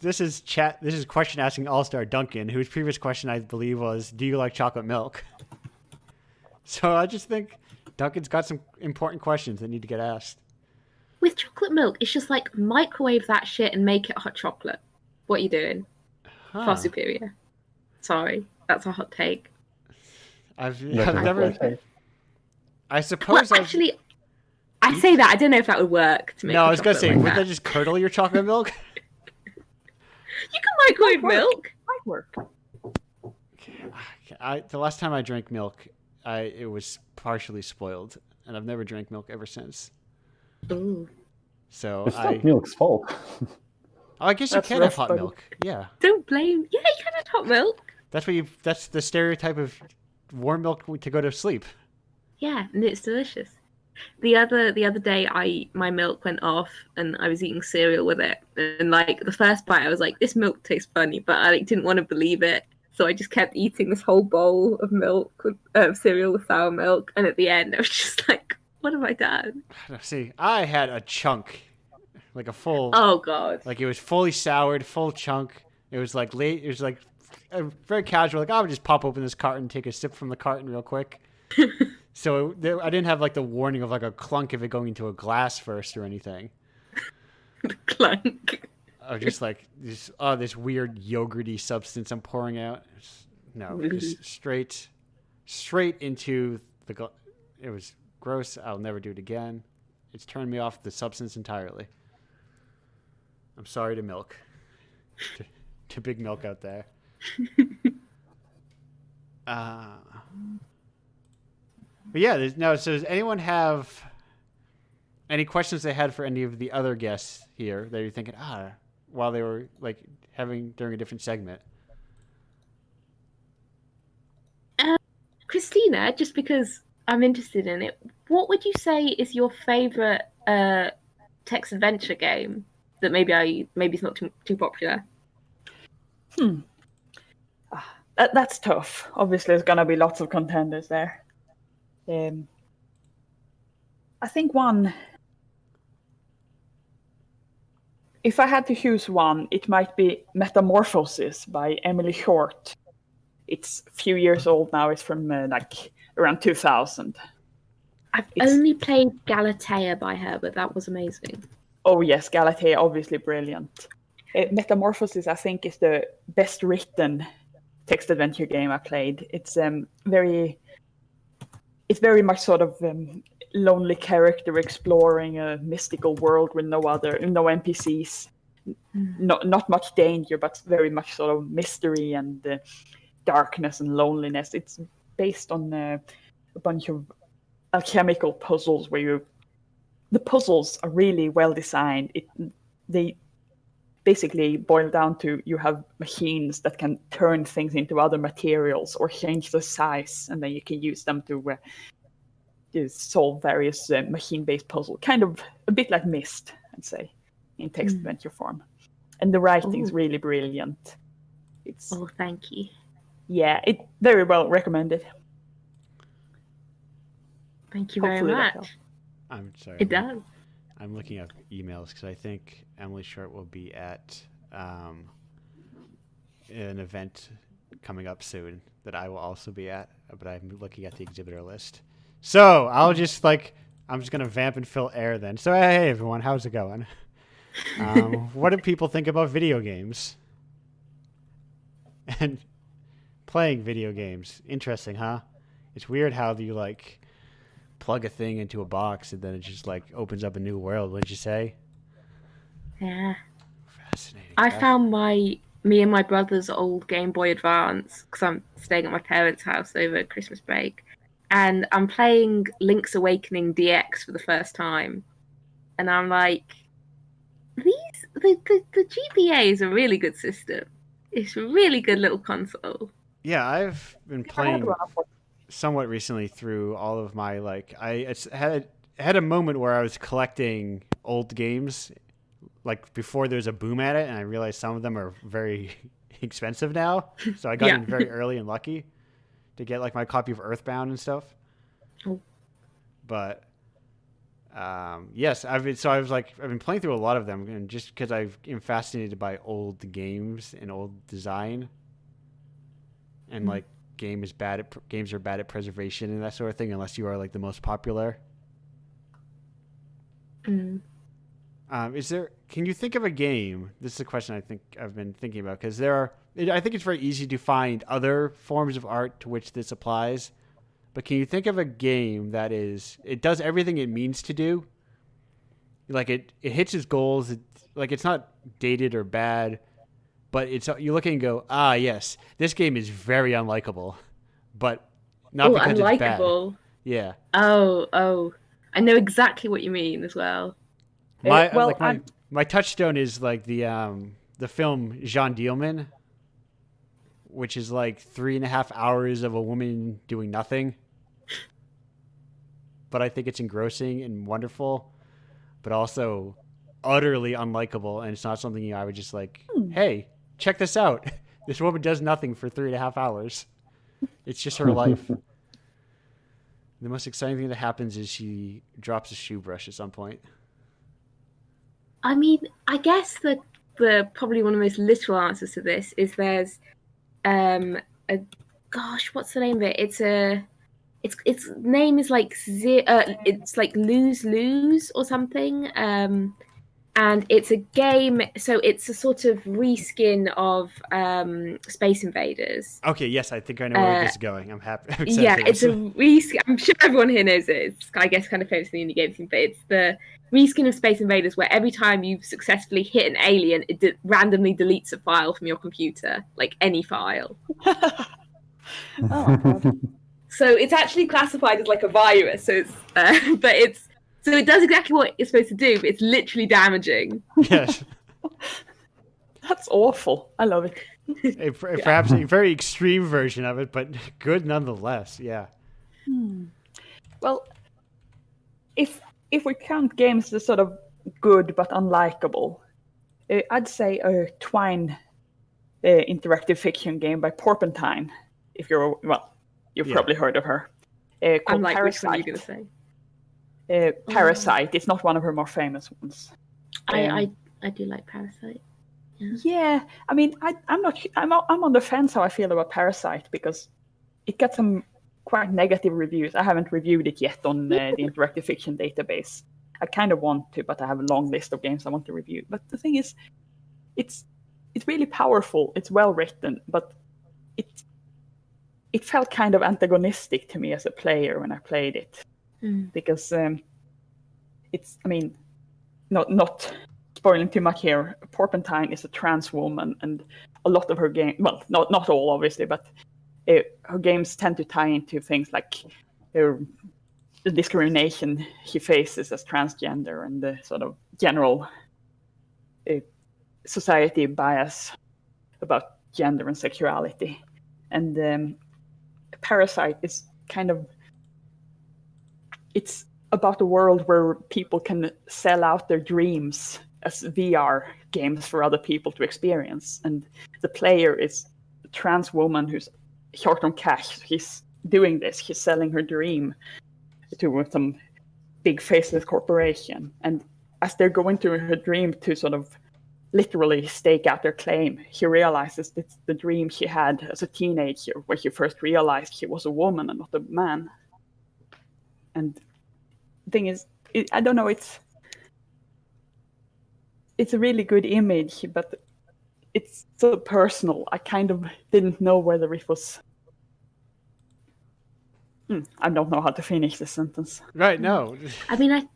[SPEAKER 1] question asking All-Star Duncan, whose previous question I believe was, "Do you like chocolate milk?" So I just think Duncan's got some important questions that need to get asked.
[SPEAKER 2] With chocolate milk, it's just like microwave that shit and make it hot chocolate. What are you doing? Far superior. Sorry, that's a hot take.
[SPEAKER 1] I've never. I suppose.
[SPEAKER 2] Well, actually, I say that. I don't know if that would work to make.
[SPEAKER 1] No, I was gonna say, would that just curdle your chocolate milk?
[SPEAKER 2] You can microwave milk.
[SPEAKER 4] Might work.
[SPEAKER 1] The last time I drank milk, it was partially spoiled, and I've never drank milk ever since.
[SPEAKER 2] Ooh.
[SPEAKER 1] So
[SPEAKER 3] it's not milk's fault.
[SPEAKER 1] I guess you can have hot milk. Yeah.
[SPEAKER 2] Don't blame. Yeah, you can have hot milk.
[SPEAKER 1] That's the stereotype of warm milk to go to sleep.
[SPEAKER 2] Yeah, and it's delicious. The other day, my milk went off, and I was eating cereal with it. And like the first bite, I was like, "This milk tastes funny," but I like, didn't want to believe it, so I just kept eating this whole bowl of milk with cereal with sour milk. And at the end, I was just like, "What have I done?"
[SPEAKER 1] See, I had a chunk, like a full.
[SPEAKER 2] Oh God!
[SPEAKER 1] Like it was fully soured, full chunk. It was like late. It was like very casual. Like I would just pop open this carton, take a sip from the carton real quick. So I didn't have like the warning of like a clunk of it going into a glass first or anything.
[SPEAKER 2] The clunk.
[SPEAKER 1] I was just like this weird yogurty substance I'm pouring out. No, just straight into the. It was gross. I'll never do it again. It's turned me off the substance entirely. I'm sorry to milk. to big milk out there. But yeah, so does anyone have any questions they had for any of the other guests here that you're thinking, while they were like having during a different segment?
[SPEAKER 2] Christina, just because I'm interested in it, what would you say is your favorite text adventure game that maybe it's not too popular?
[SPEAKER 4] That's tough. Obviously, there's gonna be lots of contenders there. I think one. If I had to choose one, it might be Metamorphosis by Emily Short. It's a few years old now. It's from like around 2000.
[SPEAKER 2] I've only played Galatea by her, but that was amazing.
[SPEAKER 4] Oh yes, Galatea, obviously brilliant. Metamorphosis, I think, is the best written text adventure game I played. It's very much sort of lonely character exploring a mystical world with no NPCs, not much danger, but very much sort of mystery and darkness and loneliness. It's based on a bunch of alchemical puzzles where the puzzles are really well designed. They basically boil down to you have machines that can turn things into other materials or change the size, and then you can use them to solve various machine-based puzzles. Kind of a bit like Myst, I'd say, in text adventure form. And the writing's really brilliant.
[SPEAKER 2] Thank you.
[SPEAKER 4] Yeah, it very well recommended.
[SPEAKER 2] Thank you very much.
[SPEAKER 1] I'm sorry.
[SPEAKER 2] It does.
[SPEAKER 1] I'm looking up emails because I think Emily Short will be at an event coming up soon that I will also be at, but I'm looking at the exhibitor list. So I'm just gonna vamp and fill air then. So hey everyone, how's it going? What do people think about video games and playing video games? Interesting, huh? It's weird how you like plug a thing into a box and then it just like opens up a new world, wouldn't you say?
[SPEAKER 2] Yeah.
[SPEAKER 1] Fascinating.
[SPEAKER 2] I found me and my brother's old Game Boy Advance because I'm staying at my parents' house over Christmas break, and I'm playing Link's Awakening DX for the first time, and I'm like, the GBA is a really good system. It's a really good little console.
[SPEAKER 1] Yeah, I've been playing somewhat recently through all of my I had a moment where I was collecting old games like before there was a boom at it, and I realized some of them are very expensive now. So I got in very early and lucky to get like my copy of Earthbound and stuff.
[SPEAKER 2] Oh.
[SPEAKER 1] But yes, I've been playing through a lot of them, and just because I'm fascinated by old games and old design, and like games are bad at preservation and that sort of thing, unless you are like the most popular. Can you think of a game? This is a question I think I've been thinking about, because I think it's very easy to find other forms of art to which this applies. But can you think of a game that it does everything it means to do? Like it hits its goals. It's not dated or bad, but you look at it and go, yes, this game is very unlikable, but not because it's bad.
[SPEAKER 2] Unlikable.
[SPEAKER 1] Yeah.
[SPEAKER 2] Oh, I know exactly what you mean as well.
[SPEAKER 1] My touchstone is like the film Jean Dielman, which is like 3.5 hours of a woman doing nothing. but I think it's engrossing and wonderful, but also utterly unlikable. And it's not something I would just like, hey, check this out. This woman does nothing for 3.5 hours. It's just her life. The most exciting thing that happens is she drops a shoe brush at some point.
[SPEAKER 2] I mean, I guess the probably one of the most literal answers to this is there's what's the name of it? Its name is like it's like Lose Lose or something. And it's a game, so it's a sort of reskin of Space Invaders.
[SPEAKER 1] Okay, yes, I think I know where this is going. I'm happy. I'm excited
[SPEAKER 2] Yeah,
[SPEAKER 1] for
[SPEAKER 2] it's
[SPEAKER 1] this.
[SPEAKER 2] a reskin. I'm sure everyone here knows it. It's, I guess, kind of famous in the indie game scene, but it's the reskin of Space Invaders where every time you successfully hit an alien, it randomly deletes a file from your computer, like any file.
[SPEAKER 4] Oh my god.
[SPEAKER 2] So it's actually classified as like a virus. So it's, so it does exactly what it's supposed to do, but it's literally damaging.
[SPEAKER 1] Yes.
[SPEAKER 4] That's awful. I love it.
[SPEAKER 1] Perhaps a very extreme version of it, but good nonetheless. Yeah.
[SPEAKER 4] Well, if we count games as sort of good but unlikable, I'd say a Twine interactive fiction game by Porpentine. If you've probably heard of her. Called
[SPEAKER 2] I'm like,
[SPEAKER 4] Parasite.
[SPEAKER 2] which one are you going to say?
[SPEAKER 4] Parasite. It's not one of her more famous ones.
[SPEAKER 2] I do like Parasite.
[SPEAKER 4] Yeah, I mean, I'm on the fence how I feel about Parasite because it got some quite negative reviews. I haven't reviewed it yet on the interactive fiction database. I kind of want to, but I have a long list of games I want to review. But the thing is, it's really powerful. It's well written, but it felt kind of antagonistic to me as a player when I played it. Because it's, I mean, not spoiling too much here, Porpentine is a trans woman, and a lot of her game, well, not all obviously, but her games tend to tie into things like the discrimination she faces as transgender and the sort of general society bias about gender and sexuality. And Parasite is kind of, it's about a world where people can sell out their dreams as VR games for other people to experience. And the player is a trans woman who's short on cash. She's doing this. She's selling her dream to some big faceless corporation. And as they're going through her dream to sort of literally stake out their claim, she realizes it's the dream she had as a teenager, where she first realized she was a woman and not a man. And the thing is, I don't know, it's a really good image, but it's so personal. I kind of didn't know whether it was... I don't know how to finish this sentence.
[SPEAKER 1] Right, no.
[SPEAKER 2] I mean,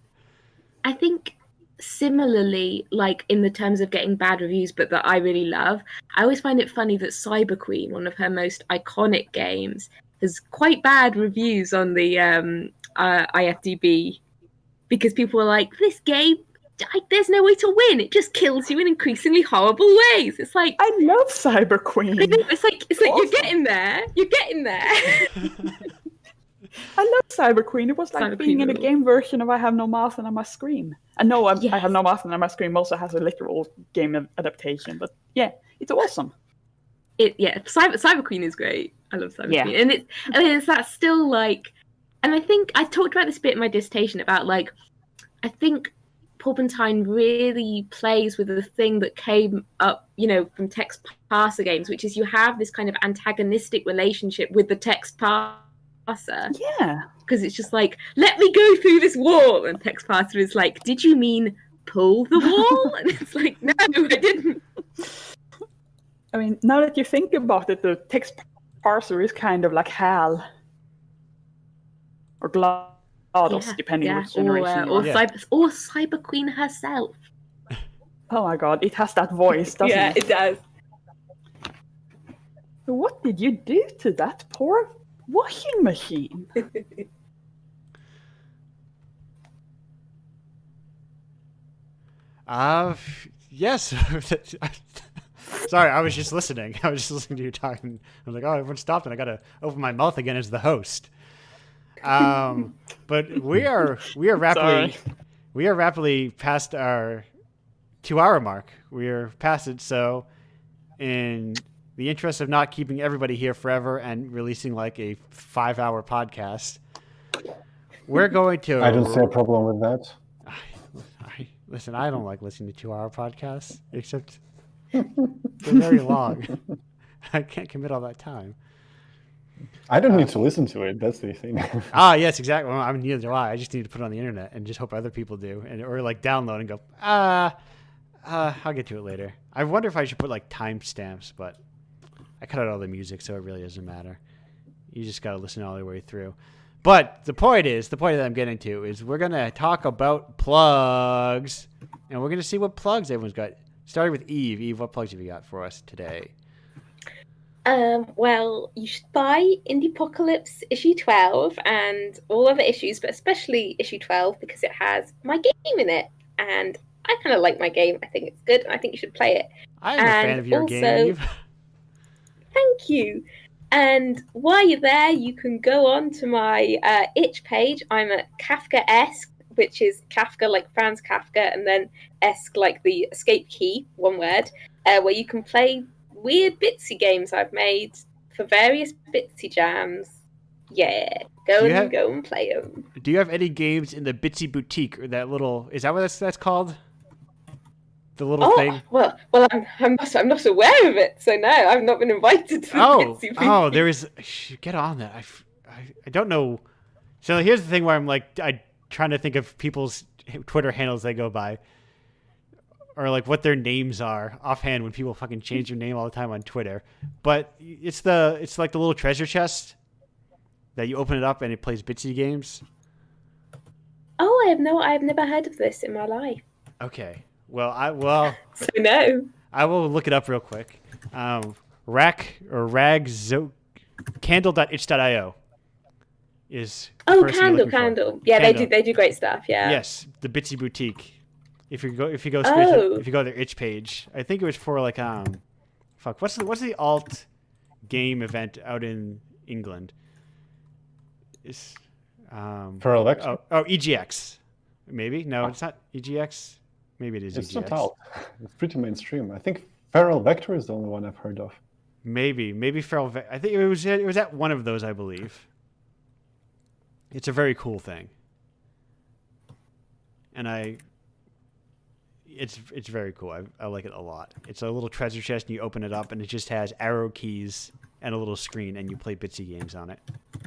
[SPEAKER 2] I think similarly, like in the terms of getting bad reviews, but that I really love, I always find it funny that Cyber Queen, one of her most iconic games, has quite bad reviews on the IFDB, because people are like, this game, there's no way to win. It just kills you in increasingly horrible ways. It's like,
[SPEAKER 4] I love Cyber Queen.
[SPEAKER 2] It's like
[SPEAKER 4] awesome.
[SPEAKER 2] You're getting there.
[SPEAKER 4] I love Cyber Queen. It was like
[SPEAKER 2] Cyber
[SPEAKER 4] being
[SPEAKER 2] Queen
[SPEAKER 4] in a
[SPEAKER 2] rules.
[SPEAKER 4] game version of I Have No Mouth and I Must Scream. And no,
[SPEAKER 2] Yes.
[SPEAKER 4] I Have No Mouth and I Must Scream also has a literal game adaptation. But yeah, it's awesome.
[SPEAKER 2] Cyber Queen is great. I love Cyber Queen, and it's that still like, and I think I talked about this bit in my dissertation about like, I think Porpentine really plays with the thing that came up, from text parser games, which is you have this kind of antagonistic relationship with the text parser.
[SPEAKER 4] Yeah.
[SPEAKER 2] Because it's just like, let me go through this wall, and text parser is like, did you mean pull the wall? And it's like, no, I didn't.
[SPEAKER 4] I mean, now that you think about it, the text parser is kind of like HAL or GLaDOS, depending on which generation you are.
[SPEAKER 2] Or Cyber Queen herself.
[SPEAKER 4] Oh my god, it has that voice, doesn't it?
[SPEAKER 2] It does.
[SPEAKER 4] What did you do to that poor washing machine?
[SPEAKER 1] Yes. Sorry, I was just listening. I was just listening to you talking. I was like, oh, everyone stopped, and I got to open my mouth again as the host. But we are rapidly past our 2-hour mark. We are past it. So, in the interest of not keeping everybody here forever and releasing like a 5-hour podcast, we're going to.
[SPEAKER 3] I don't see a problem with that.
[SPEAKER 1] Listen, I don't like listening to 2-hour podcasts, except they're very long. I can't commit all that time.
[SPEAKER 3] I don't need to listen to it. That's the thing.
[SPEAKER 1] Yes, exactly. Well, neither do I. I just need to put it on the internet and just hope other people do, or like download and go. I'll get to it later. I wonder if I should put like timestamps, but I cut out all the music, so it really doesn't matter. You just got to listen all the way through. But the point that I'm getting to is we're going to talk about plugs, and we're going to see what plugs everyone's got. Starting with Eve. Eve, what plugs have you got for us today?
[SPEAKER 2] Well, you should buy Indiepocalypse issue 12 and all other issues, but especially issue 12 because it has my game in it. And I kind of like my game. I think it's good, and I think you should play it.
[SPEAKER 1] I'm a fan of your game, Eve.
[SPEAKER 2] Thank you. And while you're there, you can go on to my itch page. I'm at Kafka-esque, which is Kafka like Franz Kafka, and then esque like the escape key, one word, where you can play weird bitsy games I've made for various bitsy jams. Yeah, go and play them.
[SPEAKER 1] Do you have any games in the Bitsy Boutique or that little? Is that what that's called? The little thing.
[SPEAKER 2] Well, I'm not aware of it, so no, I've not been invited to the Bitsy Boutique.
[SPEAKER 1] Oh, there is. Get on that. I don't know. So here's the thing where I'm like, trying to think of people's Twitter handles they go by, or like what their names are offhand when people fucking change their name all the time on Twitter. But it's like the little treasure chest that you open it up and it plays Bitsy games.
[SPEAKER 2] Oh, I've never heard of this in my life.
[SPEAKER 1] Okay. Well,
[SPEAKER 2] so no.
[SPEAKER 1] I will look it up real quick. Candle.itch.io is
[SPEAKER 2] Candle. Yeah,
[SPEAKER 1] Candle.
[SPEAKER 2] They do great stuff. Yeah.
[SPEAKER 1] Yes, the Bitsy Boutique. If you go to their itch page, I think it was for like what's the alt game event out in England? Is
[SPEAKER 3] Feral Vector?
[SPEAKER 1] EGX. Maybe? No, it's not EGX. Maybe it is
[SPEAKER 3] it's
[SPEAKER 1] EGX.
[SPEAKER 3] Not out. It's pretty mainstream. I think Feral Vector is the only one I've heard of.
[SPEAKER 1] Maybe Feral Vector. I think it was at one of those, I believe. It's a very cool thing. And it's very cool. I like it a lot. It's a little treasure chest, and you open it up, and it just has arrow keys and a little screen, and you play Bitsy games on it.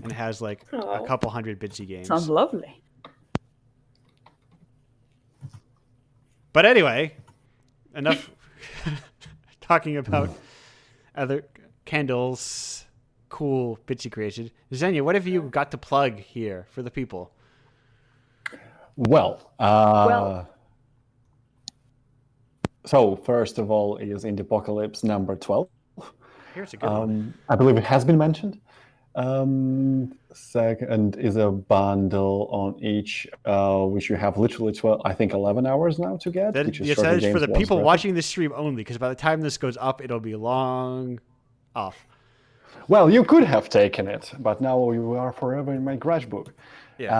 [SPEAKER 1] And it has like a couple hundred Bitsy games.
[SPEAKER 4] Sounds lovely.
[SPEAKER 1] But anyway, enough talking about other Candle's cool Bitsy creation. Zhenia, what have you got to plug here for the people?
[SPEAKER 3] Well, so first of all is Indiepocalypse number 12.
[SPEAKER 1] Here's a good one.
[SPEAKER 3] I believe it has been mentioned. Second is a bundle on each, which you have literally 11 hours now to get.
[SPEAKER 1] That is for the people watching this stream only, because by the time this goes up, it'll be long off.
[SPEAKER 3] Well, you could have taken it, but now you are forever in my garage book.
[SPEAKER 1] Yeah.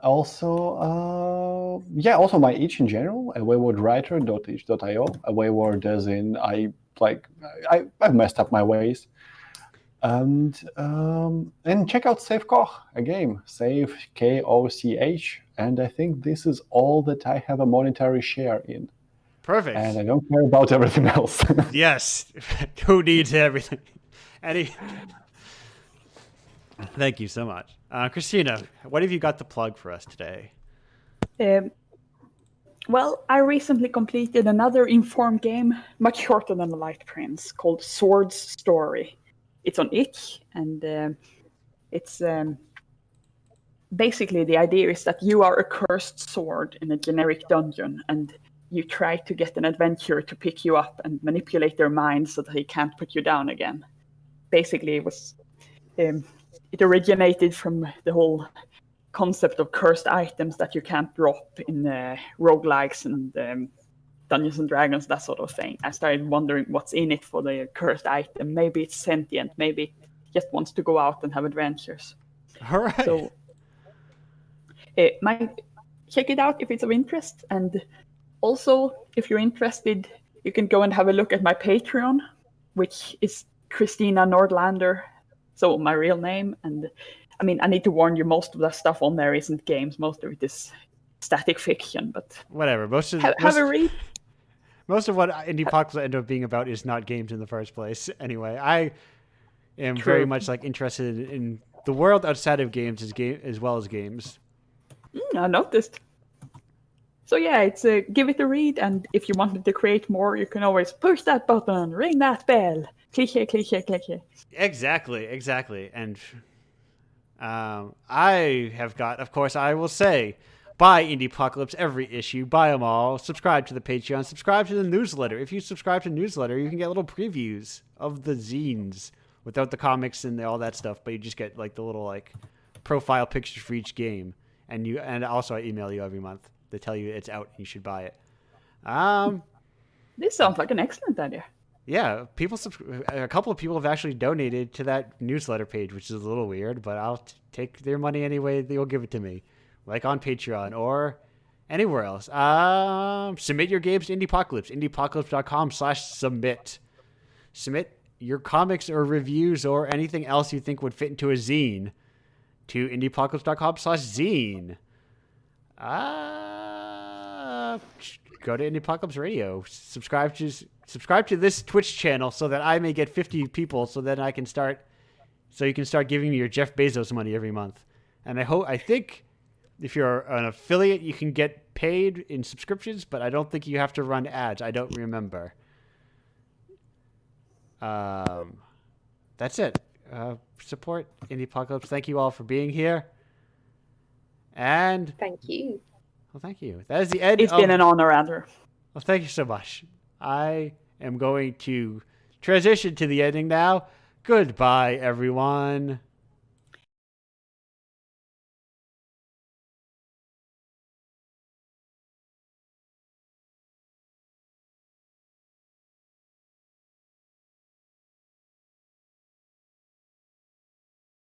[SPEAKER 3] Also my itch in general, a waywardwriter.itch.io. A wayward as in I've messed up my ways. And check out Save Koch, a game, Save Koch, and I think this is all that I have a monetary share in.
[SPEAKER 1] Perfect.
[SPEAKER 3] And I don't care about everything else.
[SPEAKER 1] Yes, who needs everything? Thank you so much. Christina, what have you got to plug for us today?
[SPEAKER 4] Well, I recently completed another informed game, much shorter than the Light Prince, called Sword's Story. It's on itch, and it's basically the idea is that you are a cursed sword in a generic dungeon, and you try to get an adventurer to pick you up and manipulate their minds so that they can't put you down again. Basically, it originated from the whole concept of cursed items that you can't drop in roguelikes and Dungeons and Dragons, that sort of thing. I started wondering what's in it for the cursed item. Maybe it's sentient, maybe it just wants to go out and have adventures.
[SPEAKER 1] All right.
[SPEAKER 4] So might check it out if it's of interest. And also, if you're interested, you can go and have a look at my Patreon, which is Christina Nordlander, so my real name. And I mean, I need to warn you, most of that stuff on there isn't games. Most of it is static fiction, but
[SPEAKER 1] whatever. Most of
[SPEAKER 4] have a read.
[SPEAKER 1] Most of what Indiepocalypse end up being about is not games in the first place. Anyway, I am very much like interested in the world outside of games as well as games.
[SPEAKER 4] I noticed. So yeah, it's give it a read, and if you wanted to create more, you can always push that button, ring that bell, cliche, cliche, cliche.
[SPEAKER 1] Exactly. And I have got, of course, I will say, buy Indiepocalypse every issue, buy them all, subscribe to the Patreon, subscribe to the newsletter. If you subscribe to the newsletter, you can get little previews of the zines without the comics and all that stuff, but you just get like the little like profile pictures for each game. And also I email you every month to tell you it's out and you should buy it.
[SPEAKER 4] This sounds like an excellent idea.
[SPEAKER 1] Yeah, a couple of people have actually donated to that newsletter page, which is a little weird, but I'll take their money anyway. They'll give it to me, like on Patreon or anywhere else. Submit your games to Indiepocalypse, indiepocalypse.com/submit. Submit your comics or reviews or anything else you think would fit into a zine to indiepocalypse.com/zine. Go to Indiepocalypse Radio. Subscribe to this Twitch channel so that I may get 50 people, so that you can start giving me your Jeff Bezos money every month. And I think if you're an affiliate, you can get paid in subscriptions, but I don't think you have to run ads. I don't remember. That's it. Support Indiepocalypse. Thank you all for being here. And
[SPEAKER 2] Thank you.
[SPEAKER 1] well, thank you. That is the end.
[SPEAKER 4] It's been an honor, Andrew.
[SPEAKER 1] Well, thank you so much. I am going to transition to the ending now. Goodbye, everyone.